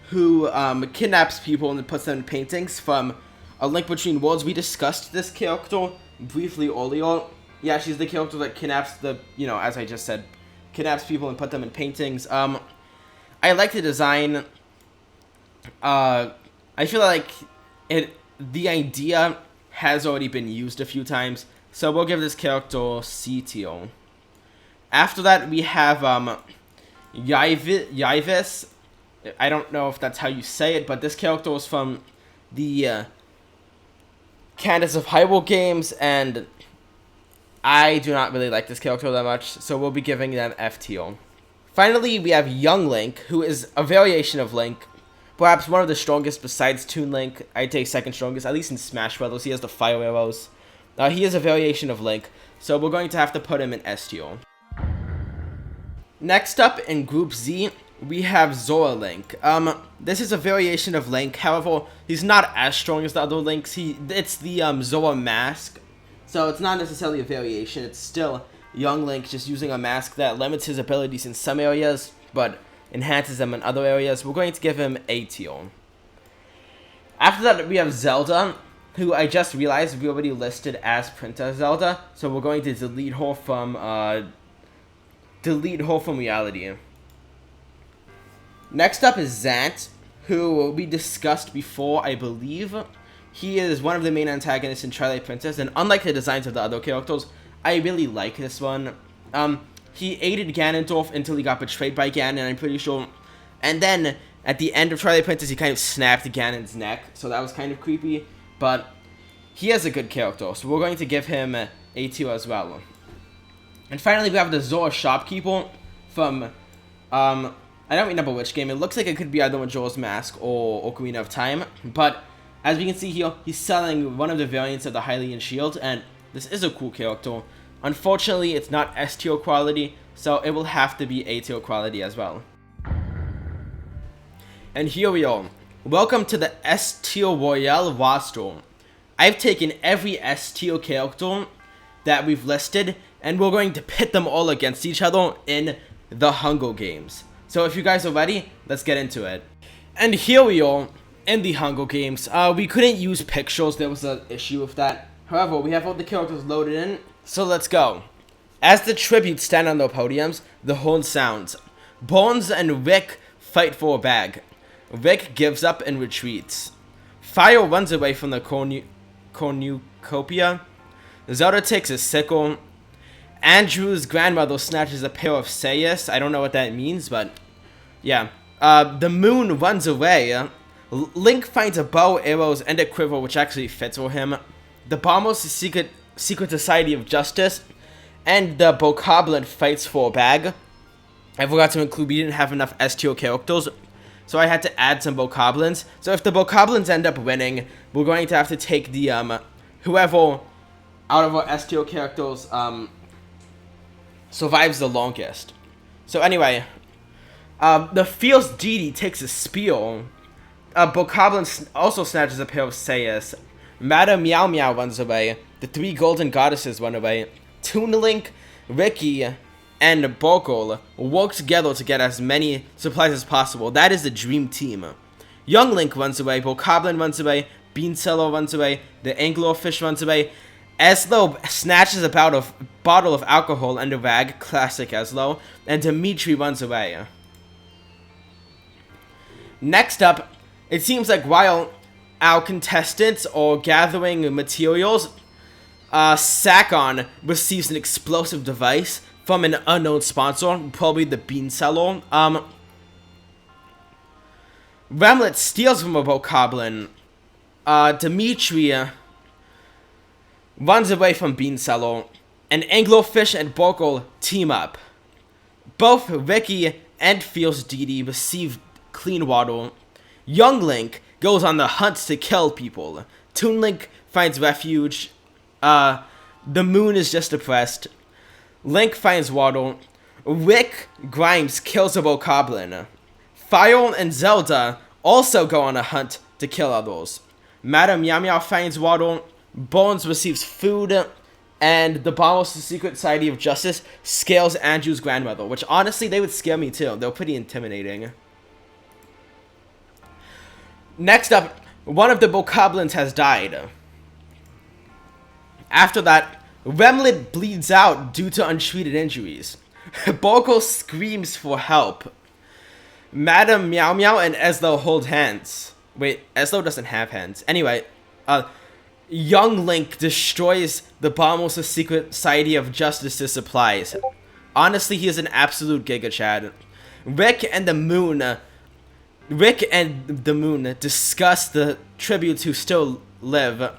who kidnaps people and puts them in paintings from A Link Between Worlds. We discussed this character briefly earlier. Yeah, she's the character that kidnaps as I just said, kidnaps people and put them in paintings. I like the design. I feel like the idea has already been used a few times, so we'll give this character C tier. After that, we have Yaivis. I don't know if that's how you say it, but this character is from the Candace of Hyrule games, and I do not really like this character that much, so we'll be giving them F tier. Finally, we have Young Link, who is a variation of Link. Perhaps one of the strongest besides Toon Link. I'd say second strongest, at least in Smash Bros. He has the fire arrows. He is a variation of Link, so we're going to have to put him in S tier. Next up in Group Z, we have Zora Link. This is a variation of Link. However, he's not as strong as the other Links. It's the Zora mask, so it's not necessarily a variation. It's still Young Link just using a mask that limits his abilities in some areas, but enhances them in other areas. We're going to give him A tier. After that, we have Zelda, who I just realized we already listed as Princess Zelda, so we're going to delete her from reality. Next up is Zant, who we discussed before, I believe. He is one of the main antagonists in Twilight Princess, and unlike the designs of the other characters, I really like this one. He aided Ganondorf until he got betrayed by Ganon, I'm pretty sure. And then, at the end of Twilight Princess, he kind of snapped Ganon's neck, so that was kind of creepy. But he is a good character, so we're going to give him A tier as well. And finally, we have the Zora Shopkeeper from, I don't remember which game. It looks like it could be either Majora's Mask or Ocarina of Time. But, as we can see here, he's selling one of the variants of the Hylian Shield, and this is a cool character. Unfortunately, it's not S tier quality, so it will have to be A tier quality as well. And here we are. Welcome to the S tier Royale roster. I've taken every S tier character that we've listed, and we're going to pit them all against each other in the Hunger Games. So if you guys are ready, let's get into it. And here we are in the Hunger Games. We couldn't use pictures, there was an issue with that. However, we have all the characters loaded in, so let's go. As the tributes stand on their podiums, the horn sounds. Bones and Rick fight for a bag. Rick gives up and retreats. Fire runs away from the cornucopia. Zelda takes a sickle. Andrew's grandmother snatches a pair of sayas. I don't know what that means, but yeah. The moon runs away. Link finds a bow, arrows, and a quiver, which actually fits for him. The Bombers' secret Society of Justice, and the Bokoblin fights for a bag. I forgot to include, we didn't have enough S tier characters, so I had to add some Bokoblins. So if the Bokoblins end up winning, we're going to have to take the, whoever out of our S tier characters, survives the longest. So anyway, the Fierce Deity takes a spear. Bokoblin also snatches a pair of sayas. Madame Meow Meow runs away. The three golden goddesses run away. Toon Link, Ricky, and Borkle work together to get as many supplies as possible. That is the dream team. Young Link runs away. Bokoblin runs away. Bean Seller runs away. The Anglerfish runs away. Eslo snatches a bottle of alcohol and a rag. Classic Eslo. And Dimitri runs away. Next up, it seems like while our contestants are gathering materials, Sakon receives an explosive device from an unknown sponsor, probably the Bean Seller. Remlet steals from a Bokoblin. Dimitri runs away from Beancello, and Anglofish and Borkle team up. Both Ricky and Feels Didi receive clean water. Young Link goes on the hunt to kill people. Toon Link finds refuge. The moon is just depressed. Link finds water. Rick Grimes kills a bokoblin. Fire and Zelda also go on a hunt to kill others. Madame Meow Meow finds water. Bones receives food. And the Bombos, the Secret Society of Justice, scales Andrew's grandmother, which honestly, they would scare me too. They're pretty intimidating. Next up, one of the bokoblins has died. After that, Remlet bleeds out due to untreated injuries. Borkle screams for help. Madame Meow Meow and Eslo hold hands. Wait, Eslo doesn't have hands. Anyway, Young Link destroys the Bombos' Secret Society of Justice's supplies. Honestly, he is an absolute Giga Chad. Rick and the Moon discuss the tributes who still live.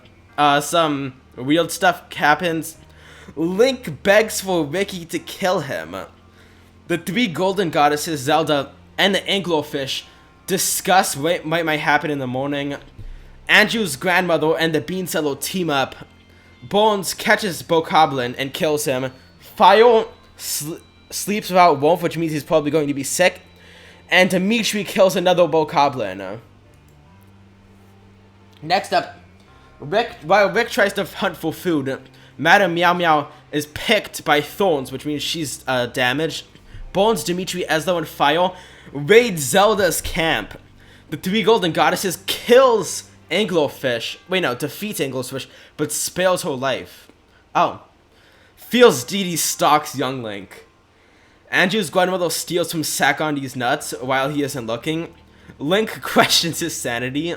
Some weird stuff happens. Link begs for Ricky to kill him. The three golden goddesses, Zelda and the Anglofish, discuss what might happen in the morning. Andrew's grandmother and the Beancello team up. Bones catches Bokoblin and kills him. Fire sleeps without warmth, which means he's probably going to be sick. And Dimitri kills another Bokoblin. Next up, while Rick tries to hunt for food, Madame Meow Meow is picked by thorns, which means she's damaged. Bones, Dimitri, Eslo, and Fire raid Zelda's camp. The three golden goddesses kills Anglofish. Wait, no, defeats Anglofish, but spares her life. Oh. Feels Didi stalks Young Link. Andrew's grandmother steals from Sakondi's nuts while he isn't looking. Link questions his sanity.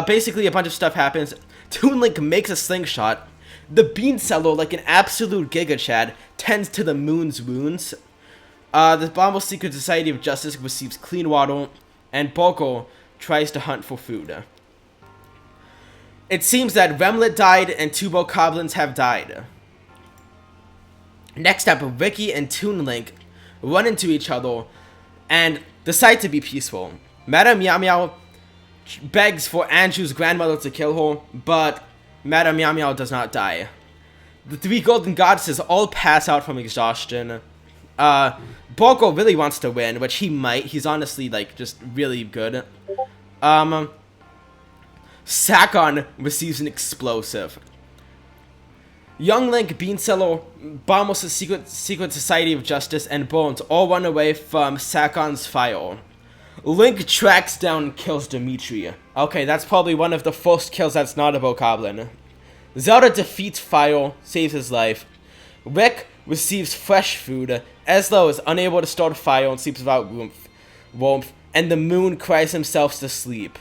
Basically, a bunch of stuff happens. Toon Link makes a slingshot. The Beancello, like an absolute Giga Chad, tends to the moon's wounds. The Bombos Secret Society of Justice receives clean water, and Borkle tries to hunt for food. It seems that Remlet died and two bokoblins have died. Next up, Ricky and Toon Link run into each other and decide to be peaceful. Madame Meow Meow begs for Andrew's grandmother to kill her, but Madame Meow Meow does not die. The three golden goddesses all pass out from exhaustion. Borkle really wants to win, which he might. He's honestly, like, just really good. Sakon receives an explosive. Young Link, Beancello, Bombos' Secret Society of Justice, and Bones all run away from Sakon's fire. Link tracks down and kills Dimitri. Okay, that's probably one of the first kills that's not a bokoblin. Zelda defeats Fire, saves his life. Rick receives fresh food. Eslo is unable to start a fire and sleeps without warmth. And the moon cries himself to sleep.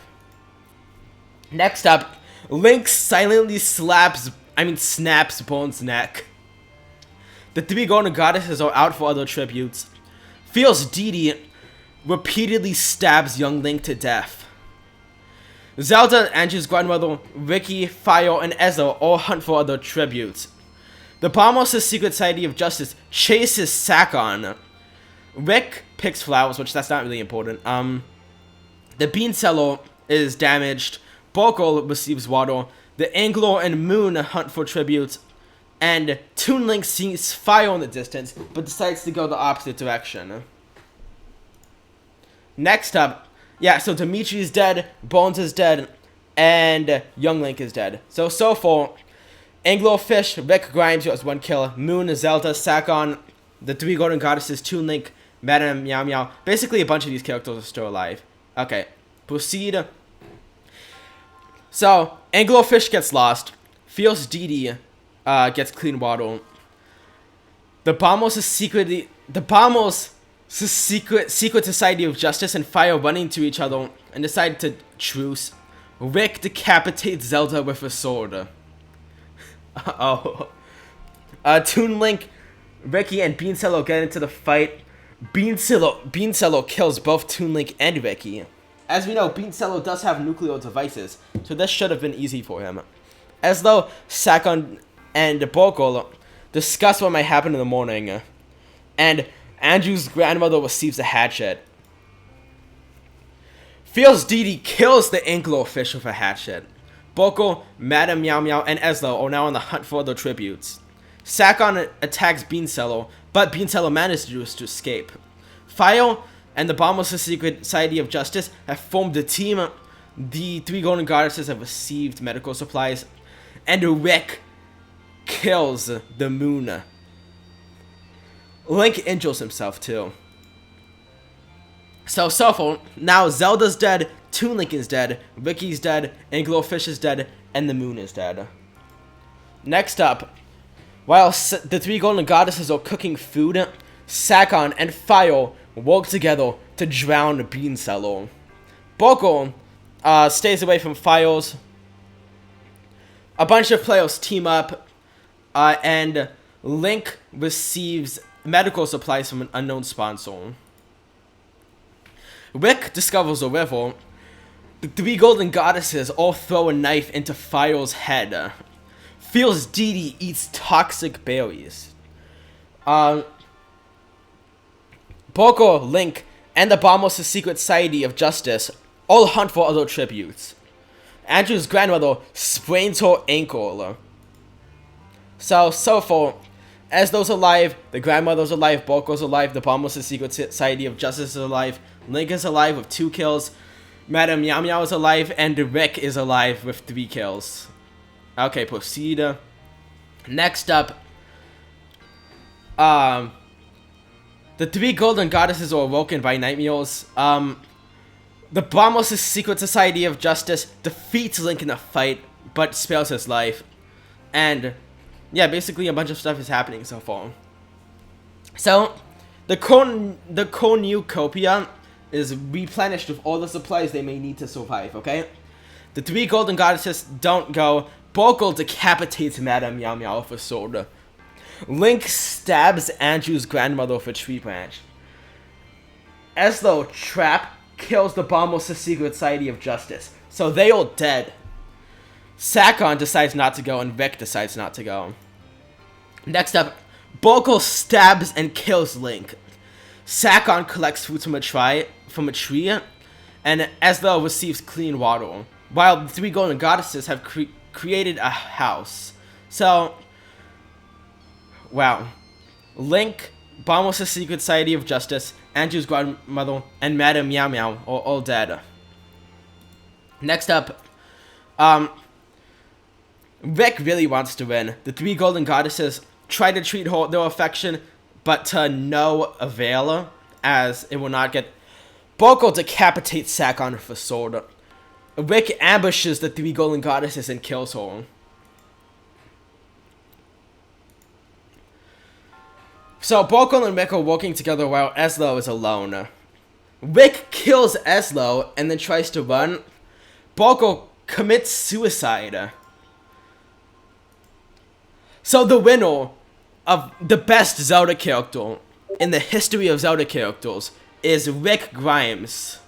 Next up, Link silently snaps Bones' neck. The three golden goddesses are out for other tributes. Feels Didi repeatedly stabs Young Link to death. Zelda, Andrew's grandmother, Ricky, Fire, and Ezra all hunt for other tributes. The Bombos' Secret Society of Justice chases Sakon. Rick picks flowers, which that's not really important. The Beancello is damaged. Borkle receives water. The Angler and Moon hunt for tributes. And Toon Link sees fire in the distance, but decides to go the opposite direction. Next up, yeah, so Dimitri's dead, Bones is dead, and Young Link is dead. So far, Anglofish, Rick Grimes has one kill, Moon, Zelda, Sakon, the three golden goddesses, Toon Link, Madame Meow Meow. Basically, a bunch of these characters are still alive. Okay, proceed. So, Anglofish gets lost. Feels Didi gets clean water. The Bombos' Secret Society of Justice and Fire run into each other and decide to truce. Rick decapitates Zelda with a sword. Toon Link, Ricky, and Beancello get into the fight. Beancello kills both Toon Link and Ricky. As we know, Beancello does have nuclear devices, so this should have been easy for him. Eslo, Sakon, and Bokol discuss what might happen in the morning, and Andrew's grandmother receives a hatchet. Feels Didi kills the Anglo-fish with a hatchet. Bokol, Madame Meow Meow, and Eslo are now on the hunt for their tributes. Sakon attacks Beancello, but Beancello manages to escape. Fio and the Bombers Secret Society of Justice have formed a team. The 3 Golden Goddesses have received medical supplies, and Rick kills the moon. Link injures himself too. So far, now Zelda's dead, Toon Link is dead, Ricky's dead, Anglo-fish is dead, and the moon is dead. Next up, while the 3 Golden Goddesses are cooking food, Sakon and Fio work together to drown Beancello. Boko stays away from Fios. A bunch of players team up, and Link receives medical supplies from an unknown sponsor. Rick discovers a river. The 3 Golden Goddesses all throw a knife into Fio's head. Feels Didi eats toxic berries. Boko, Link, and the Bombers Secret Society of Justice all hunt for other tributes. Andrew's grandmother sprains her ankle. So far, Eslo's alive, the grandmother's alive, Boko's alive, the Bombers Secret Society of Justice is alive, Link is alive with 2 kills, Madame Meow Meow is alive, and Rick is alive with 3 kills. Okay, proceed. Next up, the 3 Golden Goddesses are awoken by nightmares. The Bombers Secret Society of Justice defeats Link in a fight, but spares his life. And yeah, basically a bunch of stuff is happening so far. So, the cornucopia is replenished with all the supplies they may need to survive, okay? The 3 Golden Goddesses don't go. Boko decapitates Madame Meow Meow with a sword. Link stabs Andrew's grandmother with a tree branch. Eslo Trap kills the Bombers Secret Society of Justice. So they all dead. Sakon decides not to go, and Rick decides not to go. Next up, Boko stabs and kills Link. Sakon collects fruits from a tree, and Eslo receives clean water, while the 3 Golden Goddesses have created a house. So, wow. Link, Bombers Secret Society of Justice, Andrew's grandmother, and Madame Meow Meow are all dead. Next up, Rick really wants to win. The 3 Golden Goddesses try to treat their affection, but to no avail, as it will not get. Boko decapitates Sakon with a sword. Rick ambushes the 3 Golden Goddesses and kills her. So Boko and Rick are working together while Eslo is alone. Rick kills Eslo and then tries to run. Boko commits suicide. So the winner of the best Zelda character in the history of Zelda characters is Rick Grimes.